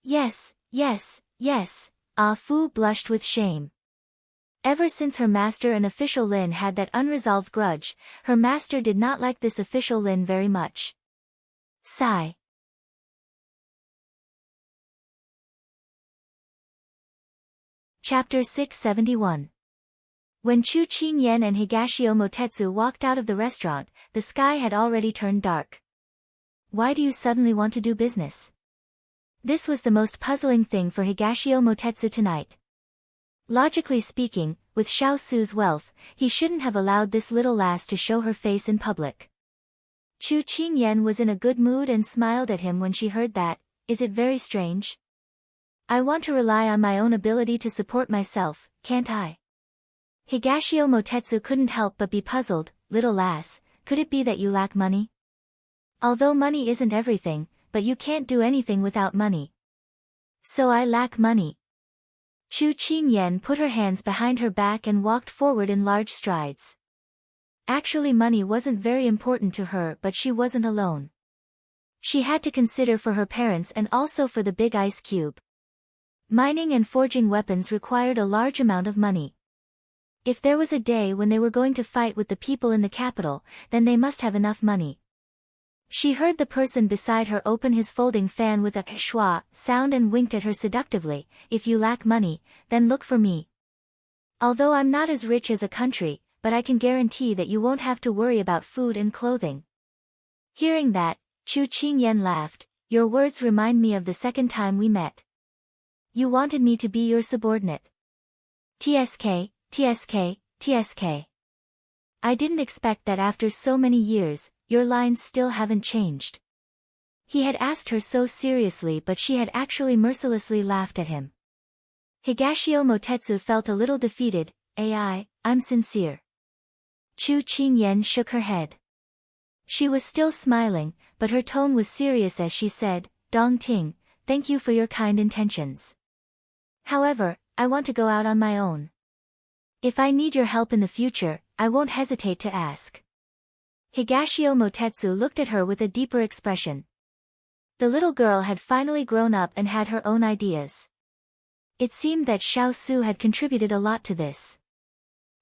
Yes, Ah Fu blushed with shame. Ever since her master and official Lin had that unresolved grudge, her master did not like this official Lin very much. Sigh. Chapter 671. When Chu Qingyan and Higashio Motetsu walked out of the restaurant, the sky had already turned dark. Why do you suddenly want to do business? This was the most puzzling thing for Higashio Motetsu tonight. Logically speaking, with Xiao Su's wealth, he shouldn't have allowed this little lass to show her face in public. Chu Qingyan was in a good mood and smiled at him when she heard that. Is it very strange? I want to rely on my own ability to support myself, can't I? Higashio Motetsu couldn't help but be puzzled. Little lass, could it be that you lack money? Although money isn't everything, but you can't do anything without money. So I lack money. Chu Qingyan put her hands behind her back and walked forward in large strides. Actually, money wasn't very important to her, but she wasn't alone. She had to consider for her parents and also for the big ice cube. Mining and forging weapons required a large amount of money. If there was a day when they were going to fight with the people in the capital, then they must have enough money. She heard the person beside her open his folding fan with a schwa sound and winked at her seductively. If you lack money, then look for me. Although I'm not as rich as a country, but I can guarantee that you won't have to worry about food and clothing. Hearing that, Chu Qingyan laughed. Your words remind me of the second time we met. You wanted me to be your subordinate. TSK. I didn't expect that after so many years, your lines still haven't changed. He had asked her so seriously, but she had actually mercilessly laughed at him. Higashio Motetsu felt a little defeated. I'm sincere. Chu Qingyan shook her head. She was still smiling, but her tone was serious as she said, Dong Ting, thank you for your kind intentions. However, I want to go out on my own. If I need your help in the future, I won't hesitate to ask. Higashio Motetsu looked at her with a deeper expression. The little girl had finally grown up and had her own ideas. It seemed that Xiao Su had contributed a lot to this.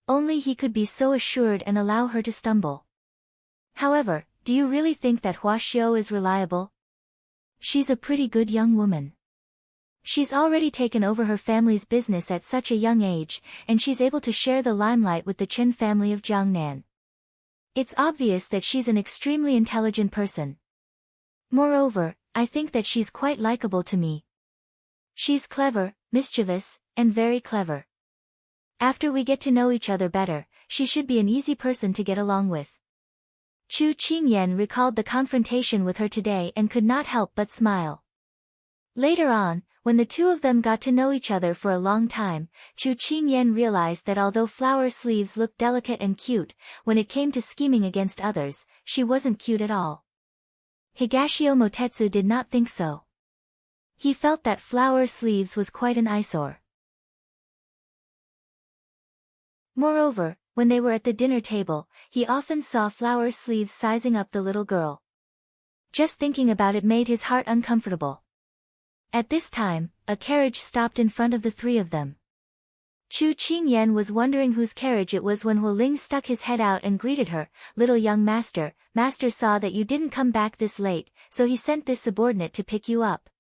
Only he could be so assured and allow her to stumble. However, do you really think that Hua Xiu is reliable? She's a pretty good young woman. She's already taken over her family's business at such a young age, and she's able to share the limelight with the Chen family of Jiangnan. It's obvious that she's an extremely intelligent person. Moreover, I think that she's quite likable to me. She's clever, mischievous, and very clever. After we get to know each other better, she should be an easy person to get along with. Chu Qingyan recalled the confrontation with her today and could not help but smile. Later on, when the two of them got to know each other for a long time, Chu Qingyan realized that although flower sleeves looked delicate and cute, when it came to scheming against others, she wasn't cute at all. Higashio Motetsu did not think so. He felt that flower sleeves was quite an eyesore. Moreover, when they were at the dinner table, he often saw flower sleeves sizing up the little girl. Just thinking about it made his heart uncomfortable. At this time, a carriage stopped in front of the three of them. Chu Qingyan was wondering whose carriage it was when Hualing stuck his head out and greeted her. "Little young master, master saw that you didn't come back this late, so he sent this subordinate to pick you up."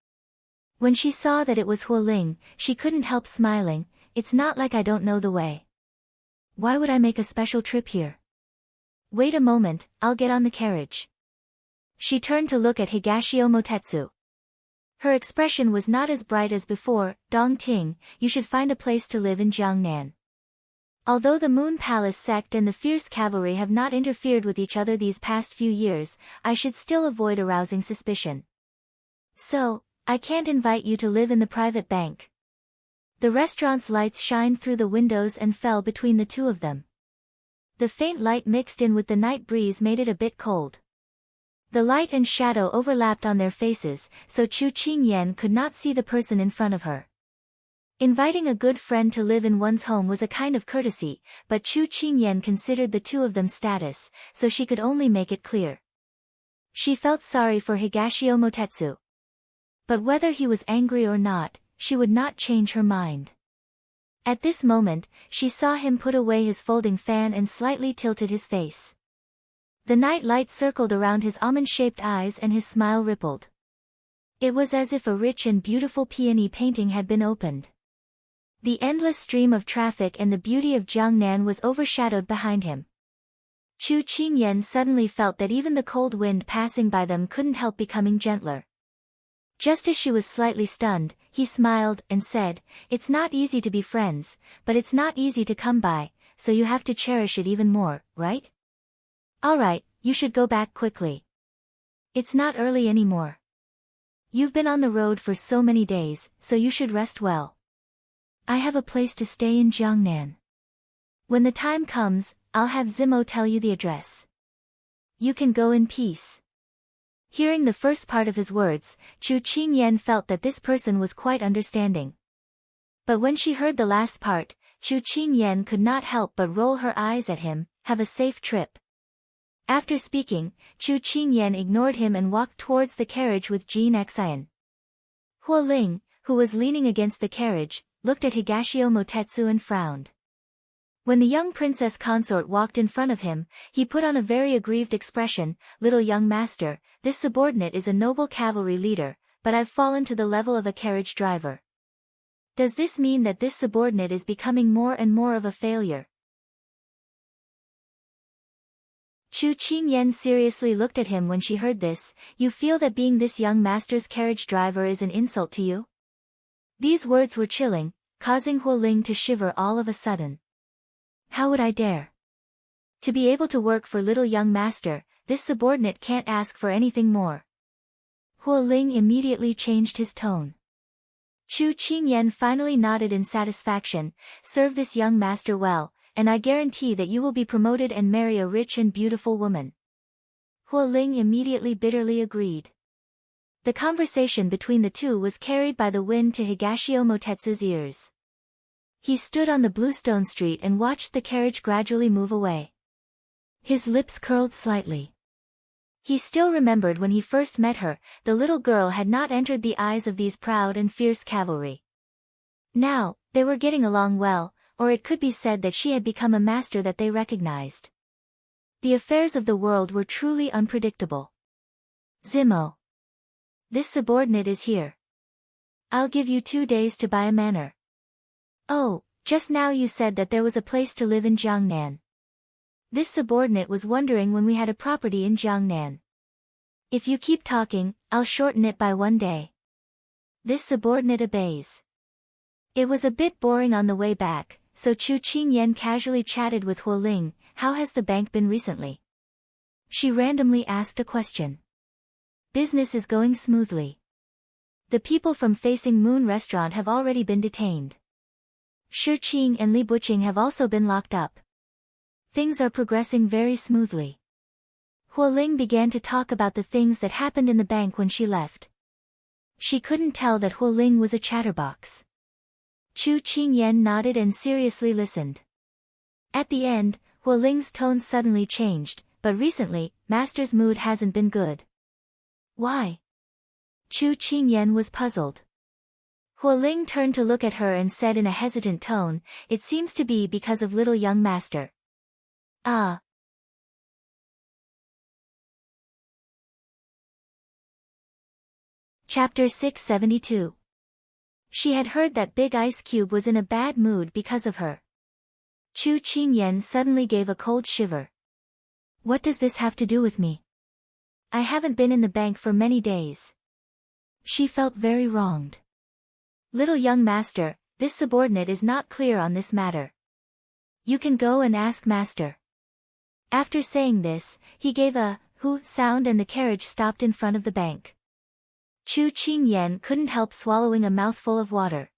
When she saw that it was Hualing, she couldn't help smiling. "It's not like I don't know the way. Why would I make a special trip here? Wait a moment, I'll get on the carriage." She turned to look at Higashio Motetsu. Her expression was not as bright as before. "Dong Ting, you should find a place to live in Jiangnan. Although the Moon Palace sect and the fierce cavalry have not interfered with each other these past few years, I should still avoid arousing suspicion. So, I can't invite you to live in the private bank." The restaurant's lights shined through the windows and fell between the two of them. The faint light mixed in with the night breeze made it a bit cold. The light and shadow overlapped on their faces, so Chu Qingyan could not see the person in front of her. Inviting a good friend to live in one's home was a kind of courtesy, but Chu Qingyan considered the two of them status, so she could only make it clear. She felt sorry for Higashio Motetsu. But whether he was angry or not, she would not change her mind. At this moment, she saw him put away his folding fan and slightly tilted his face. The night light circled around his almond-shaped eyes and his smile rippled. It was as if a rich and beautiful peony painting had been opened. The endless stream of traffic and the beauty of Jiangnan was overshadowed behind him. Chu Qingyan suddenly felt that even the cold wind passing by them couldn't help becoming gentler. Just as she was slightly stunned, he smiled and said, "It's not easy to be friends, but it's not easy to come by, so you have to cherish it even more, right? Alright, you should go back quickly. It's not early anymore. You've been on the road for so many days, so you should rest well. I have a place to stay in Jiangnan. When the time comes, I'll have Zimo tell you the address. You can go in peace." Hearing the first part of his words, Chu Qingyan felt that this person was quite understanding. But when she heard the last part, Chu Qingyan could not help but roll her eyes at him. "Have a safe trip." After speaking, Chu Qingyan ignored him and walked towards the carriage with Jin Xian. Hualing, who was leaning against the carriage, looked at Higashio Motetsu and frowned. When the young princess consort walked in front of him, he put on a very aggrieved expression. "Little young master, this subordinate is a noble cavalry leader, but I've fallen to the level of a carriage driver. Does this mean that this subordinate is becoming more and more of a failure?" Chu Qingyan seriously looked at him when she heard this. "You feel that being this young master's carriage driver is an insult to you?" These words were chilling, causing Hualing to shiver all of a sudden. How would I dare? To be able to work for little young master, this subordinate can't ask for anything more. Hualing immediately changed his tone. Chu Qingyan finally nodded in satisfaction. "Serve this young master well, and I guarantee that you will be promoted and marry a rich and beautiful woman." Hualing immediately bitterly agreed. The conversation between the two was carried by the wind to Higashio Motetsu's ears. He stood on the bluestone street and watched the carriage gradually move away. His lips curled slightly. He still remembered when he first met her, the little girl had not entered the eyes of these proud and fierce cavalry. Now, they were getting along well, or it could be said that she had become a master that they recognized. The affairs of the world were truly unpredictable. "Zimo. This subordinate is here. I'll give you 2 days to buy a manor." "Oh, just now you said that there was a place to live in Jiangnan. This subordinate was wondering when we had a property in Jiangnan. If you keep talking, I'll shorten it by 1 day." This subordinate obeys. It was a bit boring on the way back, so Chu Qingyan casually chatted with Huoling. How has the bank been recently? She randomly asked a question. Business is going smoothly. The people from Facing Moon restaurant have already been detained. Shi Qing and Li Buqing have also been locked up. Things are progressing very smoothly. Huoling began to talk about the things that happened in the bank when she left. She couldn't tell that Huoling was a chatterbox. Chu Qingyan nodded and seriously listened. At the end, Huoling's tone suddenly changed, but recently, Master's mood hasn't been good. Why? Chu Qingyan was puzzled. Huoling turned to look at her and said in a hesitant tone, it seems to be because of little young Master. Ah. Chapter 672. She had heard that Big Ice Cube was in a bad mood because of her. Chu Qingyan suddenly gave a cold shiver. What does this have to do with me? I haven't been in the bank for many days. She felt very wronged. Little young Master, this subordinate is not clear on this matter. You can go and ask Master. After saying this, he gave a hoo sound and the carriage stopped in front of the bank. Chu Qingyan couldn't help swallowing a mouthful of water.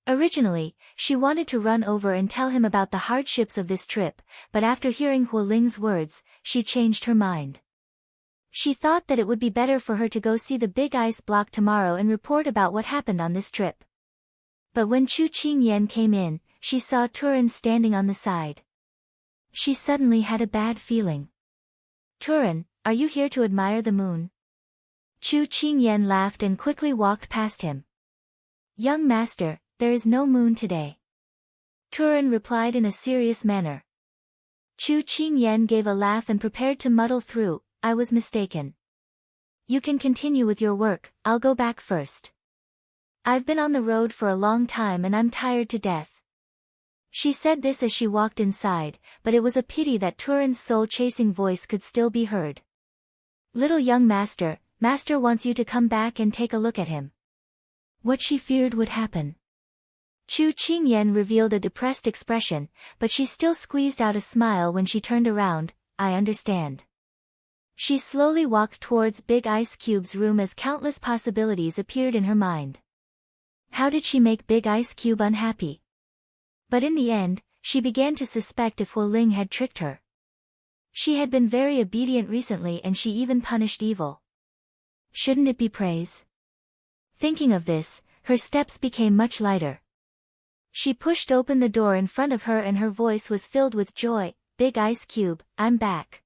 Originally, she wanted to run over and tell him about the hardships of this trip, but after hearing Huoling's words, she changed her mind. She thought that it would be better for her to go see the big ice block tomorrow and report about what happened on this trip. But when Chu Qingyan came in, she saw Turin standing on the side. She suddenly had a bad feeling. Turin, are you here to admire the moon? Chu Qingyan laughed and quickly walked past him. Young Master, there is no moon today. Turin replied in a serious manner. Chu Qingyan gave a laugh and prepared to muddle through, I was mistaken. You can continue with your work, I'll go back first. I've been on the road for a long time and I'm tired to death. She said this as she walked inside, but it was a pity that Turin's soul-chasing voice could still be heard. Little young Master, Master wants you to come back and take a look at him. What she feared would happen. Chu Qingyan revealed a depressed expression, but she still squeezed out a smile when she turned around, I understand. She slowly walked towards Big Ice Cube's room as countless possibilities appeared in her mind. How did she make Big Ice Cube unhappy? But in the end, she began to suspect if Huoling had tricked her. She had been very obedient recently and she even punished evil. Shouldn't it be praise? Thinking of this, her steps became much lighter. She pushed open the door in front of her and her voice was filled with joy, Big Ice Cube, I'm back.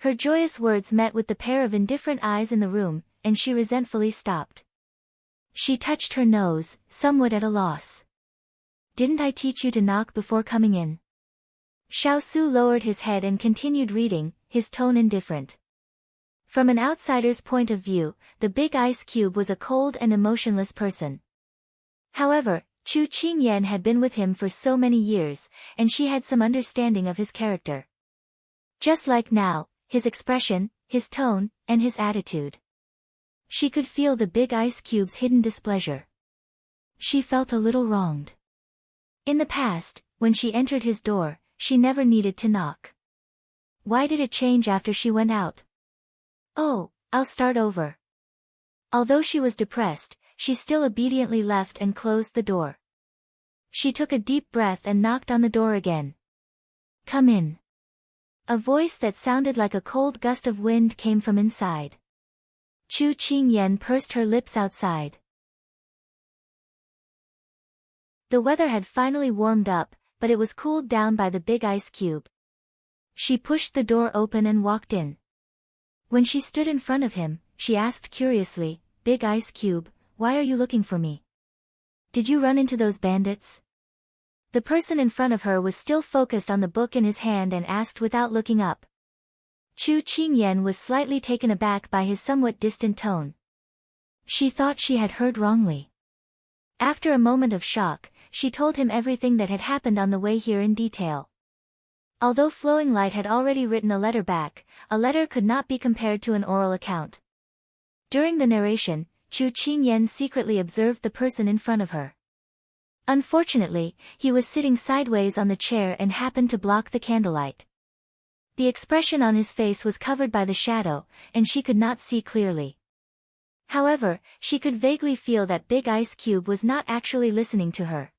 Her joyous words met with the pair of indifferent eyes in the room, and she resentfully stopped. She touched her nose, somewhat at a loss. Didn't I teach you to knock before coming in? Xiao Su lowered his head and continued reading, his tone indifferent. From an outsider's point of view, the Big Ice Cube was a cold and emotionless person. However, Chu Qingyan had been with him for so many years, and she had some understanding of his character. Just like now, his expression, his tone, and his attitude. She could feel the Big Ice Cube's hidden displeasure. She felt a little wronged. In the past, when she entered his door, she never needed to knock. Why did it change after she went out? Oh, I'll start over. Although she was depressed, she still obediently left and closed the door. She took a deep breath and knocked on the door again. Come in. A voice that sounded like a cold gust of wind came from inside. Chu Qingyan pursed her lips outside. The weather had finally warmed up, but it was cooled down by the Big Ice Cube. She pushed the door open and walked in. When she stood in front of him, she asked curiously, Big Ice Cube, why are you looking for me? Did you run into those bandits? The person in front of her was still focused on the book in his hand and asked without looking up. Chu Qingyan was slightly taken aback by his somewhat distant tone. She thought she had heard wrongly. After a moment of shock, she told him everything that had happened on the way here in detail. Although Flowing Light had already written a letter back, a letter could not be compared to an oral account. During the narration, Chu Qingyan secretly observed the person in front of her. Unfortunately, he was sitting sideways on the chair and happened to block the candlelight. The expression on his face was covered by the shadow, and she could not see clearly. However, she could vaguely feel that Big Ice Cube was not actually listening to her.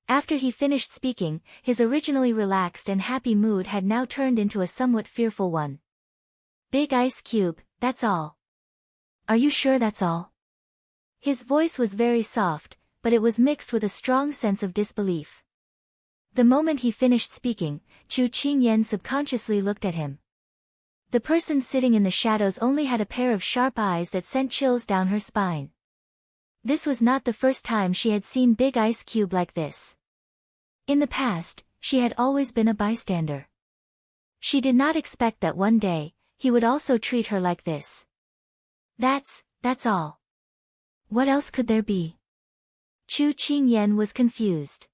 After he finished speaking, his originally relaxed and happy mood had now turned into a somewhat fearful one. Big Ice Cube, that's all. Are you sure that's all? His voice was very soft, but it was mixed with a strong sense of disbelief. The moment he finished speaking, Chu Qingyan subconsciously looked at him. The person sitting in the shadows only had a pair of sharp eyes that sent chills down her spine. This was not the first time she had seen Big Ice Cube like this. In the past, she had always been a bystander. She did not expect that one day, he would also treat her like this. That's all. What else could there be? Chu Qingyan was confused.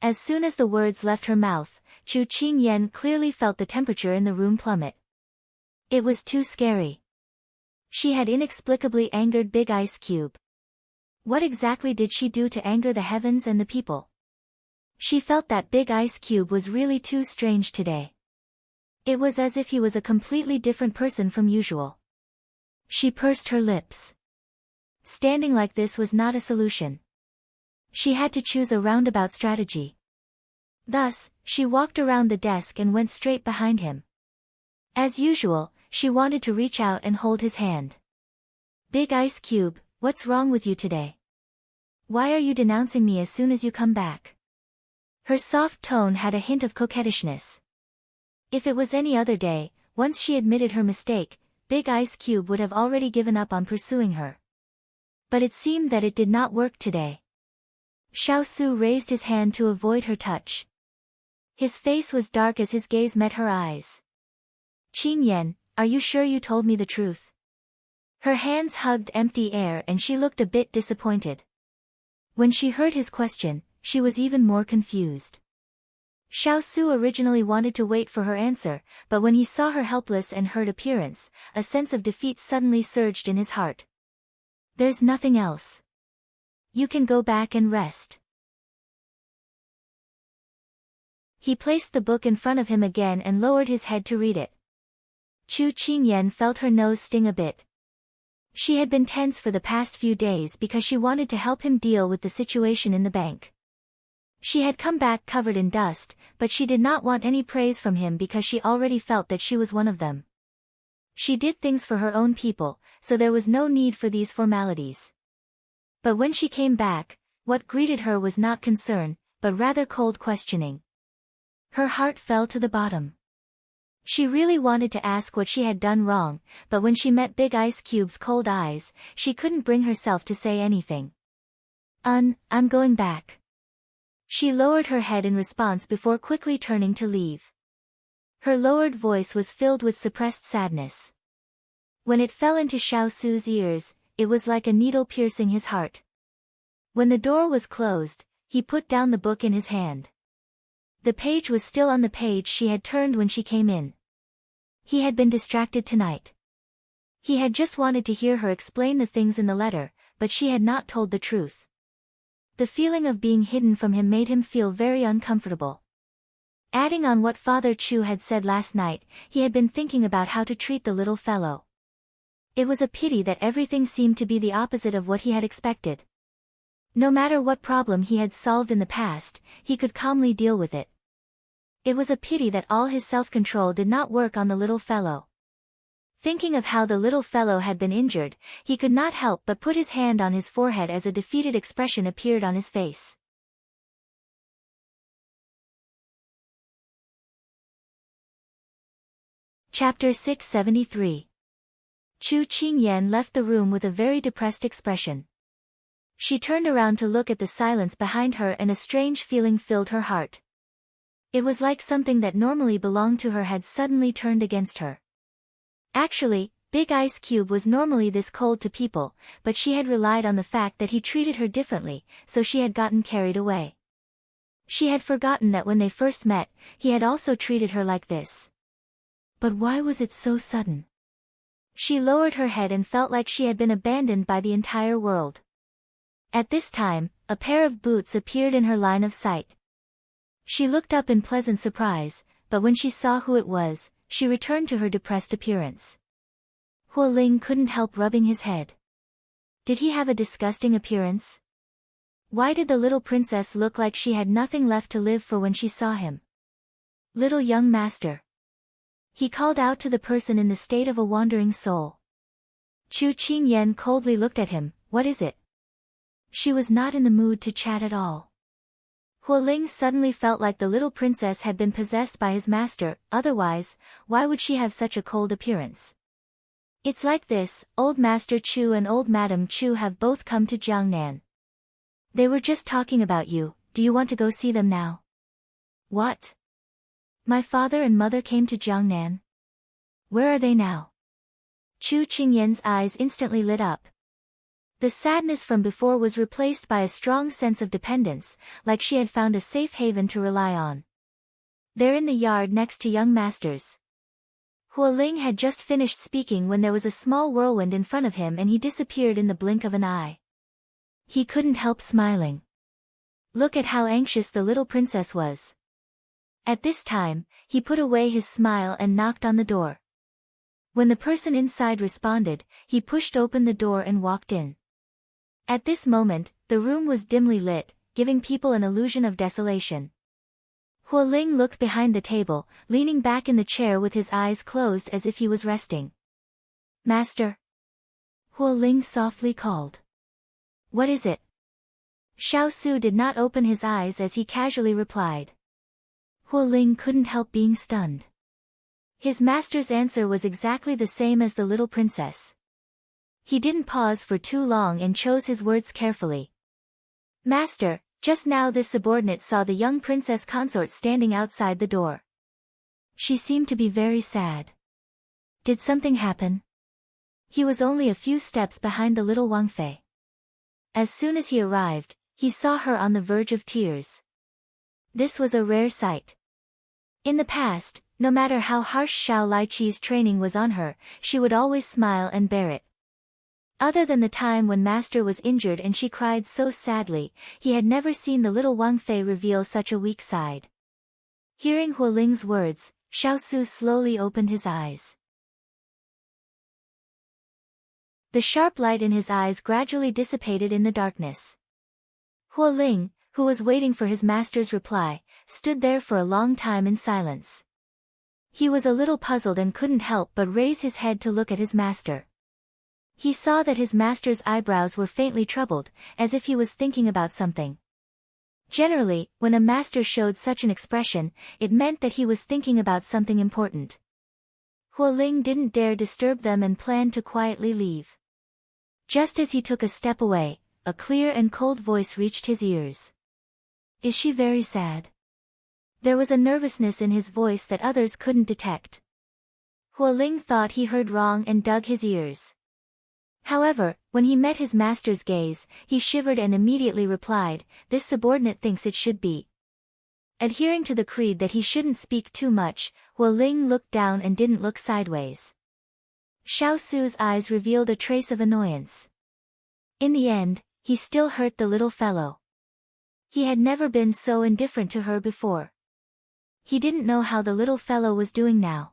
As soon as the words left her mouth, Chu Qingyan clearly felt the temperature in the room plummet. It was too scary. She had inexplicably angered Big Ice Cube. What exactly did she do to anger the heavens and the people? She felt that Big Ice Cube was really too strange today. It was as if he was a completely different person from usual. She pursed her lips. Standing like this was not a solution. She had to choose a roundabout strategy. Thus, she walked around the desk and went straight behind him. As usual, she wanted to reach out and hold his hand. Big Ice Cube, what's wrong with you today? Why are you denouncing me as soon as you come back? Her soft tone had a hint of coquettishness. If it was any other day, once she admitted her mistake, Big Ice Cube would have already given up on pursuing her. But it seemed that it did not work today. Xiao Su raised his hand to avoid her touch. His face was dark as his gaze met her eyes. Qingyan, are you sure you told me the truth? Her hands hugged empty air and she looked a bit disappointed. When she heard his question, she was even more confused. Xiao Su originally wanted to wait for her answer, but when he saw her helpless and hurt appearance, a sense of defeat suddenly surged in his heart. There's nothing else. You can go back and rest. He placed the book in front of him again and lowered his head to read it. Chu Qingyan felt her nose sting a bit. She had been tense for the past few days because she wanted to help him deal with the situation in the bank. She had come back covered in dust, but she did not want any praise from him because she already felt that she was one of them. She did things for her own people, so there was no need for these formalities. But when she came back, what greeted her was not concern, but rather cold questioning. Her heart fell to the bottom. She really wanted to ask what she had done wrong, but when she met Big Ice Cube's cold eyes, she couldn't bring herself to say anything. I'm going back. She lowered her head in response before quickly turning to leave. Her lowered voice was filled with suppressed sadness. When it fell into Xiao Su's ears, it was like a needle piercing his heart. When the door was closed, he put down the book in his hand. The page was still on the page she had turned when she came in. He had been distracted tonight. He had just wanted to hear her explain the things in the letter, but she had not told the truth. The feeling of being hidden from him made him feel very uncomfortable. Adding on what Father Chu had said last night, he had been thinking about how to treat the little fellow. It was a pity that everything seemed to be the opposite of what he had expected. No matter what problem he had solved in the past, he could calmly deal with it. It was a pity that all his self-control did not work on the little fellow. Thinking of how the little fellow had been injured, he could not help but put his hand on his forehead as a defeated expression appeared on his face. Chapter 673. Chu Qingyan left the room with a very depressed expression. She turned around to look at the silence behind her and a strange feeling filled her heart. It was like something that normally belonged to her had suddenly turned against her. Actually, Big Ice Cube was normally this cold to people, but she had relied on the fact that he treated her differently, so she had gotten carried away. She had forgotten that when they first met, he had also treated her like this. But why was it so sudden? She lowered her head and felt like she had been abandoned by the entire world. At this time, a pair of boots appeared in her line of sight. She looked up in pleasant surprise, but when she saw who it was, she returned to her depressed appearance. Hualing couldn't help rubbing his head. Did he have a disgusting appearance? Why did the little princess look like she had nothing left to live for when she saw him? Little young master. He called out to the person in the state of a wandering soul. Chu Qingyan coldly looked at him. What is it? She was not in the mood to chat at all. Hualing suddenly felt like the little princess had been possessed by his master, otherwise, why would she have such a cold appearance? It's like this, old Master Chu and old Madam Chu have both come to Jiangnan. They were just talking about you, do you want to go see them now? What? My father and mother came to Jiangnan? Where are they now? Chu Qingyan's eyes instantly lit up. The sadness from before was replaced by a strong sense of dependence, like she had found a safe haven to rely on. They're in the yard next to young master's. Hualing had just finished speaking when there was a small whirlwind in front of him and he disappeared in the blink of an eye. He couldn't help smiling. Look at how anxious the little princess was. At this time, he put away his smile and knocked on the door. When the person inside responded, he pushed open the door and walked in. At this moment, the room was dimly lit, giving people an illusion of desolation. Hualing looked behind the table, leaning back in the chair with his eyes closed as if he was resting. Master? Hualing softly called. What is it? Xiao Su did not open his eyes as he casually replied. Hualing couldn't help being stunned. His master's answer was exactly the same as the little princess. He didn't pause for too long and chose his words carefully. Master, just now this subordinate saw the young princess Consort standing outside the door. She seemed to be very sad. Did something happen? He was only a few steps behind the little Wang Fei. As soon as he arrived, he saw her on the verge of tears. This was a rare sight. In the past, no matter how harsh Xiao Laiqi's training was on her, she would always smile and bear it. Other than the time when Master was injured and she cried so sadly, he had never seen the little Wang Fei reveal such a weak side. Hearing Hualing's words, Xiao Su slowly opened his eyes. The sharp light in his eyes gradually dissipated in the darkness. Hualing, who was waiting for his master's reply, stood there for a long time in silence. He was a little puzzled and couldn't help but raise his head to look at his master. He saw that his master's eyebrows were faintly troubled, as if he was thinking about something. Generally, when a master showed such an expression, it meant that he was thinking about something important. Hualing didn't dare disturb them and planned to quietly leave. Just as he took a step away, a clear and cold voice reached his ears. Is she very sad? There was a nervousness in his voice that others couldn't detect. Hualing thought he heard wrong and dug his ears. However, when he met his master's gaze, he shivered and immediately replied, this subordinate thinks it should be. Adhering to the creed that he shouldn't speak too much, Hualing looked down and didn't look sideways. Xiao Su's eyes revealed a trace of annoyance. In the end, he still hurt the little fellow. He had never been so indifferent to her before. He didn't know how the little fellow was doing now.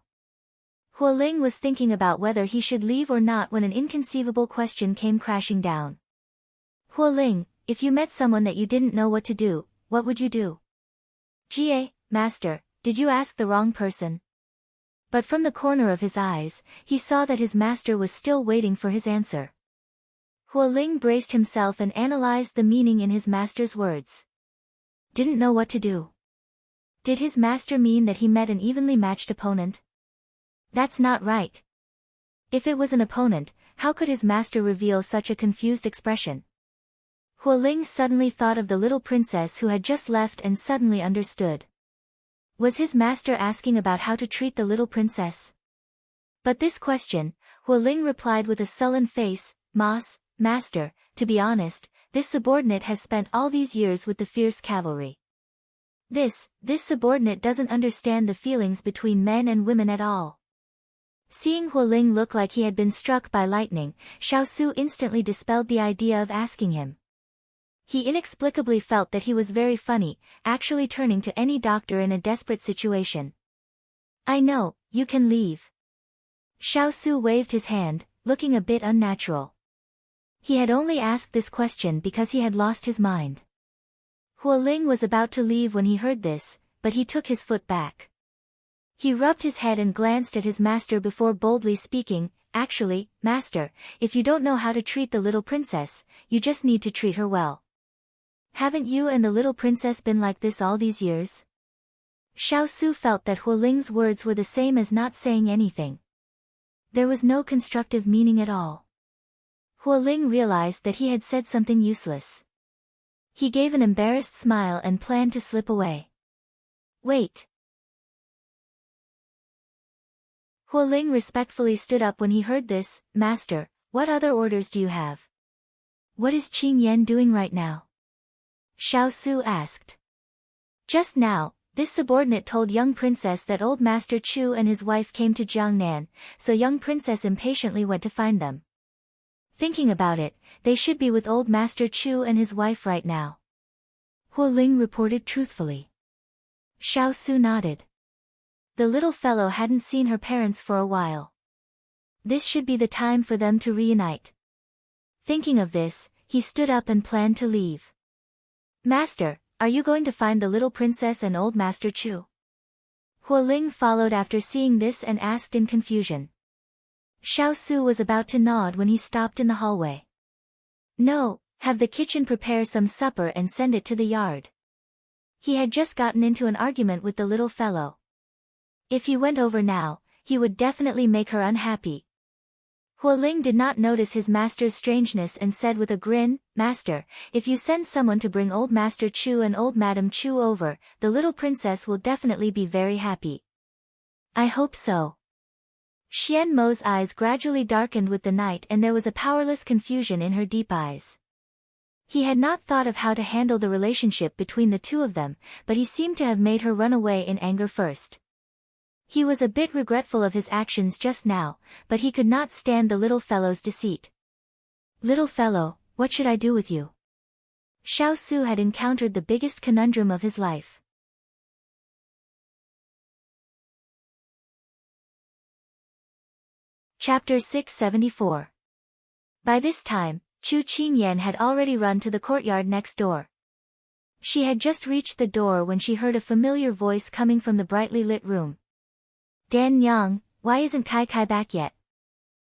Hualing was thinking about whether he should leave or not when an inconceivable question came crashing down. Hualing, if you met someone that you didn't know what to do, what would you do? Jie, master, did you ask the wrong person? But from the corner of his eyes, he saw that his master was still waiting for his answer. Hualing braced himself and analyzed the meaning in his master's words. Didn't know what to do. Did his master mean that he met an evenly matched opponent? That's not right. If it was an opponent, how could his master reveal such a confused expression? Hualing suddenly thought of the little princess who had just left and suddenly understood. Was his master asking about how to treat the little princess? But this question, Hualing replied with a sullen face, Master, to be honest, this subordinate has spent all these years with the fierce cavalry. This subordinate doesn't understand the feelings between men and women at all. Seeing Hualing look like he had been struck by lightning, Xiao Su instantly dispelled the idea of asking him. He inexplicably felt that he was very funny, actually turning to any doctor in a desperate situation. I know, you can leave. Xiao Su waved his hand, looking a bit unnatural. He had only asked this question because he had lost his mind. Huo Ling was about to leave when he heard this, but he took his foot back. He rubbed his head and glanced at his master before boldly speaking, Actually, master, if you don't know how to treat the little princess, you just need to treat her well. Haven't you and the little princess been like this all these years? Xiao Su felt that Huo Ling's words were the same as not saying anything. There was no constructive meaning at all. Huo Ling realized that he had said something useless. He gave an embarrassed smile and planned to slip away. Wait. Huo Ling respectfully stood up when he heard this. Master, what other orders do you have? What is Qing Yan doing right now? Xiao Su asked. Just now, this subordinate told young princess that old Master Chu and his wife came to Jiangnan, so young princess impatiently went to find them. Thinking about it, they should be with old Master Chu and his wife right now. Huo Ling reported truthfully. Xiao Su nodded. The little fellow hadn't seen her parents for a while. This should be the time for them to reunite. Thinking of this, he stood up and planned to leave. Master, are you going to find the little princess and old Master Chu? Huo Ling followed after seeing this and asked in confusion. Xiao Su was about to nod when he stopped in the hallway. No, have the kitchen prepare some supper and send it to the yard. He had just gotten into an argument with the little fellow. If he went over now, he would definitely make her unhappy. Huo Ling did not notice his master's strangeness and said with a grin, Master, if you send someone to bring old Master Chu and old Madam Chu over, the little princess will definitely be very happy. I hope so. Xian Mo's eyes gradually darkened with the night and there was a powerless confusion in her deep eyes. He had not thought of how to handle the relationship between the two of them, but he seemed to have made her run away in anger first. He was a bit regretful of his actions just now, but he could not stand the little fellow's deceit. Little fellow, what should I do with you? Xiao Su had encountered the biggest conundrum of his life. Chapter 674. By this time, Chu Qingyan had already run to the courtyard next door. She had just reached the door when she heard a familiar voice coming from the brightly lit room. Dan Yang, why isn't Kai Kai back yet?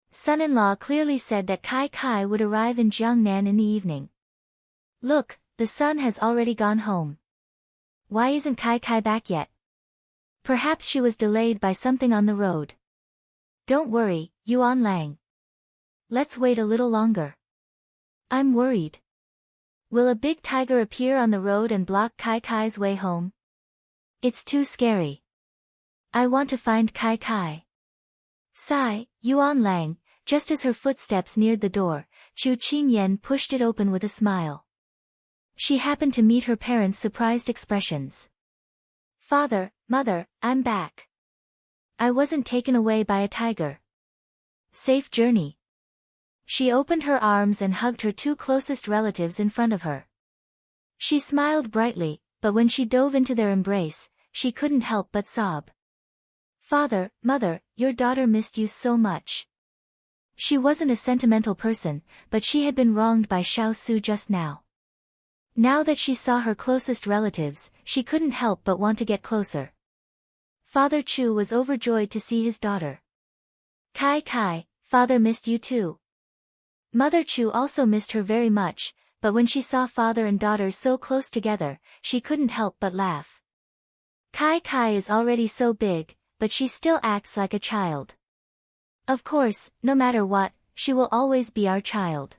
Son-in-law clearly said that Kai Kai would arrive in Jiangnan in the evening. Look, the son has already gone home. Why isn't Kai Kai back yet? Perhaps she was delayed by something on the road. Don't worry, Yuan Lang. Let's wait a little longer. I'm worried. Will a big tiger appear on the road and block Kai Kai's way home? It's too scary. I want to find Kai Kai. Sigh, Yuan Lang. Just as her footsteps neared the door, Chu Qingyan pushed it open with a smile. She happened to meet her parents' surprised expressions. Father, mother, I'm back. I wasn't taken away by a tiger. Safe journey. She opened her arms and hugged her two closest relatives in front of her. She smiled brightly, but when she dove into their embrace, she couldn't help but sob. Father, mother, your daughter missed you so much. She wasn't a sentimental person, but she had been wronged by Xiao Su just now. Now that she saw her closest relatives, she couldn't help but want to get closer. Father Chu was overjoyed to see his daughter. Kai Kai, father missed you too. Mother Chu also missed her very much, but when she saw father and daughter so close together, she couldn't help but laugh. Kai Kai is already so big, but she still acts like a child. Of course, no matter what, she will always be our child.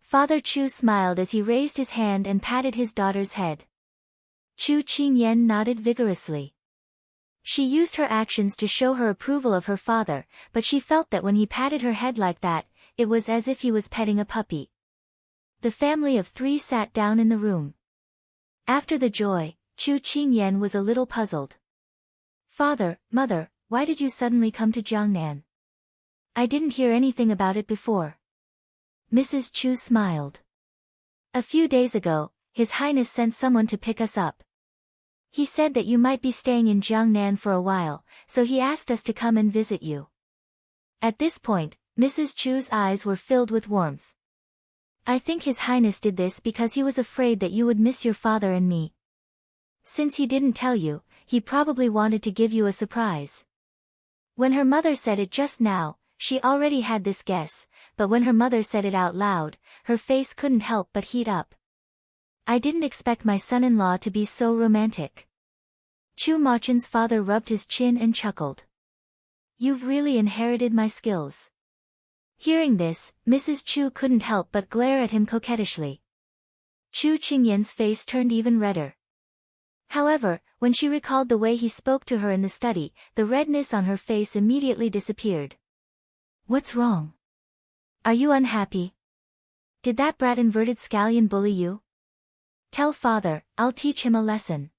Father Chu smiled as he raised his hand and patted his daughter's head. Chu Qingyan nodded vigorously. She used her actions to show her approval of her father, but she felt that when he patted her head like that, it was as if he was petting a puppy. The family of three sat down in the room. After the joy, Chu Qingyan was a little puzzled. Father, mother, why did you suddenly come to Jiangnan? I didn't hear anything about it before. Mrs. Chu smiled. A few days ago, His Highness sent someone to pick us up. He said that you might be staying in Jiangnan for a while, so he asked us to come and visit you. At this point, Mrs. Chu's eyes were filled with warmth. I think His Highness did this because he was afraid that you would miss your father and me. Since he didn't tell you, he probably wanted to give you a surprise. When her mother said it just now, she already had this guess, but when her mother said it out loud, her face couldn't help but heat up. I didn't expect my son-in-law to be so romantic. Chu Machen's father rubbed his chin and chuckled. You've really inherited my skills. Hearing this, Mrs. Chu couldn't help but glare at him coquettishly. Chu Qingyan's face turned even redder. However, when she recalled the way he spoke to her in the study, the redness on her face immediately disappeared. What's wrong? Are you unhappy? Did that brat inverted scallion bully you? Tell father, I'll teach him a lesson.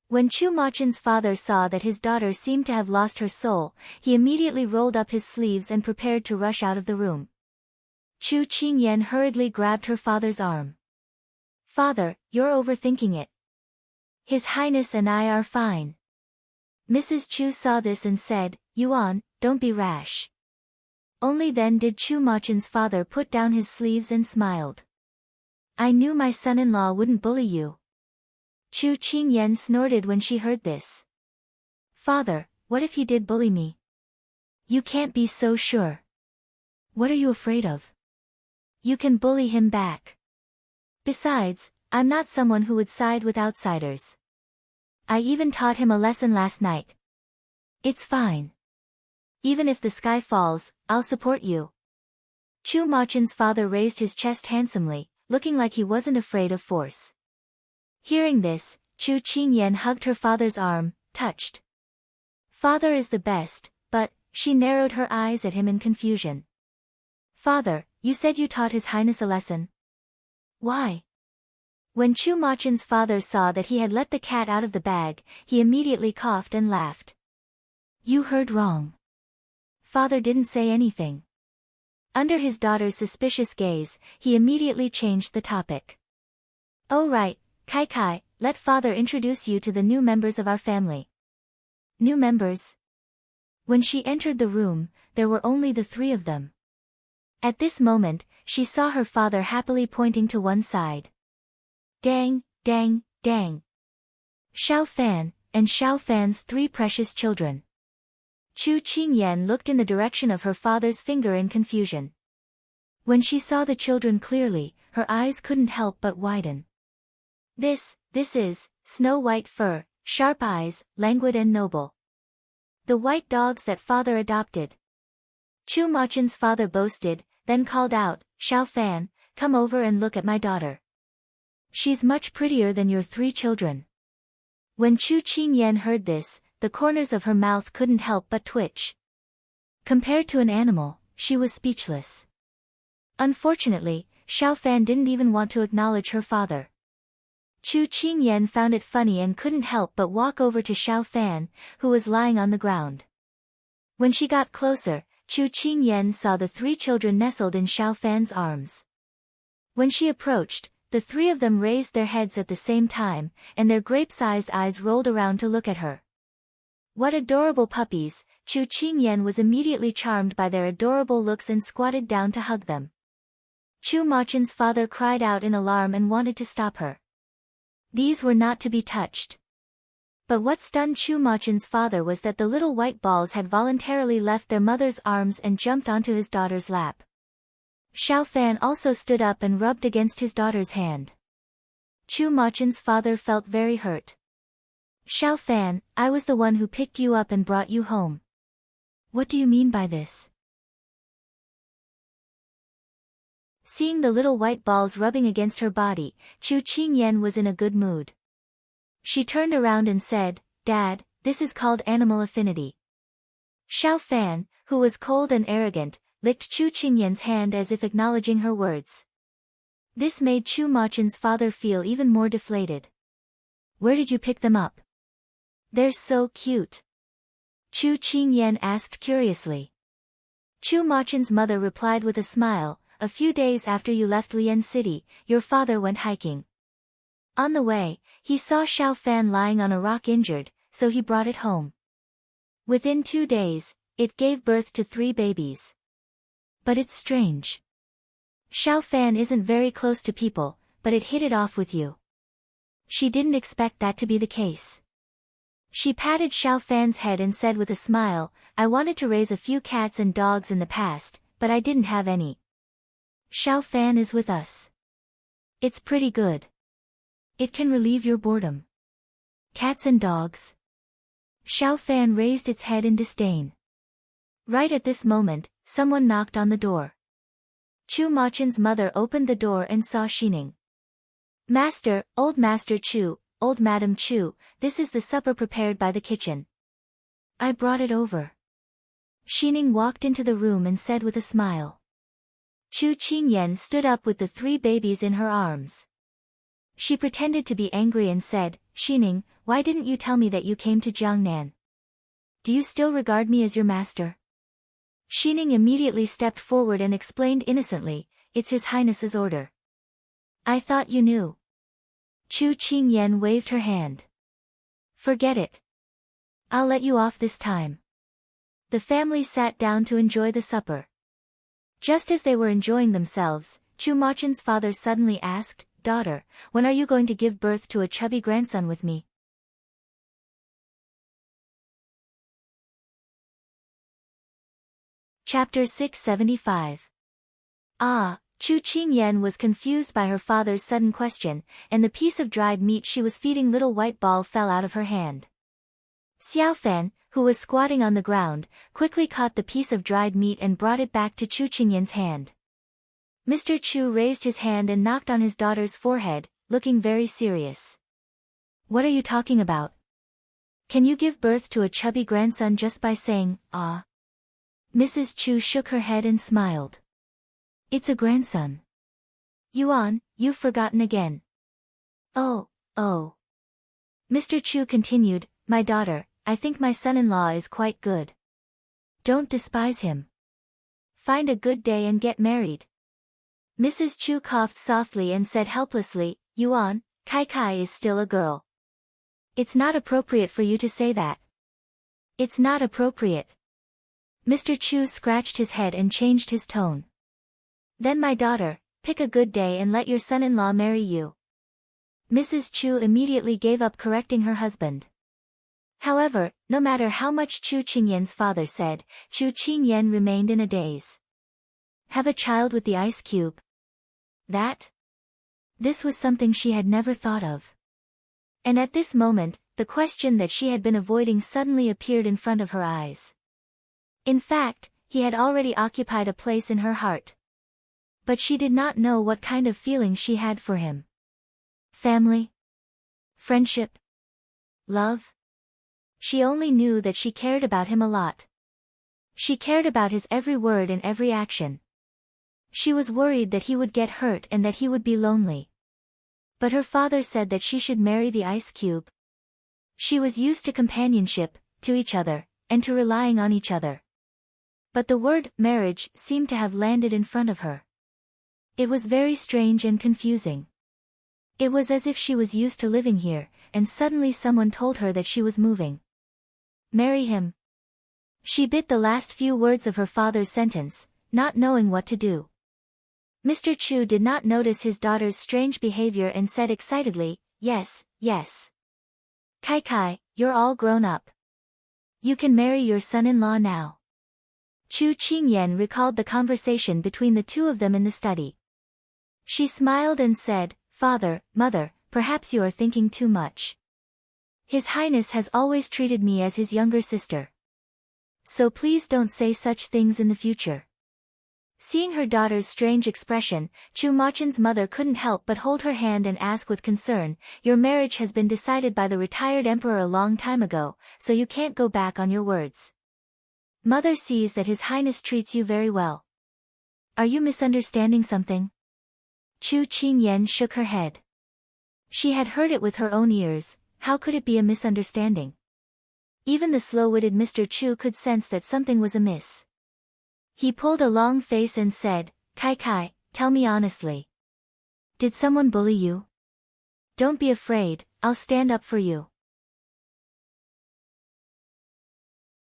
When Chu Machen's father saw that his daughter seemed to have lost her soul, he immediately rolled up his sleeves and prepared to rush out of the room. Chu Qingyan hurriedly grabbed her father's arm. Father, you're overthinking it. His Highness and I are fine. Mrs. Chu saw this and said, Yuan, don't be rash. Only then did Chu Machen's father put down his sleeves and smiled. I knew my son-in-law wouldn't bully you. Chu Qingyan snorted when she heard this. Father, what if he did bully me? You can't be so sure. What are you afraid of? You can bully him back. Besides, I'm not someone who would side with outsiders. I even taught him a lesson last night. It's fine. Even if the sky falls, I'll support you. Chu Machen's father raised his chest handsomely, looking like he wasn't afraid of force. Hearing this, Chu Qingyan hugged her father's arm, touched. Father is the best, but, she narrowed her eyes at him in confusion. Father, you said you taught His Highness a lesson? Why? When Chu Machen's father saw that he had let the cat out of the bag, he immediately coughed and laughed. You heard wrong. Father didn't say anything. Under his daughter's suspicious gaze, he immediately changed the topic. Oh right, Kai, let father introduce you to the new members of our family. New members? When she entered the room, there were only the three of them. At this moment, she saw her father happily pointing to one side. Dang, dang, dang. Xiao Fan, and Xiao Fan's three precious children. Chu Qingyan looked in the direction of her father's finger in confusion. When she saw the children clearly, her eyes couldn't help but widen. This is, snow white fur, sharp eyes, languid and noble. The white dogs that father adopted. Chu Machen's father boasted, then called out, Xiao Fan, come over and look at my daughter. She's much prettier than your three children. When Chu Qingyan heard this, the corners of her mouth couldn't help but twitch. Compared to an animal, she was speechless. Unfortunately, Xiao Fan didn't even want to acknowledge her father. Chu Qingyan found it funny and couldn't help but walk over to Xiao Fan, who was lying on the ground. When she got closer, Chu Qingyan saw the three children nestled in Xiao Fan's arms. When she approached, the three of them raised their heads at the same time, and their grape-sized eyes rolled around to look at her. What adorable puppies! Chu Qingyan was immediately charmed by their adorable looks and squatted down to hug them. Chu Machen's father cried out in alarm and wanted to stop her. These were not to be touched. But what stunned Chu Machen's father was that the little white balls had voluntarily left their mother's arms and jumped onto his daughter's lap. Xiao Fan also stood up and rubbed against his daughter's hand. Chu Machen's father felt very hurt. Xiao Fan, I was the one who picked you up and brought you home. What do you mean by this? Seeing the little white balls rubbing against her body, Chu Qingyan was in a good mood. She turned around and said, Dad, this is called animal affinity. Xiao Fan, who was cold and arrogant, licked Chu Qingyan's hand as if acknowledging her words. This made Chu Machen's father feel even more deflated. Where did you pick them up? They're so cute. Chu Qingyan asked curiously. Chu Machen's mother replied with a smile, a few days after you left Lian City, your father went hiking. On the way, he saw Xiao Fan lying on a rock injured, so he brought it home. Within 2 days, it gave birth to 3 babies. But it's strange. Xiao Fan isn't very close to people, but it hit it off with you. She didn't expect that to be the case. She patted Xiao Fan's head and said with a smile, I wanted to raise a few cats and dogs in the past, but I didn't have any. Xiao Fan is with us. It's pretty good. It can relieve your boredom. Cats and dogs? Xiao Fan raised its head in disdain. Right at this moment, someone knocked on the door. Chu Machen's mother opened the door and saw Xining. Master, old Master Chu, old Madam Chu, this is the supper prepared by the kitchen. I brought it over. Xining walked into the room and said with a smile. Chu Qingyan stood up with the 3 babies in her arms. She pretended to be angry and said, Xining, why didn't you tell me that you came to Jiangnan? Do you still regard me as your master? Xining immediately stepped forward and explained innocently, it's His Highness's order. I thought you knew. Chu Qingyan waved her hand. Forget it. I'll let you off this time. The family sat down to enjoy the supper. Just as they were enjoying themselves, Chu Machen's father suddenly asked, Daughter, when are you going to give birth to a chubby grandson with me? Chapter 675. Chu Qingyan was confused by her father's sudden question, and the piece of dried meat she was feeding little white ball fell out of her hand. Xiao Fan, who was squatting on the ground, quickly caught the piece of dried meat and brought it back to Chu Qingyan's hand. Mr. Chu raised his hand and knocked on his daughter's forehead, looking very serious. What are you talking about? Can you give birth to a chubby grandson just by saying, ah? Mrs. Chu shook her head and smiled. It's a grandson. Yuan, you've forgotten again. Oh. Mr. Chu continued, my daughter, I think my son-in-law is quite good. Don't despise him. Find a good day and get married. Mrs. Chu coughed softly and said helplessly, Yuan, Kai is still a girl. It's not appropriate for you to say that. It's not appropriate. Mr. Chu scratched his head and changed his tone. Then my daughter, pick a good day and let your son-in-law marry you. Mrs. Chu immediately gave up correcting her husband. However, no matter how much Chu Qingyan's father said, Chu Qingyan remained in a daze. Have a child with the ice cube? This was something she had never thought of. And at this moment, the question that she had been avoiding suddenly appeared in front of her eyes. In fact, he had already occupied a place in her heart. But she did not know what kind of feelings she had for him. Family? Friendship? Love? She only knew that she cared about him a lot. She cared about his every word and every action. She was worried that he would get hurt and that he would be lonely. But her father said that she should marry the ice cube. She was used to companionship, to each other, and to relying on each other. But the word marriage seemed to have landed in front of her. It was very strange and confusing. It was as if she was used to living here, and suddenly someone told her that she was moving. Marry him. She bit the last few words of her father's sentence, not knowing what to do. Mr. Chu did not notice his daughter's strange behavior and said excitedly, Yes. Kai, you're all grown up. You can marry your son-in-law now. Chu Qingyan recalled the conversation between the two of them in the study. She smiled and said, Father, Mother, perhaps you are thinking too much. His Highness has always treated me as his younger sister. So please don't say such things in the future. Seeing her daughter's strange expression, Chu Machen's mother couldn't help but hold her hand and ask with concern, Your marriage has been decided by the retired emperor a long time ago, so you can't go back on your words. Mother sees that His Highness treats you very well. Are you misunderstanding something? Chu Qingyan shook her head. She had heard it with her own ears, how could it be a misunderstanding? Even the slow-witted Mr. Chu could sense that something was amiss. He pulled a long face and said, Kai Kai, tell me honestly. Did someone bully you? Don't be afraid, I'll stand up for you.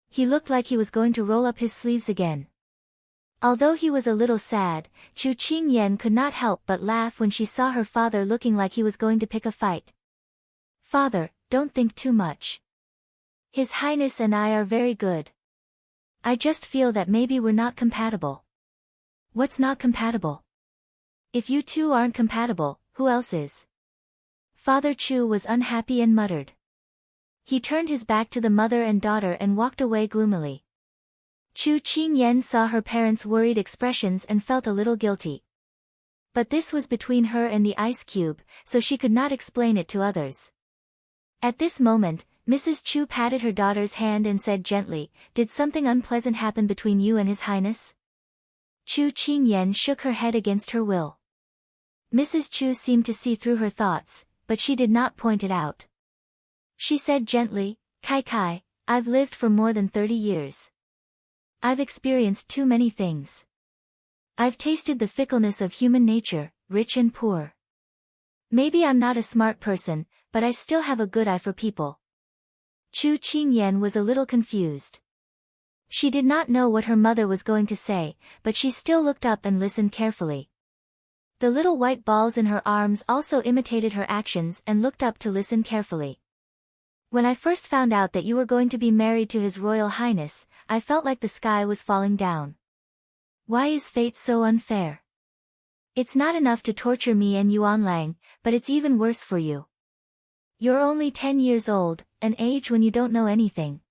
He looked like he was going to roll up his sleeves again. Although he was a little sad, Chu Qingyan could not help but laugh when she saw her father looking like he was going to pick a fight. Father, don't think too much. His Highness and I are very good. I just feel that maybe we're not compatible. What's not compatible? If you two aren't compatible, who else is? Father Chu was unhappy and muttered. He turned his back to the mother and daughter and walked away gloomily. Chu Qingyan saw her parents' worried expressions and felt a little guilty. But this was between her and the ice cube, so she could not explain it to others. At this moment, Mrs. Chu patted her daughter's hand and said gently, "Did something unpleasant happen between you and His Highness?" Chu Qingyan shook her head against her will. Mrs. Chu seemed to see through her thoughts, but she did not point it out. She said gently, "Kai Kai, I've lived for more than 30 years. I've experienced too many things. I've tasted the fickleness of human nature, rich and poor. Maybe I'm not a smart person, but I still have a good eye for people." Chu Qingyan was a little confused. She did not know what her mother was going to say, but she still looked up and listened carefully. The little white balls in her arms also imitated her actions and looked up to listen carefully. "When I first found out that you were going to be married to His Royal Highness, I felt like the sky was falling down. Why is fate so unfair? It's not enough to torture me and Yuan Lang, but it's even worse for you. You're only 10 years old, an age when you don't know anything.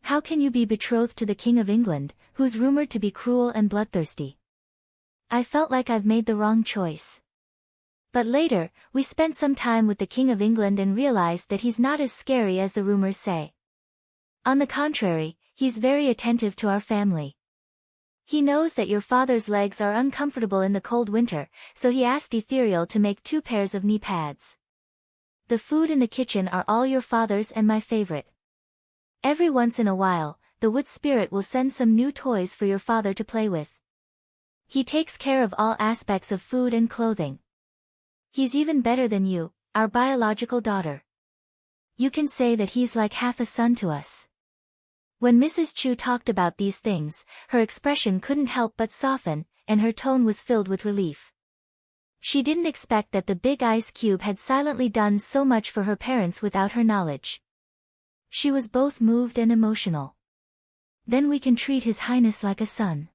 How can you be betrothed to the King of England, who's rumored to be cruel and bloodthirsty? I felt like I've made the wrong choice. But later, we spent some time with the King of England and realized that he's not as scary as the rumors say. On the contrary, he's very attentive to our family. He knows that your father's legs are uncomfortable in the cold winter, so he asked Ethereal to make 2 pairs of knee pads. The food in the kitchen are all your father's and my favorite. Every once in a while, the wood spirit will send some new toys for your father to play with. He takes care of all aspects of food and clothing. He's even better than you, our biological daughter. You can say that he's like half a son to us." When Mrs. Chu talked about these things, her expression couldn't help but soften, and her tone was filled with relief. She didn't expect that the big ice cube had silently done so much for her parents without her knowledge. She was both moved and emotional. "Then we can treat His Highness like a son.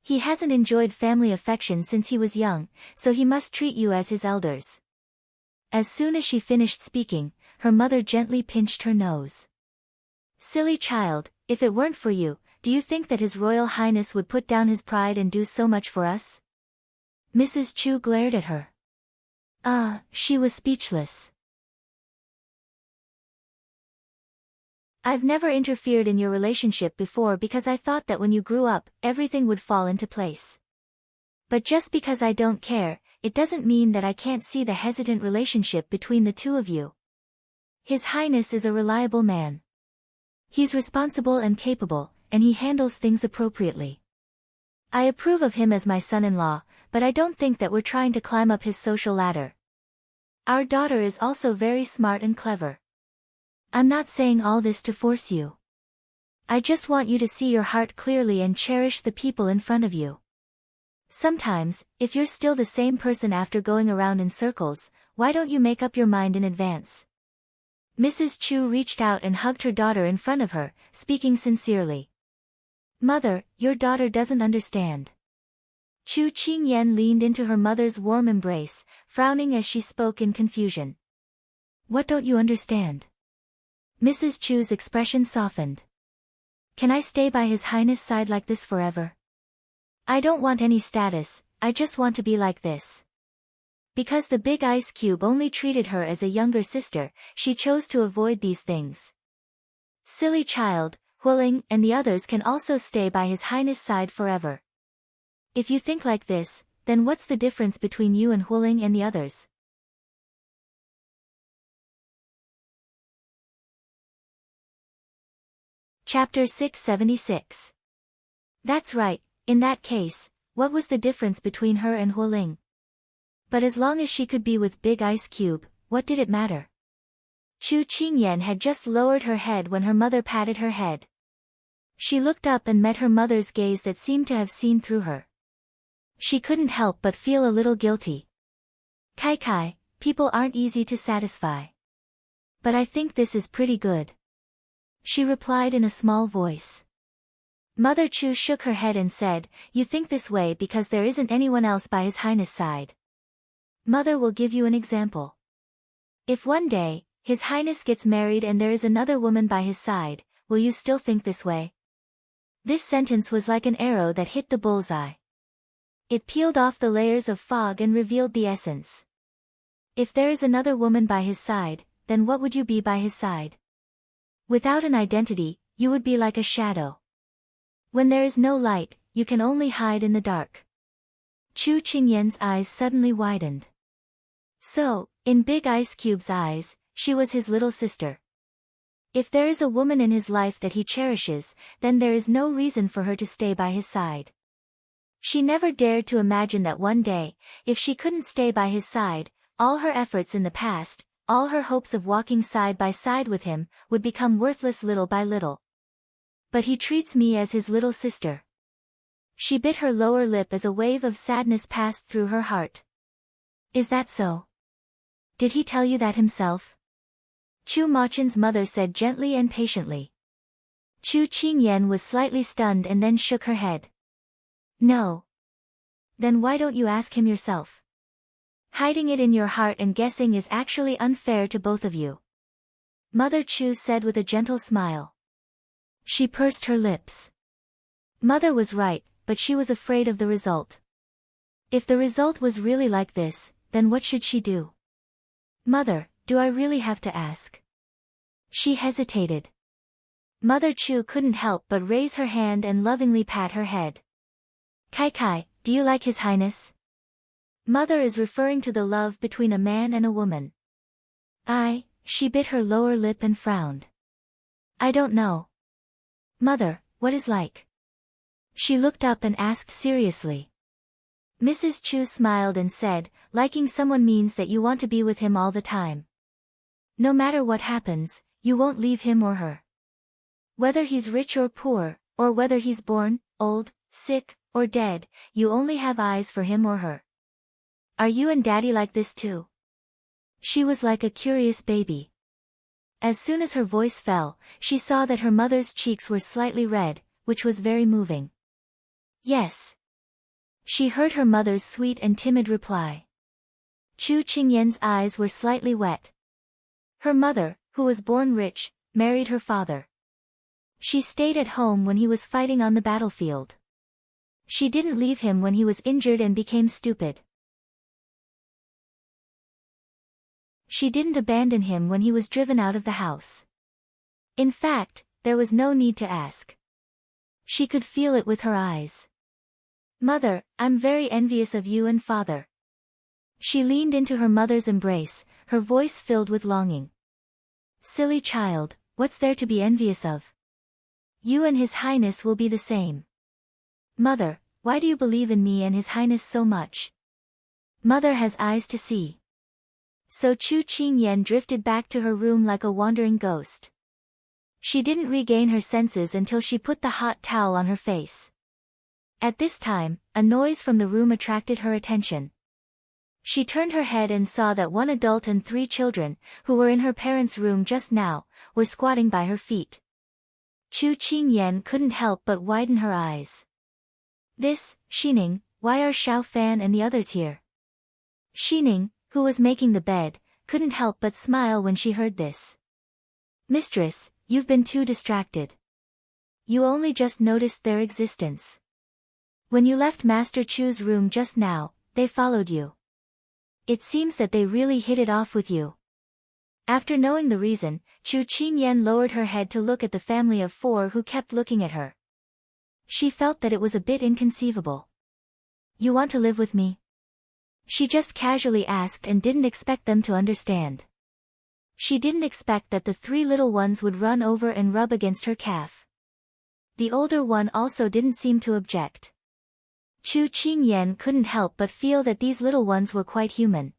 He hasn't enjoyed family affection since he was young, so he must treat you as his elders." As soon as she finished speaking, her mother gently pinched her nose. "Silly child, if it weren't for you, do you think that His Royal Highness would put down his pride and do so much for us?" Mrs. Chu glared at her. She was speechless. "I've never interfered in your relationship before because I thought that when you grew up, everything would fall into place. But just because I don't care, it doesn't mean that I can't see the hesitant relationship between the two of you. His Highness is a reliable man. He's responsible and capable, and he handles things appropriately. I approve of him as my son-in-law, but I don't think that we're trying to climb up his social ladder. Our daughter is also very smart and clever. I'm not saying all this to force you. I just want you to see your heart clearly and cherish the people in front of you. Sometimes, if you're still the same person after going around in circles, why don't you make up your mind in advance?" Mrs. Chu reached out and hugged her daughter in front of her, speaking sincerely. "Mother, your daughter doesn't understand." Chu Qingyan leaned into her mother's warm embrace, frowning as she spoke in confusion. "What don't you understand?" Mrs. Chu's expression softened. "Can I stay by His Highness' side like this forever? I don't want any status, I just want to be like this." Because the big ice cube only treated her as a younger sister, she chose to avoid these things. "Silly child, Huling and the others can also stay by His Highness' side forever. If you think like this, then what's the difference between you and Huling and the others?" Chapter 676. That's right, in that case, What was the difference between her and Hualing? But as long as she could be with Big Ice Cube, what did it matter? Chu Qingyan had just lowered her head when her mother patted her head. She looked up and met her mother's gaze that seemed to have seen through her. She couldn't help but feel a little guilty. Kai, people aren't easy to satisfy. But I think this is pretty good, she replied in a small voice. Mother Chu shook her head and said, you think this way because there isn't anyone else by His Highness' side. Mother will give you an example. If one day, His Highness gets married and there is another woman by his side, will you still think this way? This sentence was like an arrow that hit the bullseye. It peeled off the layers of fog and revealed the essence. If there is another woman by his side, then what would you be by his side? Without an identity, you would be like a shadow. When there is no light, you can only hide in the dark. Chu Qingyan's eyes suddenly widened. So, in Big Ice Cube's eyes, she was his little sister. If there is a woman in his life that he cherishes, then there is no reason for her to stay by his side. She never dared to imagine that one day, if she couldn't stay by his side, all her efforts in the past, all her hopes of walking side by side with him, would become worthless little by little. But he treats me as his little sister. She bit her lower lip as a wave of sadness passed through her heart. Is that so? Did he tell you that himself? Chu Machen's mother said gently and patiently. Chu Qingyan was slightly stunned and then shook her head. No. Then why don't you ask him yourself? Hiding it in your heart and guessing is actually unfair to both of you. Mother Chu said with a gentle smile. She pursed her lips. Mother was right, but she was afraid of the result. If the result was really like this, then what should she do? Mother, do I really have to ask? She hesitated. Mother Chu couldn't help but raise her hand and lovingly pat her head. Kai, do you like His Highness? Mother is referring to the love between a man and a woman. She bit her lower lip and frowned. I don't know. Mother, what is like? She looked up and asked seriously. Mrs. Chu smiled and said, liking someone means that you want to be with him all the time. No matter what happens, you won't leave him or her. Whether he's rich or poor, or whether he's born, old, sick, or dead, you only have eyes for him or her. Are you and Daddy like this too? She was like a curious baby. As soon as her voice fell, she saw that her mother's cheeks were slightly red, which was very moving. Yes. She heard her mother's sweet and timid reply. Chu Qingyan's eyes were slightly wet. Her mother, who was born rich, married her father. She stayed at home when he was fighting on the battlefield. She didn't leave him when he was injured and became stupid. She didn't abandon him when he was driven out of the house. In fact, there was no need to ask. She could feel it with her eyes. Mother, I'm very envious of you and Father. She leaned into her mother's embrace, her voice filled with longing. Silly child, what's there to be envious of? You and His Highness will be the same. Mother, why do you believe in me and His Highness so much? Mother has eyes to see. So Chu Qingyan drifted back to her room like a wandering ghost. She didn't regain her senses until she put the hot towel on her face. At this time, a noise from the room attracted her attention. She turned her head and saw that one adult and 3 children, who were in her parents' room just now, were squatting by her feet. Chu Qingyan couldn't help but widen her eyes. Xining, why are Xiao Fan and the others here? Xining, who was making the bed, couldn't help but smile when she heard this. Mistress, you've been too distracted. You only just noticed their existence. When you left Master Chu's room just now, they followed you. It seems that they really hit it off with you. After knowing the reason, Chu Qingyan lowered her head to look at the family of 4 who kept looking at her. She felt that it was a bit inconceivable. You want to live with me? She just casually asked and didn't expect them to understand. She didn't expect that the 3 little ones would run over and rub against her calf. The older one also didn't seem to object. Chu Qingyan couldn't help but feel that these little ones were quite human.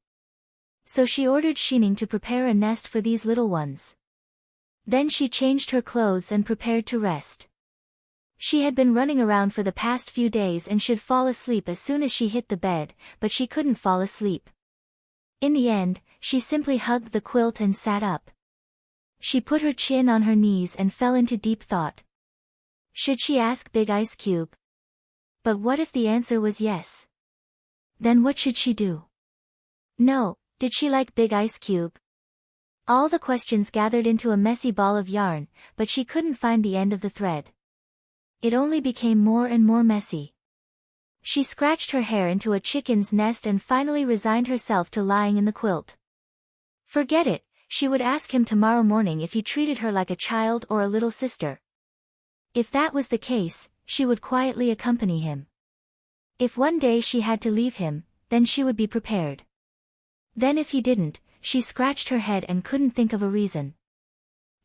So she ordered Xining to prepare a nest for these little ones. Then she changed her clothes and prepared to rest. She had been running around for the past few days and should fall asleep as soon as she hit the bed, but she couldn't fall asleep. In the end, she simply hugged the quilt and sat up. She put her chin on her knees and fell into deep thought. Should she ask Big Ice Cube? But what if the answer was yes? Then what should she do? No, did she like Big Ice Cube? All the questions gathered into a messy ball of yarn, but she couldn't find the end of the thread. It only became more and more messy. She scratched her hair into a chicken's nest and finally resigned herself to lying in the quilt. Forget it, she would ask him tomorrow morning if he treated her like a child or a little sister. If that was the case, she would quietly accompany him. If one day she had to leave him, then she would be prepared. Then if he didn't, she scratched her head and couldn't think of a reason.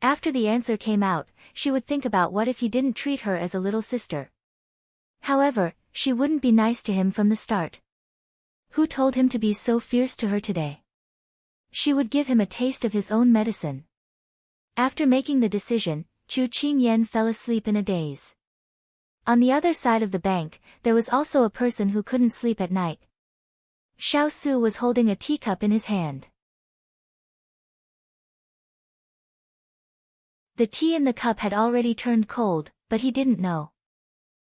After the answer came out, she would think about what if he didn't treat her as a little sister. However, she wouldn't be nice to him from the start. Who told him to be so fierce to her today? She would give him a taste of his own medicine. After making the decision, Chu Qingyan fell asleep in a daze. On the other side of the bank, there was also a person who couldn't sleep at night. Xiao Su was holding a teacup in his hand. The tea in the cup had already turned cold, but he didn't know.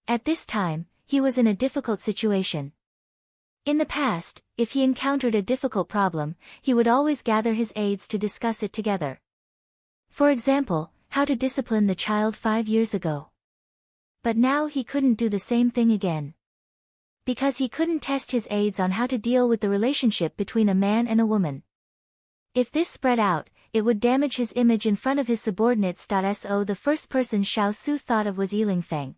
At this time, he was in a difficult situation. In the past, if he encountered a difficult problem, he would always gather his aides to discuss it together. For example, how to discipline the child 5 years ago. But now he couldn't do the same thing again. Because he couldn't test his aides on how to deal with the relationship between a man and a woman. If this spread out, it would damage his image in front of his subordinates. So the first person Xiao Su thought of was Yiling Feng.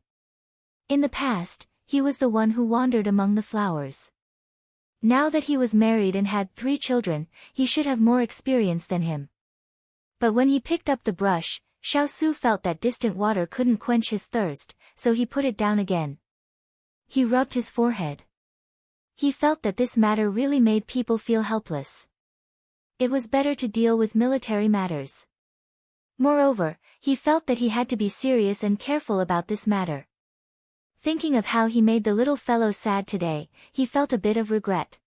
In the past, he was the one who wandered among the flowers. Now that he was married and had 3 children, he should have more experience than him. But when he picked up the brush, Xiao Su felt that distant water couldn't quench his thirst, so he put it down again. He rubbed his forehead. He felt that this matter really made people feel helpless. It was better to deal with military matters. Moreover, he felt that he had to be serious and careful about this matter. Thinking of how he made the little fellow sad today, he felt a bit of regret.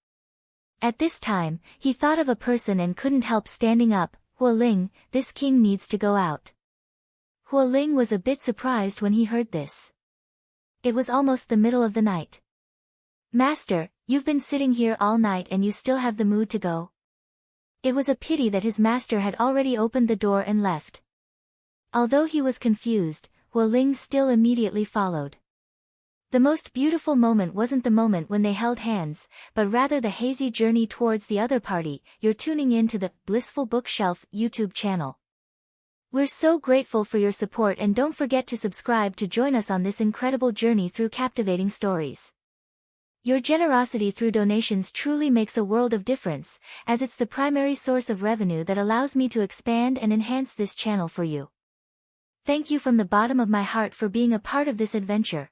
At this time, he thought of a person and couldn't help standing up. Huo Ling, this king needs to go out. Huo Ling was a bit surprised when he heard this. It was almost the middle of the night. Master, you've been sitting here all night and you still have the mood to go? It was a pity that his master had already opened the door and left. Although he was confused, Huo Ling still immediately followed. The most beautiful moment wasn't the moment when they held hands, but rather the hazy journey towards the other party. You're tuning in to the Blissful Bookshelf YouTube channel. We're so grateful for your support and don't forget to subscribe to join us on this incredible journey through captivating stories. Your generosity through donations truly makes a world of difference, as it's the primary source of revenue that allows me to expand and enhance this channel for you. Thank you from the bottom of my heart for being a part of this adventure.